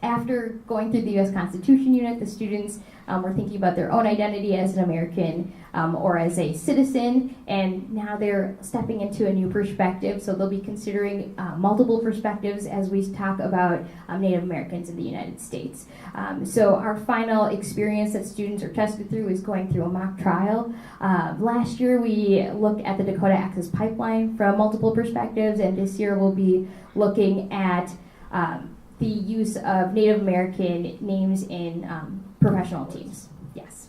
after going through the U.S. Constitution unit, the students were thinking about their own identity as an American or as a citizen, and now they're stepping into a new perspective. So they'll be considering multiple perspectives as we talk about Native Americans in the United States. So our final experience that students are tested through is going through a mock trial. Last year we looked at the Dakota Access Pipeline from multiple perspectives, and this year we'll be looking at the use of Native American names in professional teams. Yes.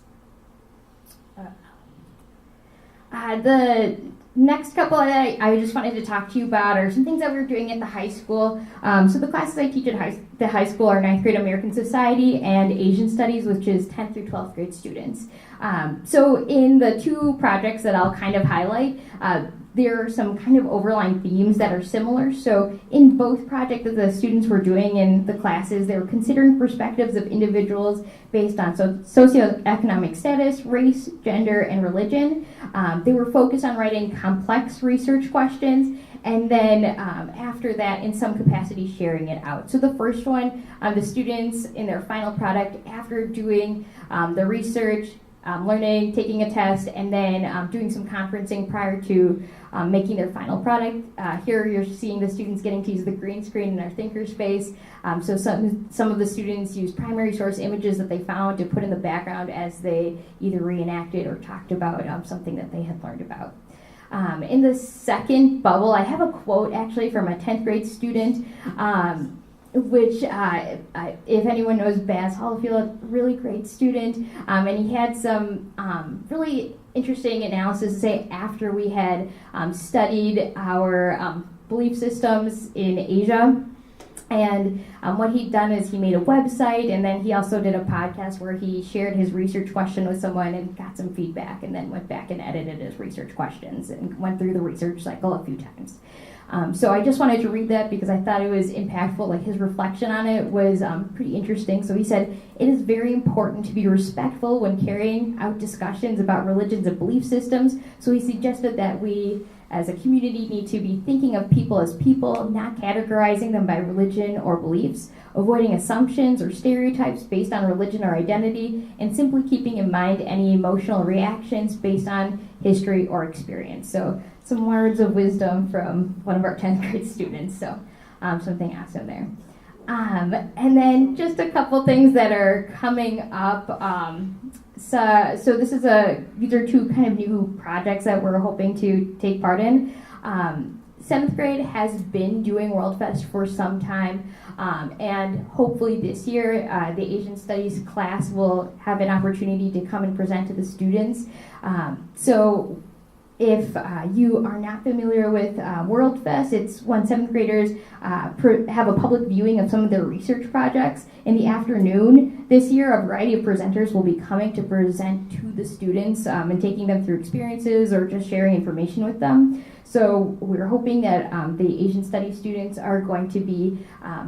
The next couple that I just wanted to talk to you about are some things that we're doing at the high school. So the classes I teach at the high school are 9th grade American Society and Asian Studies, which is 10th through 12th grade students. So in the 2 projects that I'll kind of highlight, there are some kind of overlying themes that are similar. So in both projects that the students were doing in the classes, they were considering perspectives of individuals based on socioeconomic status, race, gender, and religion. They were focused on writing complex research questions, and then after that, in some capacity, sharing it out. So the first one, the students in their final product, after doing the research, learning, taking a test, and then doing some conferencing prior to making their final product. Here you're seeing the students getting to use the green screen in our thinkerspace. So some of the students used primary source images that they found to put in the background as they either reenacted or talked about something that they had learned about. In the second bubble, I have a quote actually from a 10th grade student, which, if anyone knows Baz Hollifield, really great student, and he had some really interesting analysis to say after we had studied our belief systems in Asia. And what he'd done is he made a website, and then he also did a podcast where he shared his research question with someone and got some feedback, and then went back and edited his research questions and went through the research cycle a few times. So I just wanted to read that because I thought it was impactful. Like his reflection on it was pretty interesting. So he said, "It is very important to be respectful when carrying out discussions about religions and belief systems." So he suggested that we, as a community, need to be thinking of people as people, not categorizing them by religion or beliefs, avoiding assumptions or stereotypes based on religion or identity, and simply keeping in mind any emotional reactions based on history or experience. So some words of wisdom from one of our 10th grade students. So something awesome there. And then just a couple things that are coming up. So these are 2 kind of new projects that we're hoping to take part in. 7th grade has been doing World Fest for some time, and hopefully this year the Asian Studies class will have an opportunity to come and present to the students. So if you are not familiar with World Fest, it's when 7th graders have a public viewing of some of their research projects in the afternoon. This year, a variety of presenters will be coming to present to the students and taking them through experiences or just sharing information with them. So we're hoping that the Asian Studies students are going to be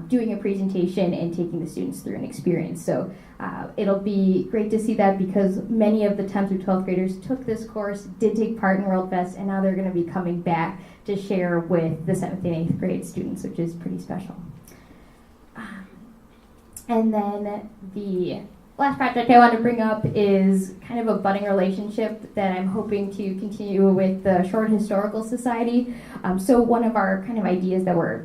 doing a presentation and taking the students through an experience. So it'll be great to see that because many of the 10th through 12th graders took this course, did take part in World Fest, and now they're going to be coming back to share with the 7th and 8th grade students, which is pretty special. And then the last project I want to bring up is kind of a budding relationship that I'm hoping to continue with the Shorewood Historical Society. So one of our kind of ideas that we're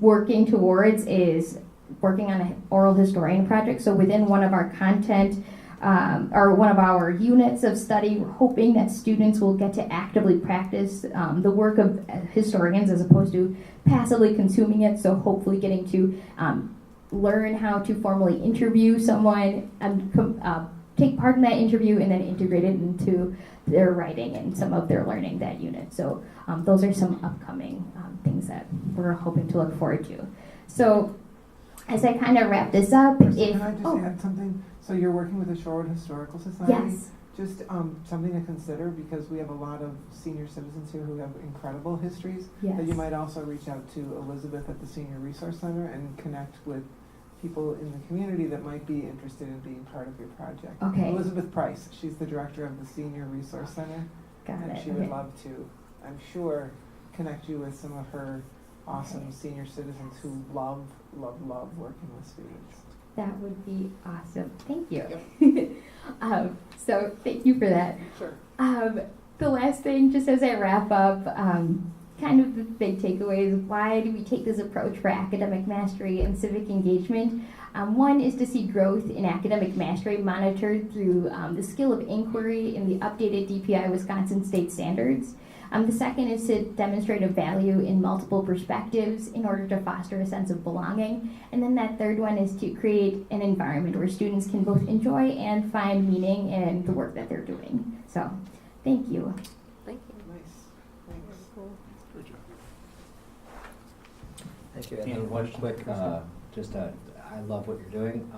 working towards is working on an oral historian project. So within one of our content or one of our units of study, we're hoping that students will get to actively practice the work of historians as opposed to passively consuming it. So hopefully getting to learn how to formally interview someone and take part in that interview and then integrate it into their writing and some of their learning that unit. So those are some upcoming things that we're hoping to look forward to. So as I kind of wrap this up, Can I just add something? So you're working with the Shorewood Historical Society? Yes. Just something to consider because we have a lot of senior citizens here who have incredible histories. Yes. That you might also reach out to Elizabeth at the Senior Resource Center and connect with people in the community that might be interested in being part of your project. Okay. Elizabeth Price, she's the director of the Senior Resource Center. Got and it. she would love to, I'm sure, connect you with some of her awesome senior citizens who love working with students. That would be awesome. Thank you. So thank you for that. Sure. The last thing, just as I wrap up, kind of the big takeaways, why do we take this approach for academic mastery and civic engagement? One is to see growth in academic mastery monitored through the skill of inquiry in the updated DPI Wisconsin state standards. The second is to demonstrate a value in multiple perspectives in order to foster a sense of belonging. And then that third one is to create an environment where students can both enjoy and find meaning in the work that they're doing. So, thank you. Thank you. Nice. Thanks. Good job. Thank you. And then one quick, I love what you're doing.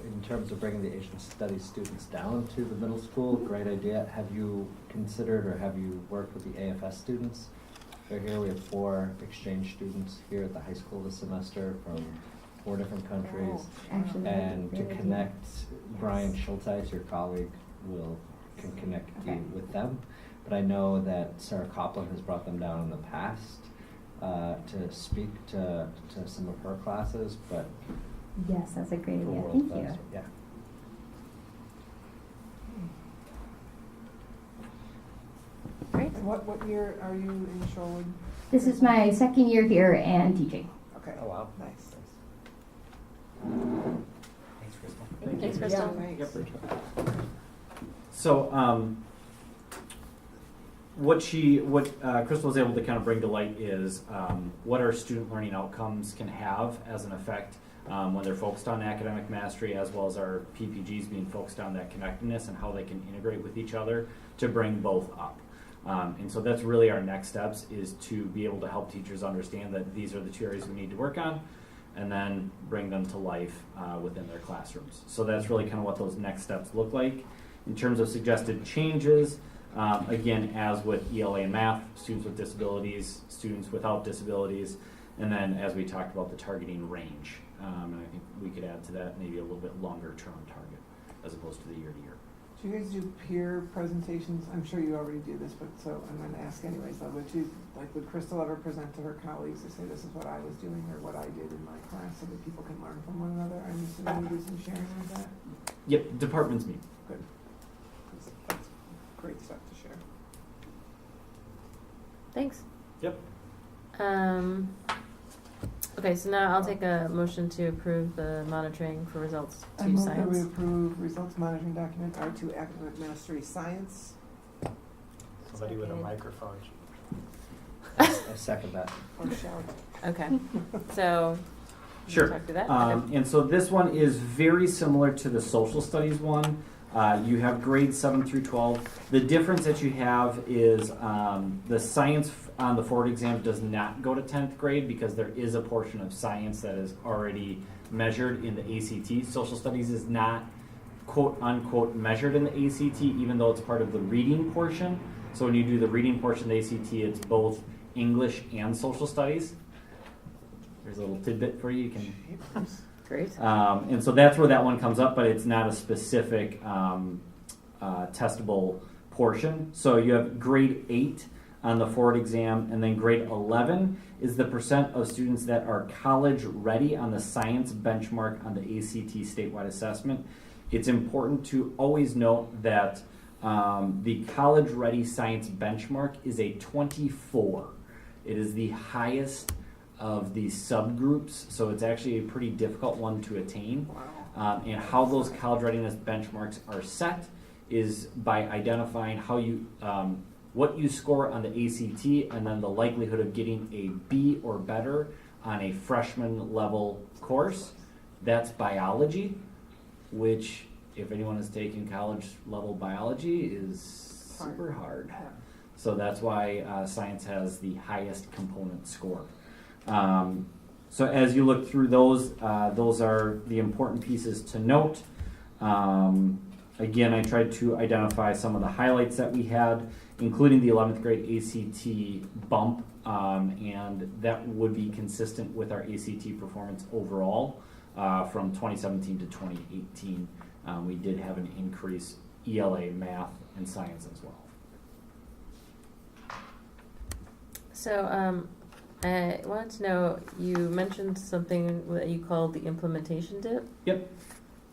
In terms of bringing the Asian Studies students down to the middle school, great idea. Have you considered or have you worked with the AFS students? They're here. We have 4 exchange students here at the high school this semester from 4 different countries. Actually, And to really connect, Brian Schulteis, your colleague, can connect you with them. But I know that Sarah Copland has brought them down in the past to speak to some of her classes, but Yes, that's a great for idea. World Thank Fest, you. yeah. Great. And what year are you in Shorewood? This is my second year here and teaching. Okay. Oh, wow. Nice. Thanks, Crystal. Thanks, Yeah, Crystal. thanks. So, what Crystal was able to kind of bring to light is what our student learning outcomes can have as an effect when they're focused on academic mastery, as well as our PPGs being focused on that connectedness and how they can integrate with each other to bring both up. And so that's really our next steps, is to be able to help teachers understand that these are the 2 areas we need to work on, and then bring them to life within their classrooms. So that's really kind of what those next steps look like. In terms of suggested changes, again, as with ELA and math, students with disabilities, students without disabilities, and then as we talked about the targeting range. And I think we could add to that maybe a little bit longer term target as opposed to the year to year. Do you guys do peer presentations? I'm sure you already do this, but so I'm going to ask anyways. Though, would Crystal ever present to her colleagues to say this is what I was doing or what I did in my class, so that people can learn from one another? I'm assuming you do some sharing like that. Yep, departments meet. Good. That's great stuff to share. Thanks. Yep. Okay, so now I'll take a motion to approve the monitoring for results I to move that we science. approve results monitoring document R2 academic mastery science. Somebody with a Second. microphone. I second that. Or shout. Okay, so. you Sure. Talk through that? And so this one is very similar to the social studies one. You have grades 7 through 12. The difference that you have is the science on the forward exam does not go to 10th grade because there is a portion of science that is already measured in the ACT. Social studies is not quote unquote measured in the ACT, even though it's part of the reading portion. So when you do the reading portion of the ACT, it's both English and social studies. There's a little tidbit for you. You can. Great. And so that's where that one comes up, but it's not a specific testable portion. So you have grade 8 on the forward exam, and then grade 11 is the percent of students that are college ready on the science benchmark on the ACT statewide assessment. It's important to always note that the college ready science benchmark is a 24. It is the highest of the subgroups, so it's actually a pretty difficult one to attain. And how those college readiness benchmarks are set is by identifying how you, what you score on the ACT, and then the likelihood of getting a B or better on a freshman level course. That's biology, which, if anyone has taken college level biology, is super hard. So that's why science has the highest component score. So as you look through those are the important pieces to note. Again, I tried to identify some of the highlights that we had, including the 11th grade ACT bump, and that would be consistent with our ACT performance overall from 2017 to 2018. We did have an increase ELA, math, and science as well. So I wanted to know, you mentioned something that you called the implementation dip. Yep.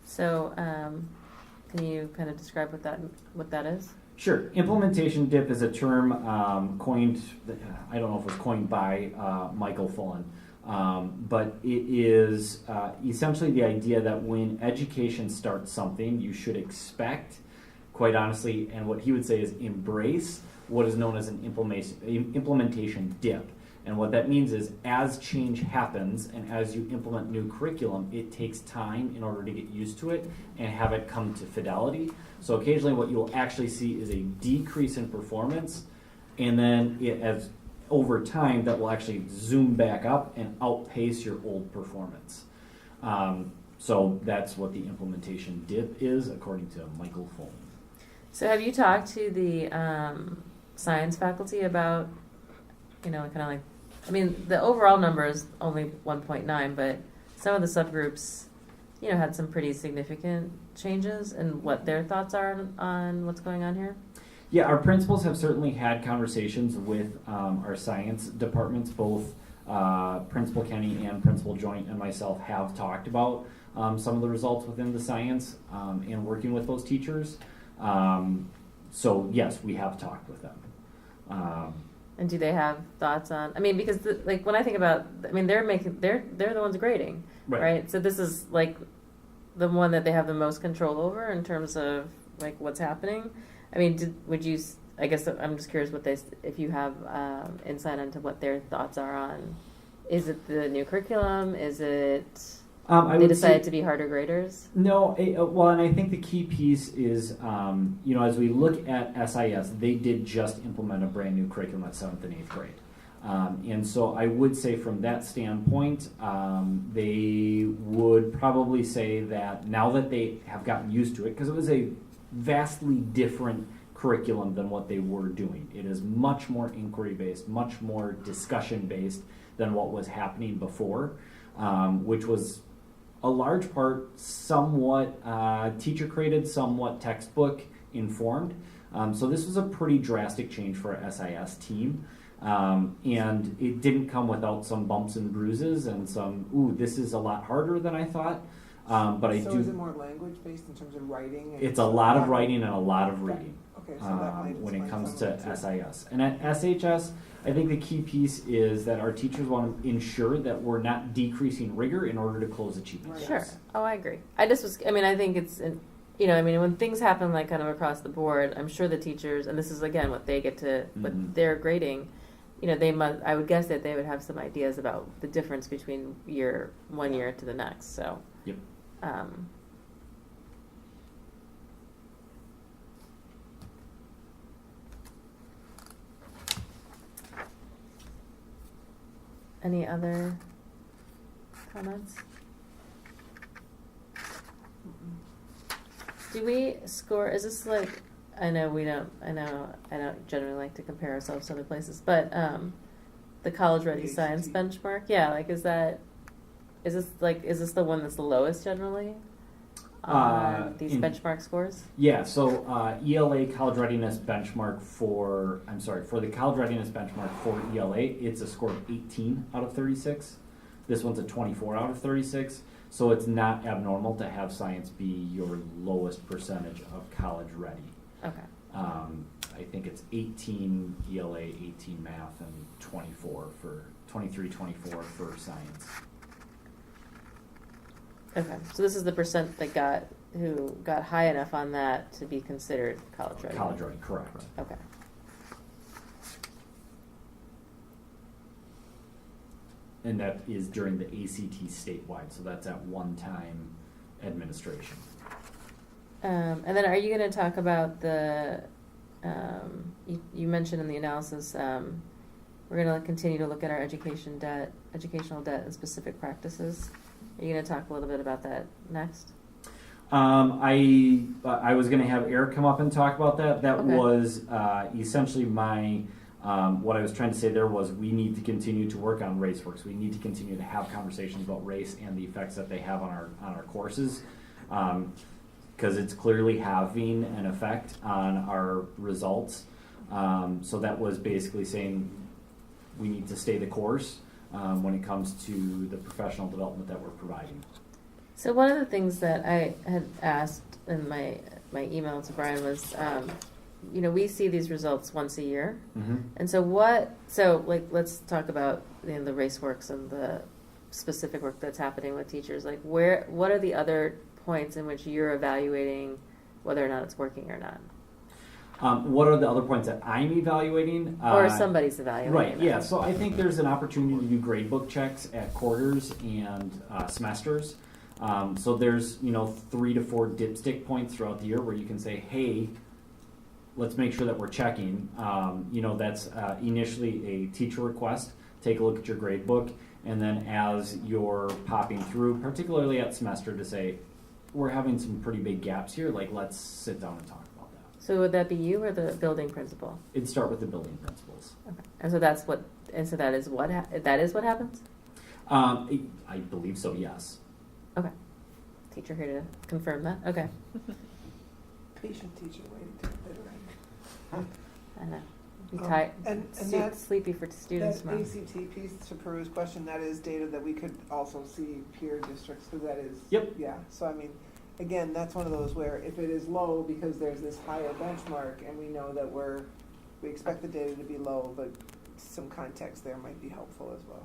So can you kind of describe what that is? Sure. Implementation dip is a term coined, I don't know if it was coined by Michael Fullen, but it is essentially the idea that when education starts something, you should expect, quite honestly, and what he would say is embrace what is known as an implementation dip. And what that means is as change happens and as you implement new curriculum, it takes time in order to get used to it and have it come to fidelity. So occasionally what you'll actually see is a decrease in performance, and then as over time that will actually zoom back up and outpace your old performance. So that's what the implementation dip is, according to Michael Fulton. So have you talked to the science faculty about, kind of like, I mean, the overall number is only 1.9, but some of the subgroups, had some pretty significant changes, and what their thoughts are on what's going on here? Yeah, our principals have certainly had conversations with our science departments. Both Principal Kenny and Principal Joint and myself have talked about some of the results within the science and working with those teachers. So yes, we have talked with them. And do they have thoughts on? I mean, because when I think about, they're the ones grading, right? So this is like the one that they have the most control over in terms of like what's happening. I mean, I guess I'm just curious if you have insight into what their thoughts are on. Is it the new curriculum? Is it they decided to be harder graders? No, well, and I think the key piece is, as we look at SIS, they did just implement a brand new curriculum at 7th and 8th grade. And so I would say from that standpoint, they would probably say that now that they have gotten used to it, because it was a vastly different curriculum than what they were doing. It is much more inquiry-based, much more discussion-based than what was happening before, which was a large part somewhat teacher-created, somewhat textbook informed. So this was a pretty drastic change for our SIS team. And it didn't come without some bumps and bruises and some, this is a lot harder than I thought. But is it more language-based in terms of writing? It's a lot of writing and a lot of reading. Okay, so that might when it comes explain to some of it, SIS. And at SHS, I think the key piece is that our teachers want to ensure that we're not decreasing rigor in order to close achievement gaps. Sure. Oh, I agree. I think it's, when things happen like kind of across the board, I'm sure the teachers, and this is again what they get to, what they're grading, you know, I would guess that they would have some ideas about the difference between one year to the next, so. Yep. Any other comments? Do we score, is this like, I know I don't generally like to compare ourselves to other places, but the College Ready The Science ACT. benchmark, yeah, like is this the one that's the lowest generally on these benchmark scores? Yeah, so ELA College Readiness Benchmark for the College Readiness Benchmark for ELA, it's a score of 18 out of 36. This one's a 24 out of 36. So it's not abnormal to have science be your lowest percentage of college ready. Okay. I think it's 18 ELA, 18 math, and 24 for science. Okay, so this is the percent who got high enough on that to be considered college ready. College ready, correct. Okay. And that is during the ACT statewide, so that's at one-time administration. And then are you going to talk about you mentioned in the analysis, we're going to continue to look at our educational debt and specific practices. Are you going to talk a little bit about that next? I was going to have Eric come up and talk about that. That Okay. was essentially my, what I was trying to say there was we need to continue to work on RaceWorks. We need to continue to have conversations about race and the effects that they have on our courses. Because it's clearly having an effect on our results. So that was basically saying we need to stay the course when it comes to the professional development that we're providing. So one of the things that I had asked in my email to Brian was, we see these results once a year. Mm-hmm. And so let's talk about the RaceWorks and the specific work that's happening with teachers. Like what are the other points in which you're evaluating whether or not it's working or not? What are the other points that I'm evaluating? Or somebody's evaluating. Right, it. yeah. So I think there's an opportunity to do gradebook checks at quarters and semesters. So there's 3 to 4 dipstick points throughout the year where you can say, hey, let's make sure that we're checking. That's initially a teacher request. Take a look at your gradebook. And then as you're popping through, particularly at semester, to say, we're having some pretty big gaps here. Like, let's sit down and talk about that. So would that be you or the building principal? It'd start with the building principals. Okay. And so that is what happens? I believe so, yes. Okay. Teacher here to confirm that. Okay. Patient teacher waiting to the bitter end. I know. Be tired. And that's- sleepy for students That tomorrow. ACT piece, to Peru's question, that is data that we could also see peer districts, because that is. Yep. Yeah, so I mean, again, that's one of those where if it is low because there's this higher benchmark and we know that we expect the data to be low, but some context there might be helpful as well.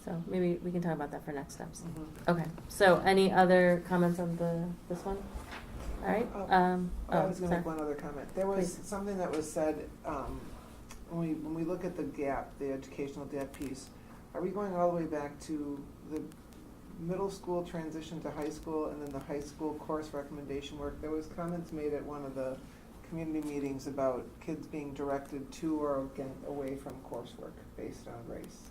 So maybe we can talk about that for next steps. Mm-hmm. Okay. So any other comments on this one? All right. I was going to sorry. make one other comment. There was Please. something that was said when we look at the gap, the educational debt piece. Are we going all the way back to the middle school transition to high school and then the high school course recommendation work? There was comments made at one of the community meetings about kids being directed to or away from coursework based on race.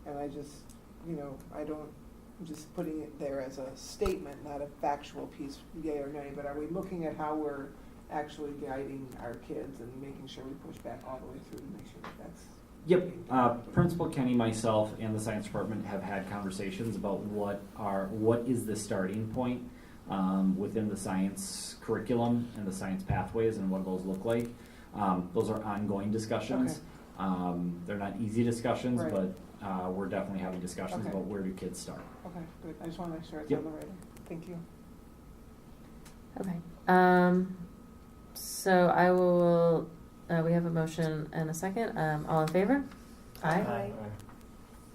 And I just, I'm just putting it there as a statement, not a factual piece, yay or nay, but are we looking at how we're actually guiding our kids and making sure we push back all the way through to make sure that that's... Yep. Principal Kenny, myself, and the science department have had conversations about what is the starting point within the science curriculum and the science pathways and what those look like. Those are ongoing discussions. Okay. They're not easy discussions, Right. but we're definitely having discussions Okay. about where do kids start. Okay, good. I just want to make sure it's Yep. on the radar. Thank you. Okay. So I will. We have a motion and a second. All in favor? Aye.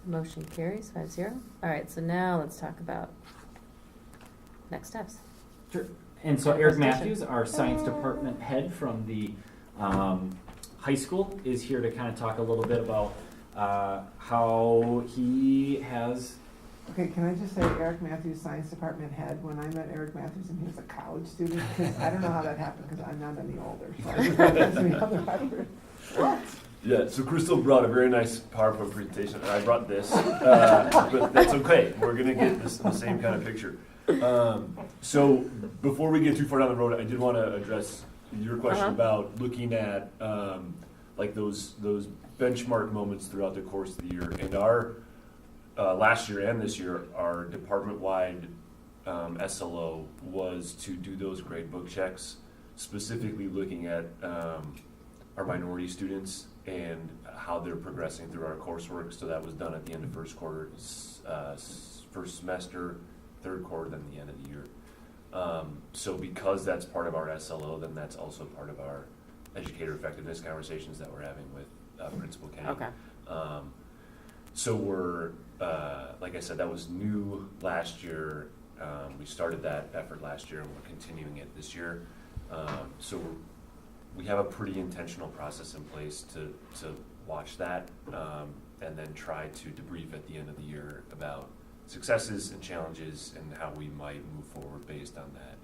Motion carries 5-0. All right. So now let's talk about next steps. Sure. And so Have a Eric presentation. Matthews, our science department head from the high school is here to kind of talk a little bit about how he has. Okay, can I just say Eric Matthews, Science Department head, when I met Eric Matthews and he was a college student, because I don't know how that happened, because I'm not any older, so I just thought that's the other record. What? Yeah, so Crystal brought a very nice PowerPoint presentation, and I brought this, but that's okay. We're gonna get the same kind of picture. So before we get too far down the road, I did want to address your question about looking at like those benchmark moments throughout the course of the year. And our last year and this year, our department-wide SLO was to do those grade book checks, specifically looking at our minority students and how they're progressing through our coursework. So that was done at the end of first quarter, first semester, third quarter, then the end of the year. So because that's part of our SLO, then that's also part of our educator effectiveness conversations that we're having with Principal Kenny. Okay. So we're, like I said, that was new last year. We started that effort last year and we're continuing it this year. So we have a pretty intentional process in place to watch that and then try to debrief at the end of the year about successes and challenges and how we might move forward based on that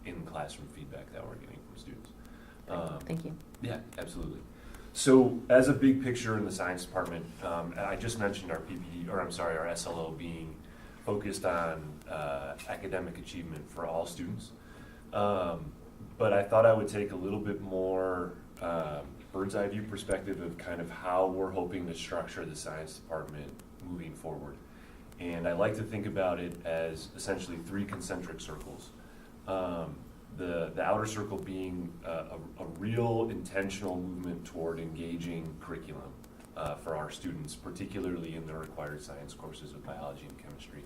in-classroom feedback that we're getting from students. Thank you. Yeah, absolutely. So as a big picture in the science department, I just mentioned our our SLO being focused on academic achievement for all students. But I thought I would take a little bit more bird's eye view perspective of kind of how we're hoping to structure the science department moving forward. And I like to think about it as essentially 3 concentric circles. The outer circle being a real intentional movement toward engaging curriculum for our students, particularly in the required science courses of biology and chemistry.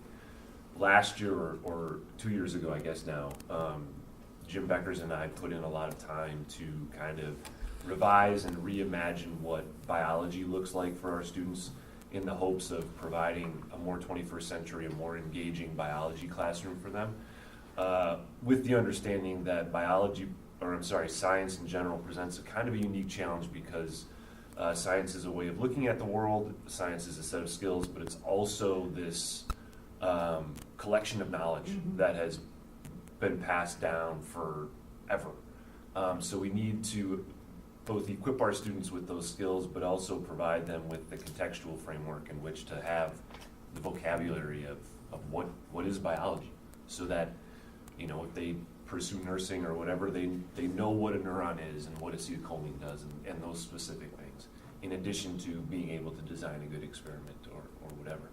Last year, or 2 years ago, I guess now, Jim Beckers and I put in a lot of time to kind of revise and reimagine what biology looks like for our students in the hopes of providing a more 21st century, a more engaging biology classroom for them, with the understanding that science in general presents a kind of a unique challenge because science is a way of looking at the world, science is a set of skills, but it's also this collection of knowledge that has been passed down forever. So we need to both equip our students with those skills, but also provide them with the contextual framework in which to have the vocabulary of what is biology, so that, you know, if they pursue nursing or whatever, they know what a neuron is and what acetylcholine does and those specific things, in addition to being able to design a good experiment or whatever.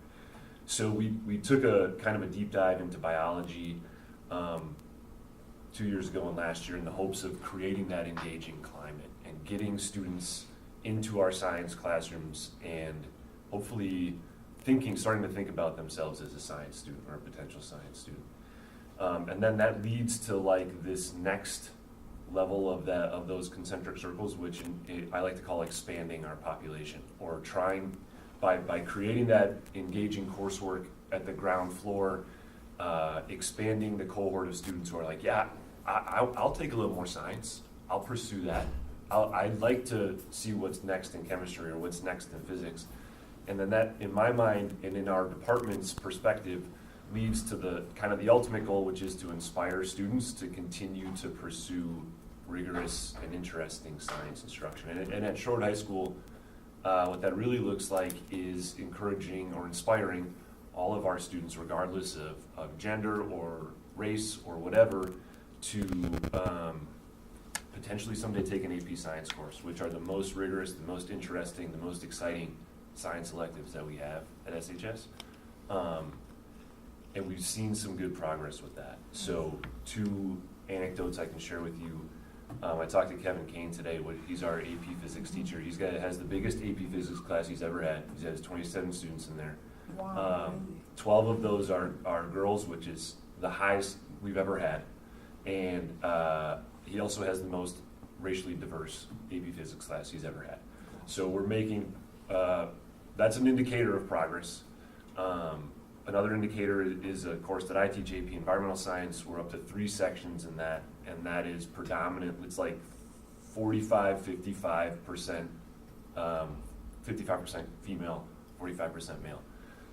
So we took a kind of a deep dive into biology 2 years ago and last year in the hopes of creating that engaging climate and getting students into our science classrooms and hopefully starting to think about themselves as a science student or a potential science student. And then that leads to like this next level of those concentric circles, which I like to call expanding our population, or trying by creating that engaging coursework at the ground floor, expanding the cohort of students who are like, yeah, I'll take a little more science. I'll pursue that. I'd like to see what's next in chemistry or what's next in physics. And then that, in my mind and in our department's perspective, leads to the kind of the ultimate goal, which is to inspire students to continue to pursue rigorous and interesting science instruction. And at Shorewood High School, what that really looks like is encouraging or inspiring all of our students, regardless of gender or race or whatever, to potentially someday take an AP Science course, which are the most rigorous, the most interesting, the most exciting science electives that we have at SHS. And we've seen some good progress with that. So 2 anecdotes I can share with you. I talked to Kevin Kane today. He's our AP Physics teacher. Has the biggest AP Physics class he's ever had. He has 27 students in there. Wow. 12 of those are girls, which is the highest we've ever had. And he also has the most racially diverse AP Physics class he's ever had. So we're making, that's an indicator of progress. Another indicator is a course that I teach, AP Environmental Science. We're up to 3 sections in that, and that is predominant. It's like 45, 55%, 55% female, 45% male.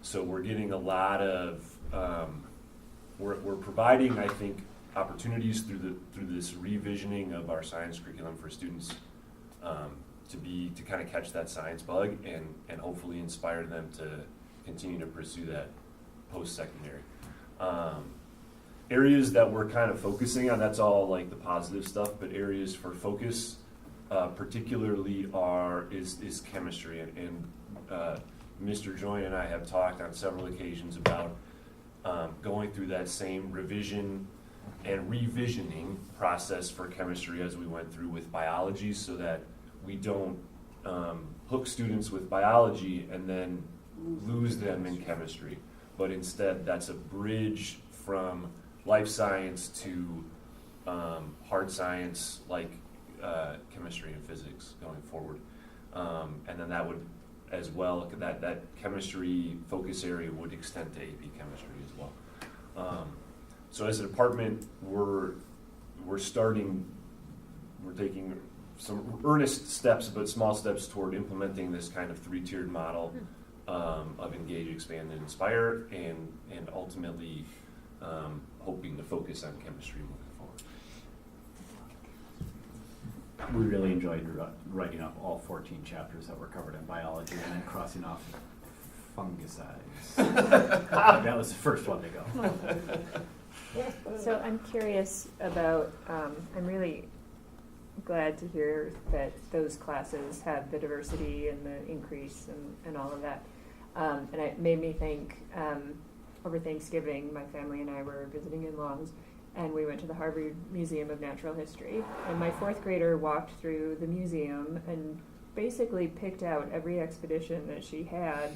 So we're getting a lot of, we're providing, I think, opportunities through this revisioning of our science curriculum for students to kind of catch that science bug and hopefully inspire them to continue to pursue that post-secondary. Areas that we're kind of focusing on, that's all like the positive stuff, but areas for focus particularly is chemistry. And Mr. Joy and I have talked on several occasions about going through that same revision and revisioning process for chemistry as we went through with biology, so that we don't hook students with biology and then lose them in chemistry, but instead that's a bridge from life science to hard science like chemistry and physics going forward. And then that would as well, that chemistry focus area would extend to AP chemistry as well. So as a department, we're taking some earnest steps, but small steps toward implementing this kind of 3-tiered model of engage, expand, and inspire, and ultimately hoping to focus on chemistry moving forward. We really enjoyed writing up all 14 chapters that were covered in biology and then crossing off fungicides. That was the first one to go. So I'm curious about, I'm really glad to hear that those classes have the diversity and the increase and all of that. And it made me think, over Thanksgiving, my family and I were visiting in-laws, and we went to the Harvard Museum of Natural History. And my 4th grader walked through the museum and basically picked out every expedition that she had,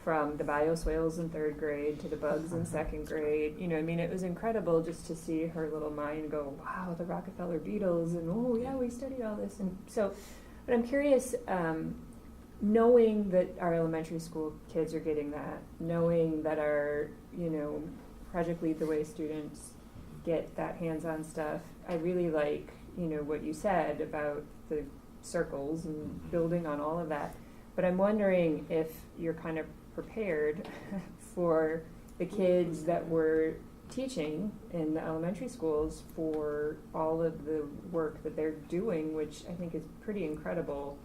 from the bioswales in 3rd grade to the bugs in 2nd grade. You know, I mean, it was incredible just to see her little mind go, wow, the Rockefeller beetles, and oh yeah, we studied all this. And so, but I'm curious, knowing that our elementary school kids are getting that, knowing that our, you know, Project Lead the Way students get that hands-on stuff, I really like, you know, what you said about the circles and building on all of that. But I'm wondering if you're kind of prepared for the kids that we're teaching in the elementary schools for all of the work that they're doing, which I think is pretty incredible.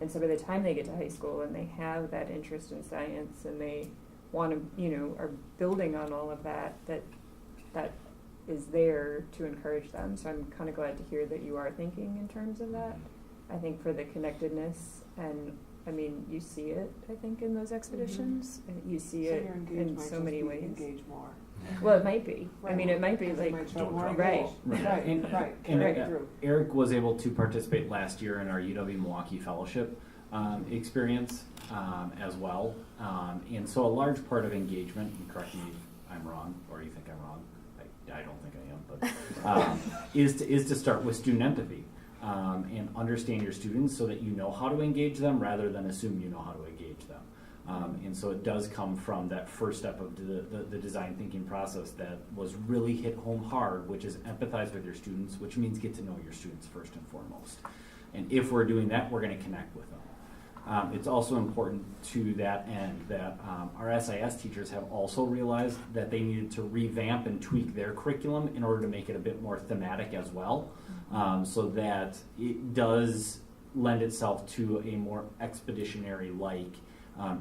And so by the time they get to high school and they have that interest in science and they want to, you know, are building on all of that, that is there to encourage them. So I'm kind of glad to hear that you are thinking in terms of that. I think for the connectedness, and I mean, you see it, I think, in those expeditions. You see So it your engage in might so just many be ways. engage more. Well, it might be. I Right. mean, it might be Because they like, might show don't more drop Right. engaged. Right. Right, right, And carry it through. Eric was able to participate last year in our UW Milwaukee Fellowship experience as well. And so a large part of engagement, and correct me if I'm wrong, or you think I'm wrong, I don't think I am, but is to start with student empathy and understand your students so that you know how to engage them rather than assume you know how to engage them. And so it does come from that first step of the design thinking process that was really hit home hard, which is empathize with your students, which means get to know your students first and foremost. And if we're doing that, we're going to connect with them. It's also important to that end that our SIS teachers have also realized that they needed to revamp and tweak their curriculum in order to make it a bit more thematic as well, so that it does lend itself to a more expeditionary-like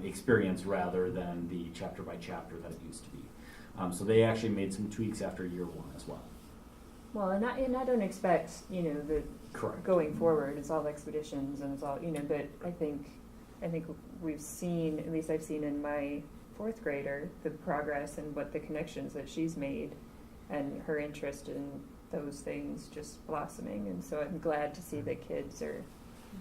experience rather than the chapter by chapter that it used to be. So they actually made some tweaks after year 1 as well. well, and I don't expect, you know, the Correct. going forward, it's all expeditions and it's all, you know, but I think we've seen, at least I've seen in my 4th grader, the progress and what the connections that she's made and her interest in those things just blossoming. And so I'm glad to see that kids are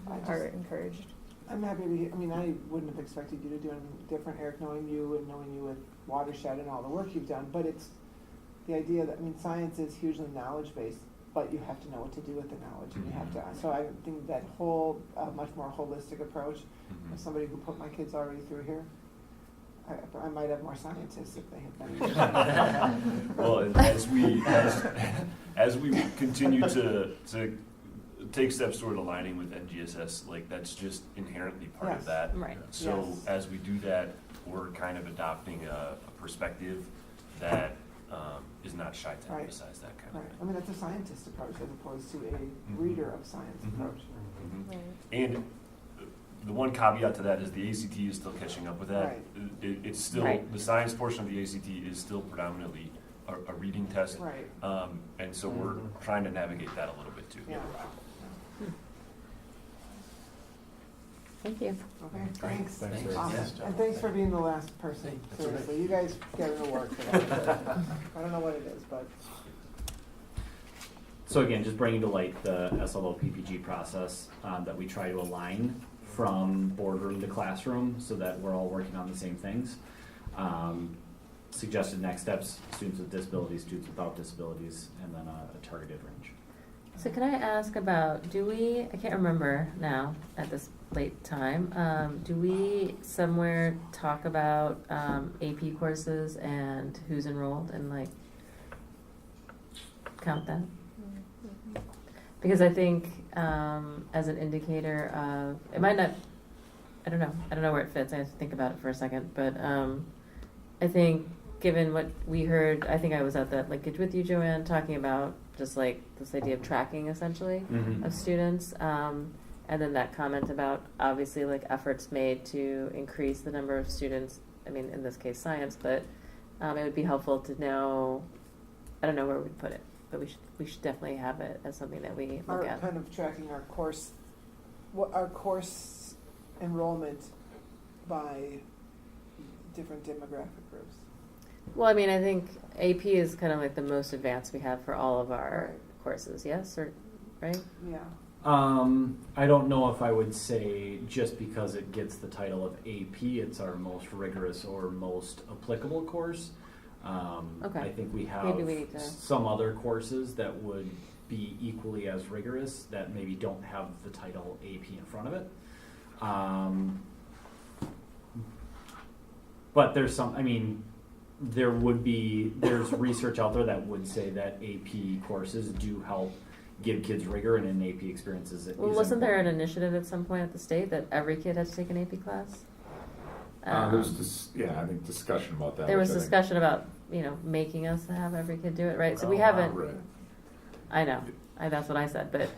encouraged. I'm happy to hear, I mean, I wouldn't have expected you to do anything different, Eric, knowing you and knowing you with Watershed and all the work you've done, but it's the idea that, I mean, science is hugely knowledge-based, but you have to know what to do with the knowledge, and you have to, so I think that whole, much more holistic approach, as somebody who put my kids already through here, I might have more scientists if they had been. Well, and as we continue to take steps toward aligning with NGSS, like that's just inherently part Yes. of that. Right. So Yes. as we do that, we're kind of adopting a perspective that is not shy to Right. emphasize that kind Right, of I thing. mean, it's a scientist approach as opposed to a Mhm. reader of science Mhm. approach. Mhm. And the one caveat to that is the ACT is still catching up with that. Right. It's still, Right. the science portion of the ACT is still predominantly a reading test. Right, And so we're trying to navigate that a little bit too. yeah. Thank you. Okay, thanks. Thanks very Awesome. much. And thanks for being the last person, That's all right. seriously, you guys get to work for that. I don't know what it is, but. So again, just bringing to light the SLO PPG process that we try to align from boardroom to classroom so that we're all working on the same things. Suggested next steps, students with disabilities, students without disabilities, and then a targeted range. So can I ask about, I can't remember now at this late time, do we somewhere talk about AP courses and who's enrolled and like count that? Because I think as an indicator of, it might not, I don't know where it fits, I have to think about it for a second, but I think given what we heard, I think I was at that linkage with you, Joanne, talking about just like this idea of tracking essentially of students, and then that comment about obviously like efforts made to increase the number of students, I mean in this case science, but it would be helpful to know, I don't know where we'd put it, but we should definitely have it as something that we look Our at. kind of tracking our course enrollment by different demographic groups. Well, I mean, I think AP is kind of like the most advanced we have for all of our Right. courses, yes, or, right? Yeah, I don't know if I would say just because it gets the title of AP, it's our most rigorous or most applicable course. Okay. I think we have Maybe we need to- some other courses that would be equally as rigorous that maybe don't have the title AP in front of it. But there's there's research out there that would say that AP courses do help give kids rigor, and an AP experience is Wasn't there an important. initiative at some point at the state that every kid has to take an AP class? There's this, I think discussion about that. There was which I think- discussion about, making us have every kid do it, right? So we Oh, haven't, right. I know, that's what I said, but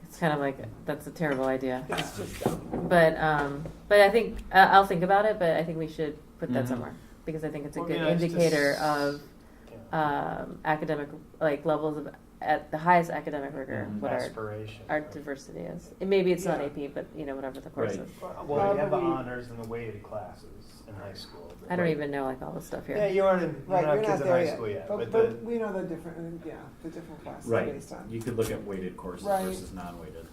it's kind of like, that's a terrible idea. it's just dumb. But I think, I'll think about it, but I think we should put that Mhm. somewhere, because I think it's a Well, good yeah, it's indicator just- of academic, like, levels of, at the highest academic rigor, Mhm. what Aspiration. our diversity is. And maybe it's not Yeah. AP, but, whatever the course Right. is. Well, you have the Probably- honors and the weighted classes in high school. I don't even know, like, all this stuff here. Yeah, you aren't in, you Right, don't have you're kids not in there high yet, school yet, but but we know the different, the different classes Right. based on. You could look at weighted courses Right. versus non-weighted.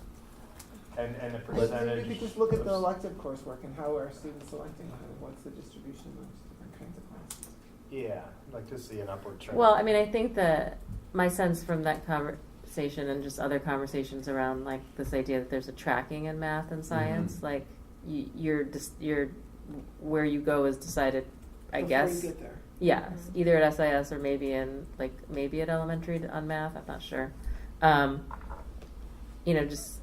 and the But maybe percentage. we could just look at the elective coursework and how are students selecting, kind of what's the distribution of those different kinds of classes. Yeah, I'd like to see an upward trend. Well, I mean, I think that my sense from that conversation and just other conversations around like this idea that there's a tracking in math and science, like you're where you go is decided, I guess. Before you get there. Yeah, either at SIS or maybe at elementary on math. I'm not sure.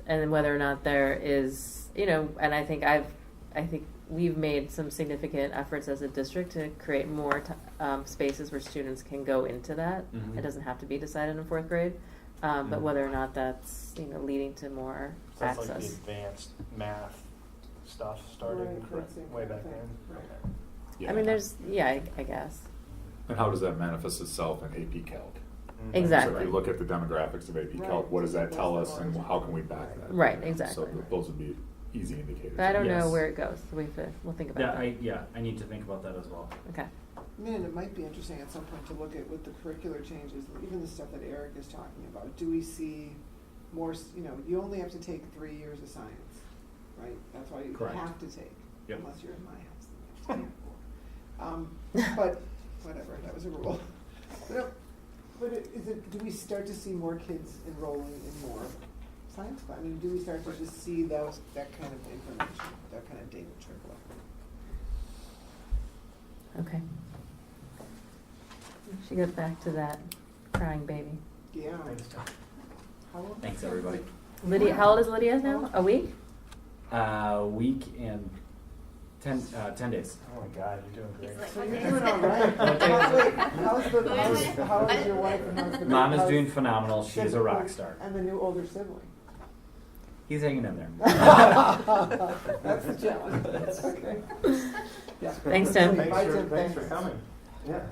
And whether or not there is, and I think we've made some significant efforts as a district to create more spaces where students can go into that. Mhm. It doesn't have to be decided in fourth grade, but whether or not that's leading to more Sounds like the access. advanced math stuff started Right, that's the way kind of back thing. then. Right. Okay. Yeah. I mean, I guess. And how does that manifest itself in AP Calc? Mhm. Exactly. So if you look at the demographics of AP Calc, Right. what does that That's tell the us, and origin. how can we back that? Right, So exactly. those would be easy indicators. But I don't know Yes. where it goes. So we'll think about that. I need to think about that as well. Okay. And it might be interesting at some point to look at with the curricular changes, even the stuff that Eric is talking about. Do we see more, you only have to take 3 years of science, right? That's why you Correct. have to take, Yep. unless you're in my house. Then you have to take 4. But whatever, that was a rule. Do we start to see more kids enrolling in more science class? I mean, do we start to just see that kind of information, that kind of data trickle up? Okay. We should get back to that crying baby. Yeah. Thanks, Tom. How old is Thanks, that? everybody. Like Lydia, how old is Lydia now? A week? Week and 10 days. Oh my God, you're doing great. So you're doing all right. Wait, how is your wife and how's the Mom is how's- doing phenomenal. She's a rock star. And the new older sibling. He's hanging in there. That's the challenge. Okay. Yeah. Thanks, Tim. Bye, Tim. Thanks for coming. Yeah.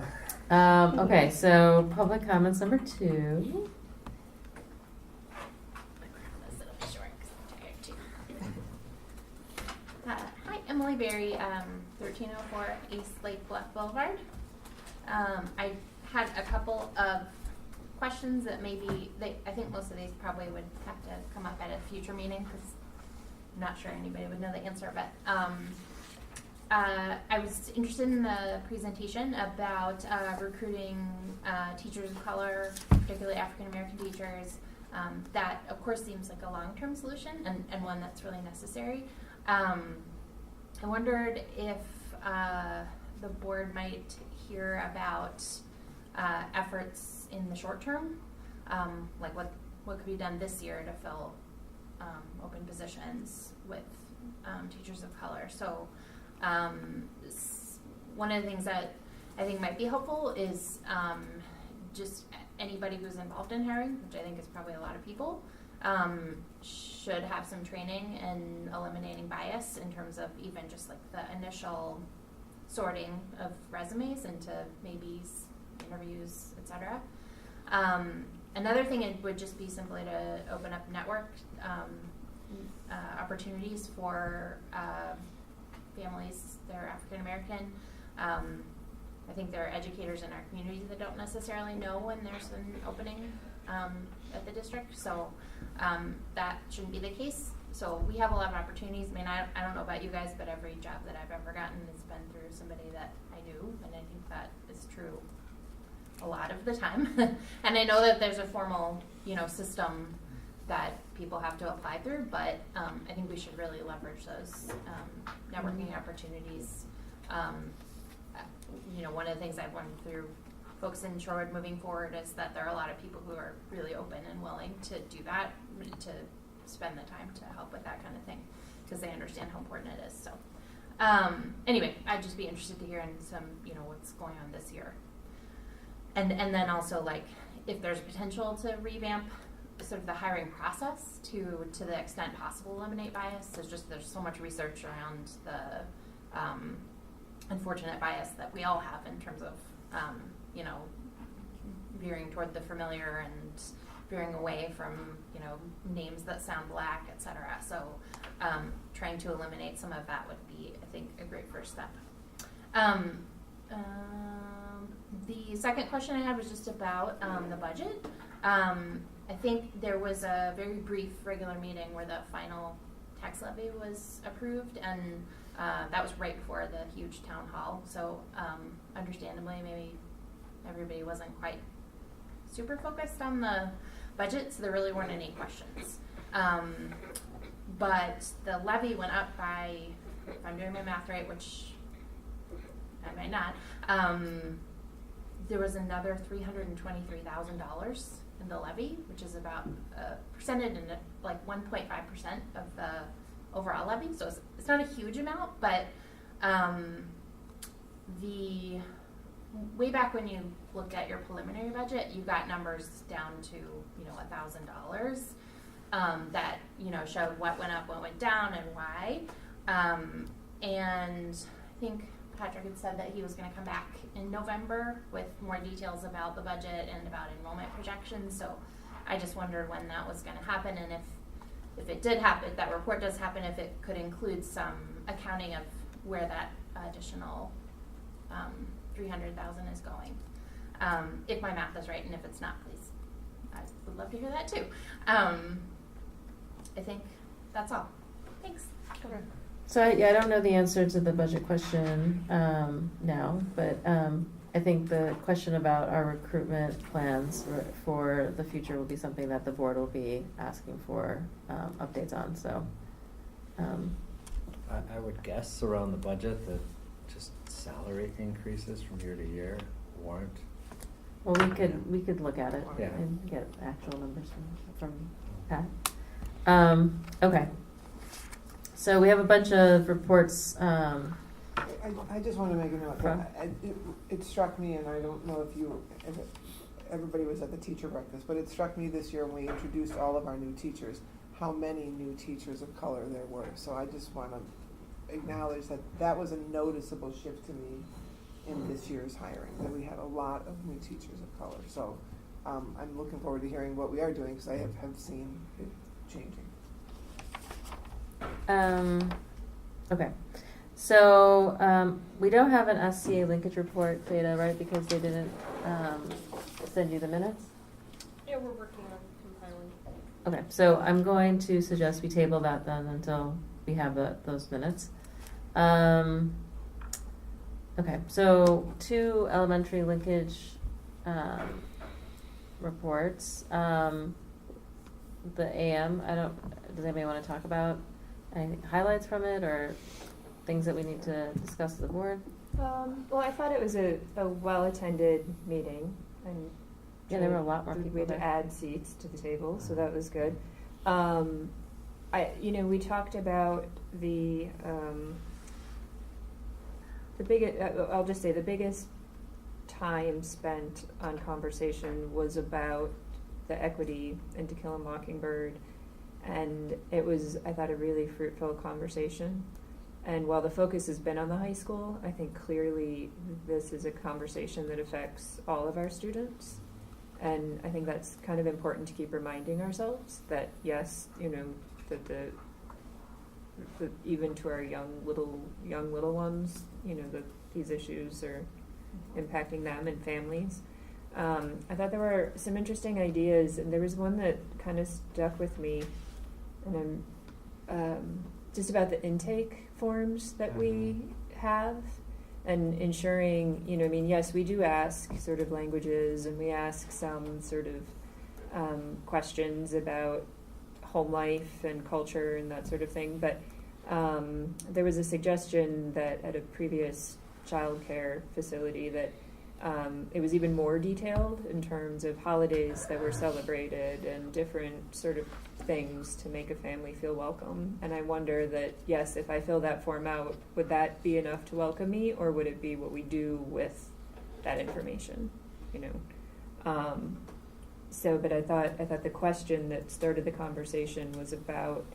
Okay, so public comments number 2. Hi, Emily Berry, 1304 East Lake Bluff Boulevard. I had a couple of questions that maybe, I think most of these probably would have to come up at a future meeting because I'm not sure anybody would know the answer, but I was interested in the presentation about recruiting teachers of color, particularly African American teachers. That, of course, seems like a long-term solution and one that's really necessary. I wondered if the board might hear about efforts in the short term, like what could be done this year to fill open positions with teachers of color. So one of the things that I think might be helpful is just anybody who's involved in hiring, which I think is probably a lot of people, should have some training in eliminating bias in terms of even just like the initial sorting of resumes into maybes, interviews, etc. Another thing it would just be simply to open up network opportunities for families that are African American. I think there are educators in our community that don't necessarily know when there's an opening at the district, so that shouldn't be the case. So we have a lot of opportunities. I mean, I don't know about you guys, but every job that I've ever gotten has been through somebody that I knew, and I think that is true a lot of the time. And I know that there's a formal, system that people have to apply through, but I think we should really leverage those networking opportunities. One of the things I've learned through folks in Shorewood moving forward is that there are a lot of people who are really open and willing to do that, to spend the time to help with that kind of thing, because they understand how important it is. So anyway, I'd just be interested to hear in some, what's going on this year. And then also, like, if there's potential to revamp sort of the hiring process to the extent possible eliminate bias. There's so much research around the unfortunate bias that we all have in terms of veering toward the familiar and veering away from names that sound Black, etc. So trying to eliminate some of that would be, I think, a great first step. The second question I had was just about the budget. I think there was a very brief regular meeting where the final tax levy was approved, and that was right before the huge town hall. So understandably, maybe everybody wasn't quite super focused on the budget, so there really weren't any questions. But the levy went up by, if I'm doing my math right, which I might not, there was another $323,000 in the levy, which is about a percentage and like 1.5% of the overall levy. So it's not a huge amount, but the way back when you looked at your preliminary budget, you got numbers down to $1,000 that showed what went up, what went down, and why. And I think Patrick had said that he was going to come back in November with more details about the budget and about enrollment projections. So I just wondered when that was going to happen, and if it did happen, if that report does happen, if it could include some accounting of where that additional $300,000 is going. If my math is right, and if it's not, please, I would love to hear that too. I think that's all. Thanks. Okay. So I don't know the answer to the budget question now, but I think the question about our recruitment plans for the future will be something that the board will be asking for updates on. So I would guess around the budget that just salary increases from year to year warrant. well, we could look at it Yeah. and get actual numbers from Pat. Okay. So we have a bunch of reports. I just want to make a note. From? It struck me, and I don't know if everybody was at the teacher breakfast, but it struck me this year when we introduced all of our new teachers, how many new teachers of color there were. So I just want to acknowledge that was a noticeable shift to me in this year's hiring, that we had a lot of new teachers of color. So I'm looking forward to hearing what we are doing, because I have seen it changing. Okay. So we don't have an SCA linkage report data, right? Because they didn't send you the minutes? Yeah, we're working on compiling. Okay, so I'm going to suggest we table that then until we have those minutes. Okay, so 2 elementary linkage reports. The AM, does anybody want to talk about any highlights from it or things that we need to discuss with the board? Well, I thought it was a well-attended meeting, and Yeah, there were a lot more we people had to there. add seats to the table, so that was good. We talked about the biggest. I'll just say the biggest time spent on conversation was about the equity in To Kill a Mockingbird, and it was, I thought, a really fruitful conversation. And while the focus has been on the high school, I think clearly this is a conversation that affects all of our students. And I think that's kind of important to keep reminding ourselves that, yes, that the even to our young little ones, that these issues are impacting them and families. I thought there were some interesting ideas, and there was one that kind of stuck with me, and I'm just about the intake forms that we have, and ensuring, yes, we do ask sort of languages, and we ask some sort of questions about home life and culture and that sort of thing, but there was a suggestion that at a previous childcare facility that it was even more detailed in terms of holidays that were celebrated and different sort of things to make a family feel welcome. And I wonder that, yes, if I fill that form out, would that be enough to welcome me, or would it be what we do with that information? But I thought the question that started the conversation was about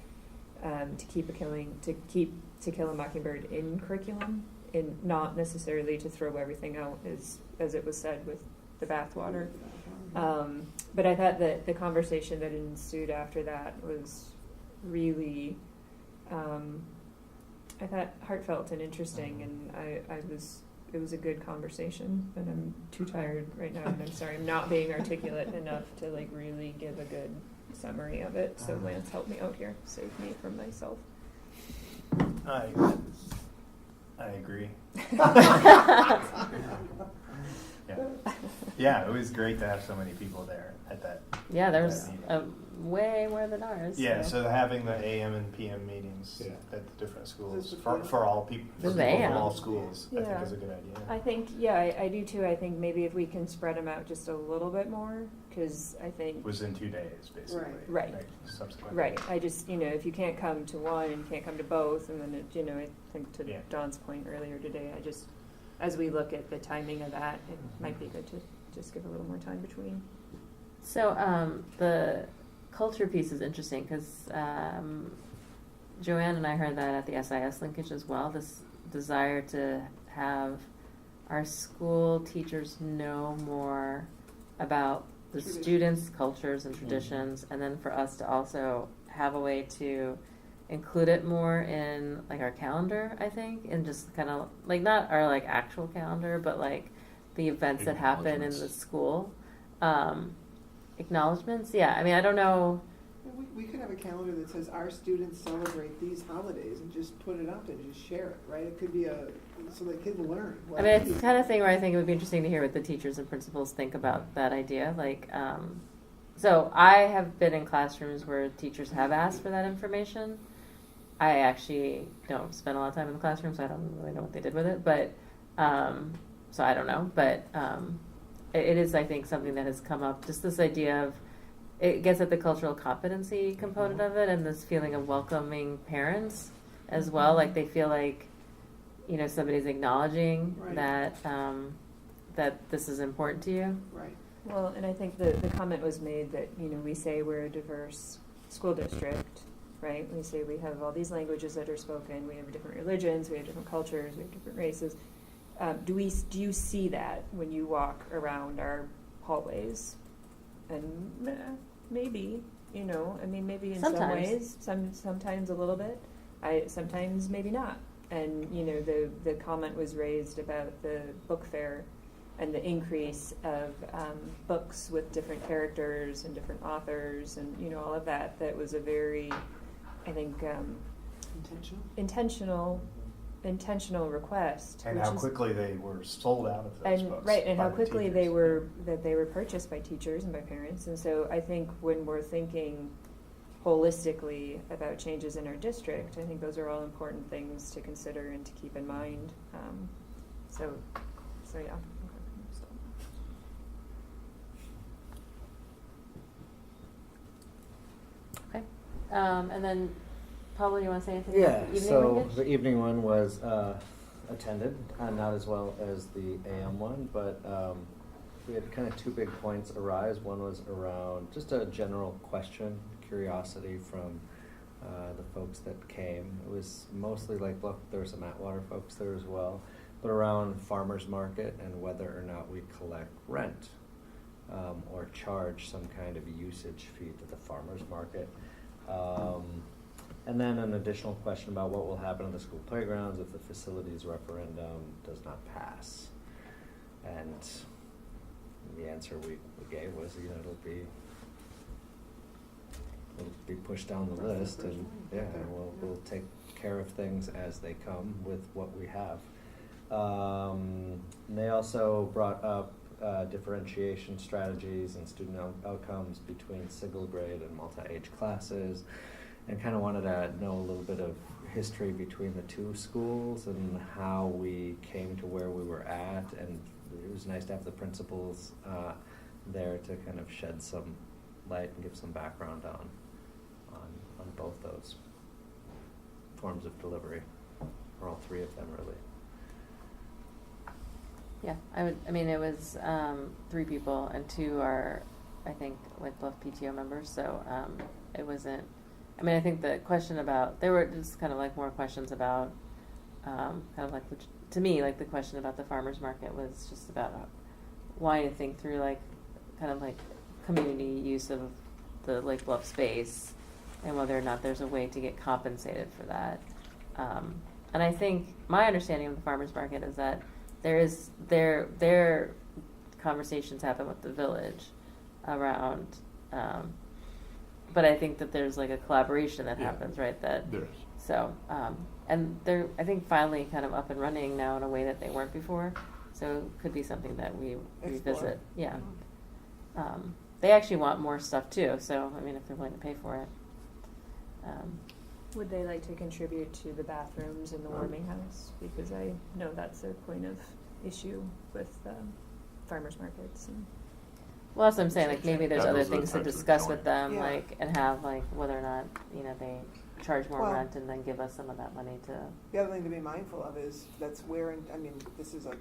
to keep To Kill a Mockingbird in curriculum, and not necessarily to throw everything out, as it was said with the bathwater. But I thought that the conversation that ensued after that was really, I thought, heartfelt and interesting, and it was a good conversation. And I'm too tired right now, and I'm sorry I'm not being articulate enough to really give a good summary of it. So Lance, help me out here, save me from myself. I agree. Yeah, it was great to have so many people there at that. Yeah, there was meeting. Way more than ours. Yeah, so having the AM and PM meetings at the different schools for all people, This is from AM. all schools, I think Yeah. is a good idea. I think, I do too. I think maybe if we can spread them out just a little bit more, because I think It was in 2 days, basically. Right. Subsequently. Right. I just, if you can't come to one and you can't come to both, and then I think to Yeah. Dawn's point earlier today, as we look at the timing of that, it might be good to just give a little more time between. So the culture piece is interesting because Joanne and I heard that at the SIS linkage as well, this desire to have our school teachers know more about the students' cultures and traditions, and then for us to also have a way to include it more in our calendar, I think, and just kind of not our actual calendar, but the events that happen in the school. Acknowledgements, yeah. I mean, I don't know. We could have a calendar that says our students celebrate these holidays and just put it up and just share it, right? It could be so that kids learn. I mean, it's the kind of thing where I think it would be interesting to hear what the teachers and principals think about that idea. So I have been in classrooms where teachers have asked for that information. I actually don't spend a lot of time in the classroom, so I don't really know what they did with it. But so I don't know. But it is, I think, something that has come up. Just this idea of it gets at the cultural competency component of it, and this feeling of welcoming parents as well. Like they feel like, you know, somebody's acknowledging Right. that that this is important to you. Right. Well, and I think the comment was made that, you know, we say we're a diverse school district, right? We say we have all these languages that are spoken, we have different religions, we have different cultures, we have different races. Do you see that when you walk around our hallways? And maybe, you know, I mean, maybe in some Sometimes. ways, sometimes a little bit, sometimes maybe not. And, you know, the comment was raised about the book fair and the increase of books with different characters and different authors and, you know, all of that. That was a very, I think, intentional request. And which how is- quickly they were sold out of those and books. right, and by how the quickly teachers. they were purchased by teachers and by parents. And so I think when we're thinking holistically about changes in our district, I think those are all important things to consider and to keep in mind. So yeah. Okay. And then, Pablo, you want to say anything? Yeah, about the evening so linkage? the evening one was attended, not as well as the AM one, but we had kind of two big points arise. One was around just a general question, curiosity from the folks that came. It was mostly like Bluff, there were some Atwater folks there as well, but around farmers market and whether or not we collect rent or charge some kind of usage fee to the farmers market. And then an additional question about what will happen to the school playgrounds if the facilities referendum does not pass. And the answer we gave was, you know, it'll be pushed down the list, and yeah, we'll take care of things as they come with what we have. And they also brought up differentiation strategies and student outcomes between single grade and multi-age classes, and kind of wanted to know a little bit of history between the two schools and how we came to where we were at. And it was nice to have the principals there to kind of shed some light and give some background on both those forms of delivery, or all three of them really. Yeah, I mean, it was 3 people, and 2 are, I think, like Bluff PTO members. So it wasn't. I mean, I think the question about there were just kind of like more questions about kind of like, which to me, like the question about the farmers market was just about wanting to think through like kind of like community use of the Lake Bluff space and whether or not there's a way to get compensated for that. And I think my understanding of the farmers market is that their conversations happen with the village around, but I think that there's like a collaboration that happens, right? That There is. so, and they're I think finally kind of up and running now in a way that they weren't before. So it could be something that we revisit. Yeah. They actually want more stuff too. So I mean, if they're willing to pay for it. Would they like to contribute to the bathrooms in the warming house? Because I know that's a point of issue with farmers markets. And Well, that's what I'm saying. Like maybe there's Yeah, other those are the things to types of discuss with joint. them, Yeah. like and have like whether or not they charge more Well- rent and then give us some of that money to. The other thing to be mindful of is that's wearing, I mean, this is a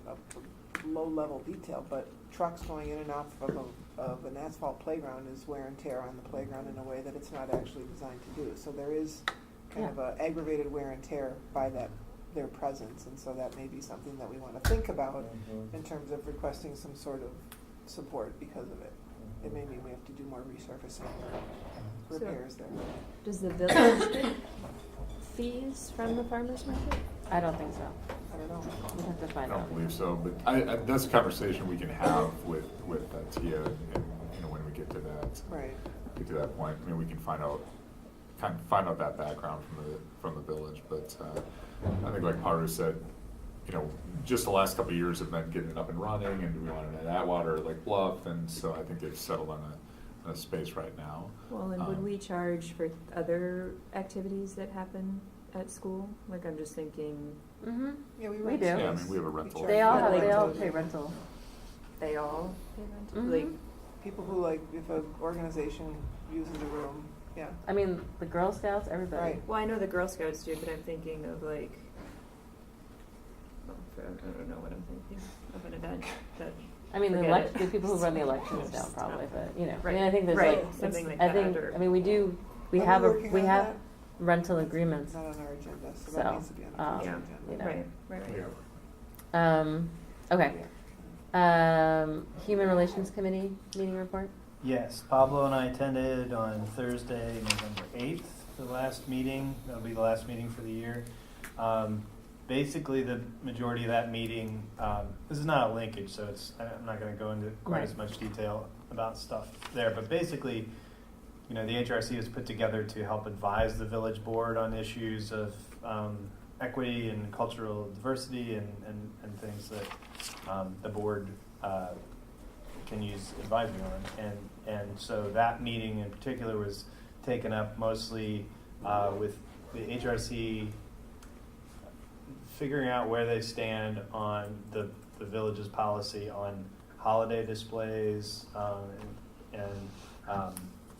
low-level detail, but trucks going in and out of an asphalt playground is wear and tear on the playground in a way that it's not actually designed to do. So there is kind of a aggravated wear and tear by their presence, and so that may be something that we want to think about in terms of requesting some sort of support because of it. It may mean we have to do more resurfacing or repairs there. does the village get fees from the farmers market? I don't think so. I don't know. We'd have to I find out. don't believe so, but I that's a conversation we can have with Tia, and you know, when we get to that. Right. Get to that point. I mean, we can find out that background from the village. But I think, like Paru said, you know, just the last couple of years have been getting it up and running, and do we want it at Atwater or Lake Bluff? And so I think they've settled on a space right now. Well, and would we charge for other activities that happen at school? Like I'm just thinking, Mm-hmm. Yeah, we We rent do. Yeah, I space. mean, we have a rental. charge They all for have. it. They all pay rental. they all pay rent? Mhm. Like people who like, if an organization uses a room, yeah. I mean, the Girl Scouts, everybody. Right. Well, I know the Girl Scouts do, but I'm thinking of like, I don't know what I'm thinking of an event that. I mean, Forget the it. people who run the elections now probably, but, you know, I Right. mean, I think there's Right. like, Something it's- like I think, that, or- I mean, we Are have we working on that? rental agreements. Not on our agenda, so So, that needs to be on the um, future Yeah, agenda. you know. right. Okay. Human Relations Committee meeting report? Yes, Pablo and I attended on Thursday, November 8th, the last meeting. That'll be the last meeting for the year. Basically, the majority of that meeting, this is not a linkage, so I'm not going to go into quite Right. as much detail about stuff there. But basically, you know, the HRC was put together to help advise the village board on issues of equity and cultural diversity and things that the board can use advisory on. And so that meeting in particular was taken up mostly with the HRC figuring out where they stand on the village's policy on holiday displays,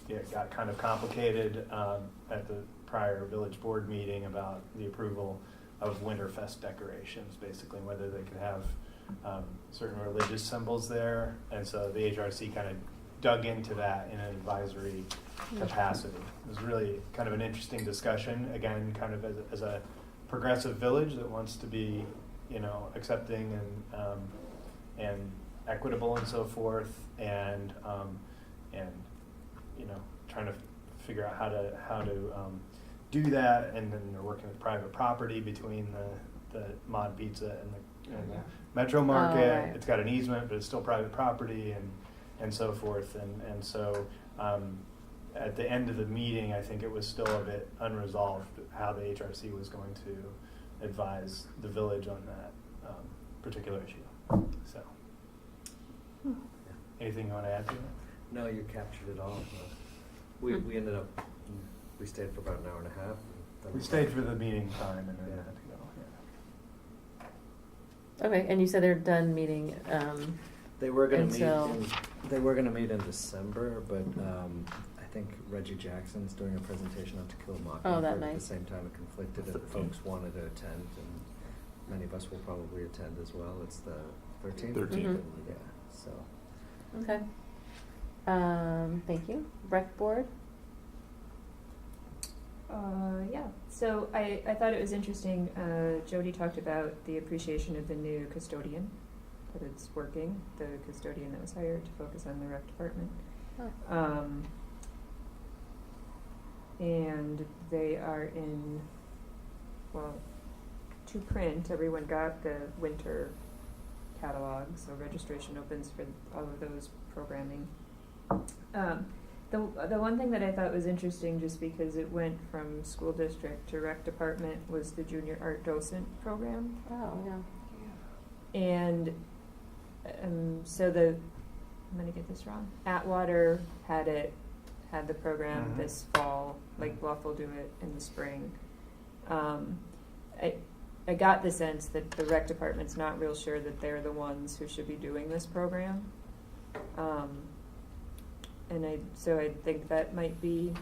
it got kind of complicated at the prior village board meeting about the approval of Winterfest decorations, basically whether they could have certain religious symbols there, and so the HRC kind of dug into that in an advisory capacity. It was really kind of an interesting discussion, again, kind of as a progressive village that wants to be, you know, accepting and equitable and so forth, and you know, trying to figure out how to do that, and then they're working with private property between the Mod Pizza and the Metro Market. Oh, right. It's got an easement, but it's still private property, and so forth, and so. At the end of the meeting, I think it was still a bit unresolved how the HRC was going to advise the village on that particular issue. So, anything you want to add to that? No, you captured it all. We ended up, we stayed for about an hour and a half. We stayed for the meeting time and then Yeah. had to go. Okay, and you said they're done meeting. They were gonna until- meet in December, but I think Reggie Jackson's doing a presentation on To Kill a Mockingbird. Oh, that At the night. same time, it conflicted, and folks wanted to attend, and many of us will probably attend as well. It's the 13th? 13th. Mhm. Yeah, so. Okay. Thank you. Rec board? Yeah, so I thought it was interesting, Jody talked about the appreciation of the new custodian, that it's working, the custodian that was hired to focus on the rec department. Oh. And they are to print, everyone got the winter catalog, so registration opens for all of those programming. The one thing that I thought was interesting, just because it went from school district to rec department, was the junior art docent program. Oh, yeah. And so I'm gonna get this wrong. Atwater had the program Mhm. this fall, like Bluff will do it in the spring. I got the sense that the rec department's not real sure that they're the ones who should be doing this program. So I think that might be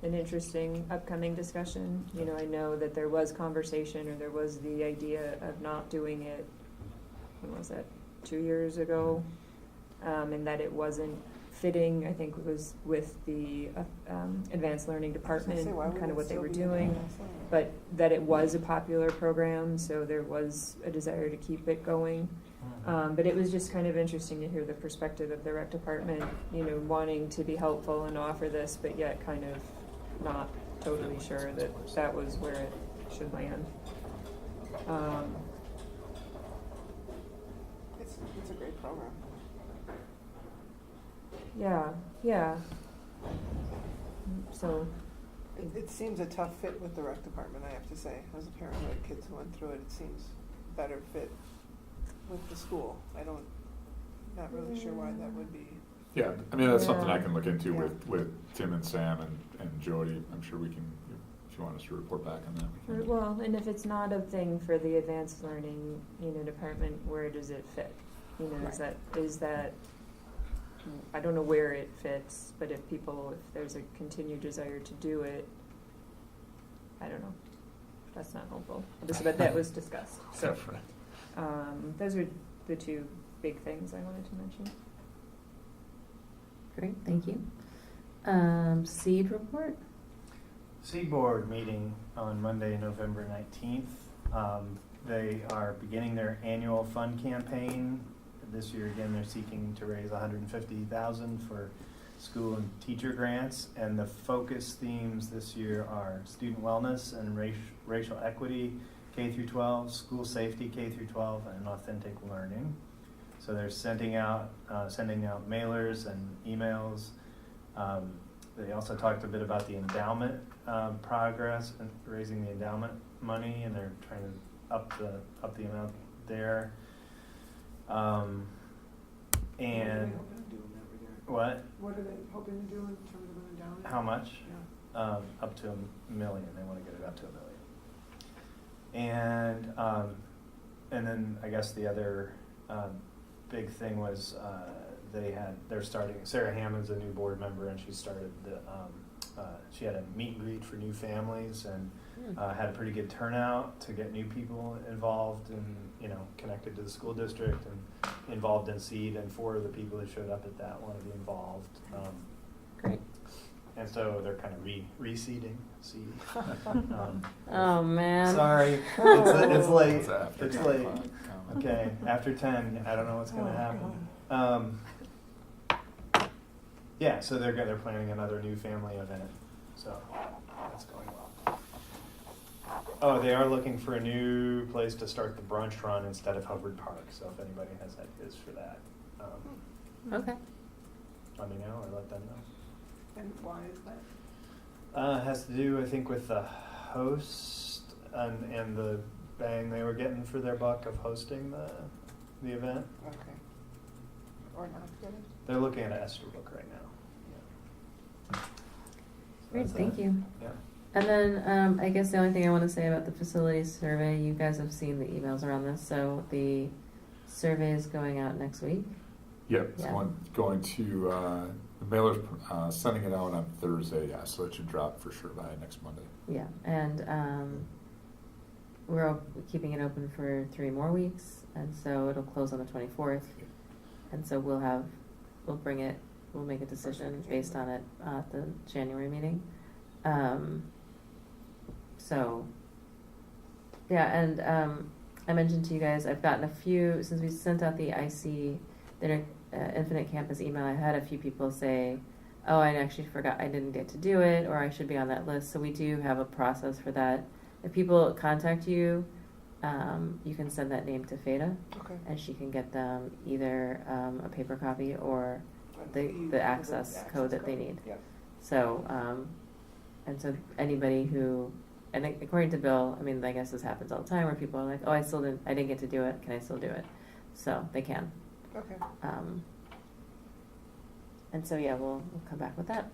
an interesting upcoming discussion. You know, I know that there was conversation, or there was the idea of not doing it, when was that, 2 years ago? And that it wasn't fitting, I think it was with the advanced learning department, kind of what they were doing. But that it was a popular program, so there was a desire to keep it going. But it was just kind of interesting to hear the perspective of the rec department, you know, wanting to be helpful and offer this, but yet kind of not totally sure that that was where it should land. It's a great program. Yeah. So, It seems a tough fit with the rec department, I have to say. As a parent of kids who went through it, it seems better fit with the school. Not really sure why that would be. Yeah, I mean, that's something I Yeah. can look into Yeah. with Tim and Sam and Jody. I'm sure we can, if you want us to report back on that. we can. well, and if it's not a thing for the advanced learning, you know, department, where does it fit? You know, is that I don't know where it fits, but if there's a continued desire to do it, I don't know. That's not helpful. But that was discussed. So, those are the two big things I wanted to mention. Great, thank you. Seed report? Seed Board meeting on Monday, November 19th. They are beginning their annual fund campaign. This year, again, they're seeking to raise $150,000 for school and teacher grants, and the focus themes this year are student wellness and racial equity, K through 12, school safety, K through 12, and authentic learning. So they're sending out mailers and emails. They also talked a bit about the endowment progress and raising the endowment money, and they're trying to up the amount there. And what? What are they hoping to do in terms of an endowment? How much? Yeah. Up to $1 million. They want to get it up to $1 million. And then I guess the other big thing was they're starting. Sarah Hammond's a new board member, and she started she had a meet and greet for new families, and had a pretty good turnout to get new people involved and connected to the school district and involved in seed. And 4 of the people that showed up at that want to be involved. Great. And so they're kind of reseeding seed. Oh man. Sorry, it's late. It's It's late. Okay, after 10, I don't know what's going to happen. Yeah, so they're planning another new family event, so that's going well. Oh, they are looking for a new place to start the brunch run instead of Hubbard Park. So if anybody has ideas for that, Okay. let me know or let them know. And why is that? It has to do, I think, with the host and the bang they were getting for their buck of hosting the event. Okay. Or not get it? They're looking at an Estherbrook right now. Yeah. Great, That's thank it. you. Yeah. And then I guess the only thing I want to say about the facilities survey, you guys have seen the emails around this, so the survey is going out next week. Yep, it's Yeah. going to, the mailer's sending it out on Thursday, yeah, so it should drop for sure by next Monday. Yeah, and we're keeping it open for 3 more weeks, and so it'll close on the 24th. And so we'll make a decision based on it at the January meeting. So, yeah, and I mentioned to you guys, I've gotten a few, since we sent out the IC, the Infinite Campus email, I had a few people say, oh, I actually forgot, I didn't get to do it, or I should be on that list. So we do have a process for that. If people contact you, you can send that name to Feda, Okay. and she can get them either a paper copy or the access code that they need. Yep. So, and so anybody who, and according to Bill, I mean, I guess this happens all the time where people are like, oh, I didn't get to do it. Can I still do it? So they can. Okay. And so, yeah, we'll come back with that.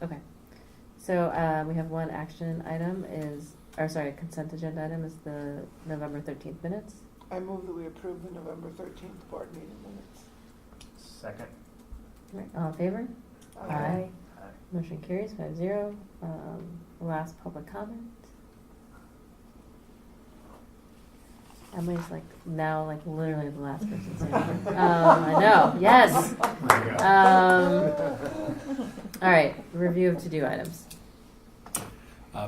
Okay. So we have one action item consent agenda item is the November 13th minutes. I move that we approve the November 13th board meeting minutes. Second. Right, all in favor? Aye. Aye. Motion carries 5-0. Last public comment. Emily's literally the last person saying it. I know, yes. All right, review of to-do items.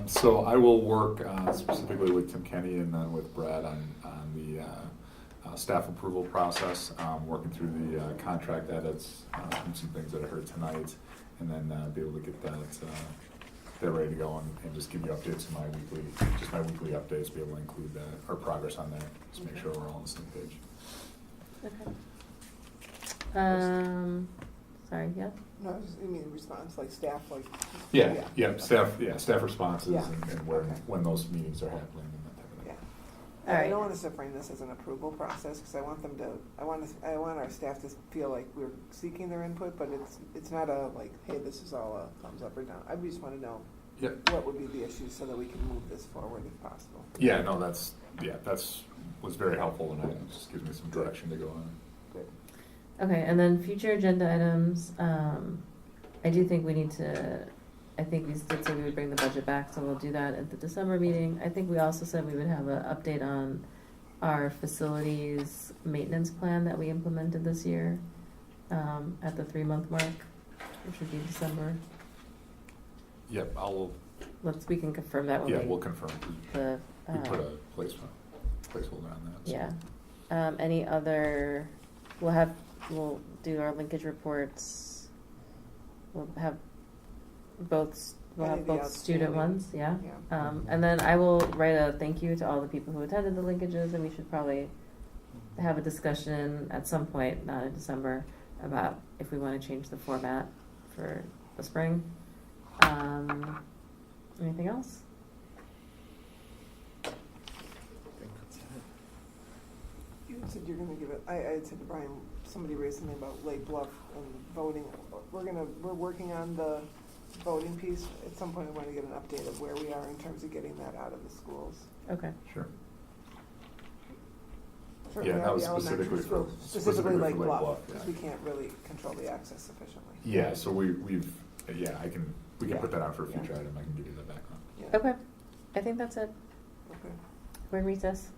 So I will work specifically with Tim Kenny and with Brad on the staff approval process, working through the contract edits, and some things that I heard tonight, and then be able to get that ready to go and just give you updates on my weekly updates, be able to include our progress on there, just make sure we're all on the same page. Okay. Sorry, yeah? No, you mean response, like staff, like? Staff responses Yeah. and when those meetings are happening and that type of thing. Yeah. All right. I don't want us to frame this as an approval process, because I want our staff to feel like we're seeking their input, but it's not a like, hey, this is all a thumbs up or down. I just want to know Yep. what would be the issues so that we can move this forward if possible. Yeah, no, that's was very helpful, and it just gives me some direction to go on. Good. Okay, and then future agenda items, I do think we need to, I think we did say we would bring the budget back, so we'll do that at the December meeting. I think we also said we would have an update on our facilities maintenance plan that we implemented this year, at the 3-month mark, which would be December. Yep, We can confirm that when we'll confirm. the, We put a placeholder on that. So. yeah. Any other, we'll do our linkage reports. We'll have both student ones, yeah. And then I will write a thank you to all the people who attended the linkages, and we should probably have a discussion at some point, not in December, about if we want to change the format for the spring. Anything else? You said you're gonna give it, I had said to Brian, somebody raised something about Lake Bluff and voting. We're working on the voting piece. At some point, I want to get an update of where we are in terms of getting that out of the schools. Okay. Sure. Certainly that out of was the elementary specifically schools, for specifically Lake Bluff, Bluff, because yeah. we can't really control the access sufficiently. Yeah, so we can Yeah. put that on for a Yeah. future item. I can give you that back on. Yeah. Okay. I think that's it. Okay. We're in recess.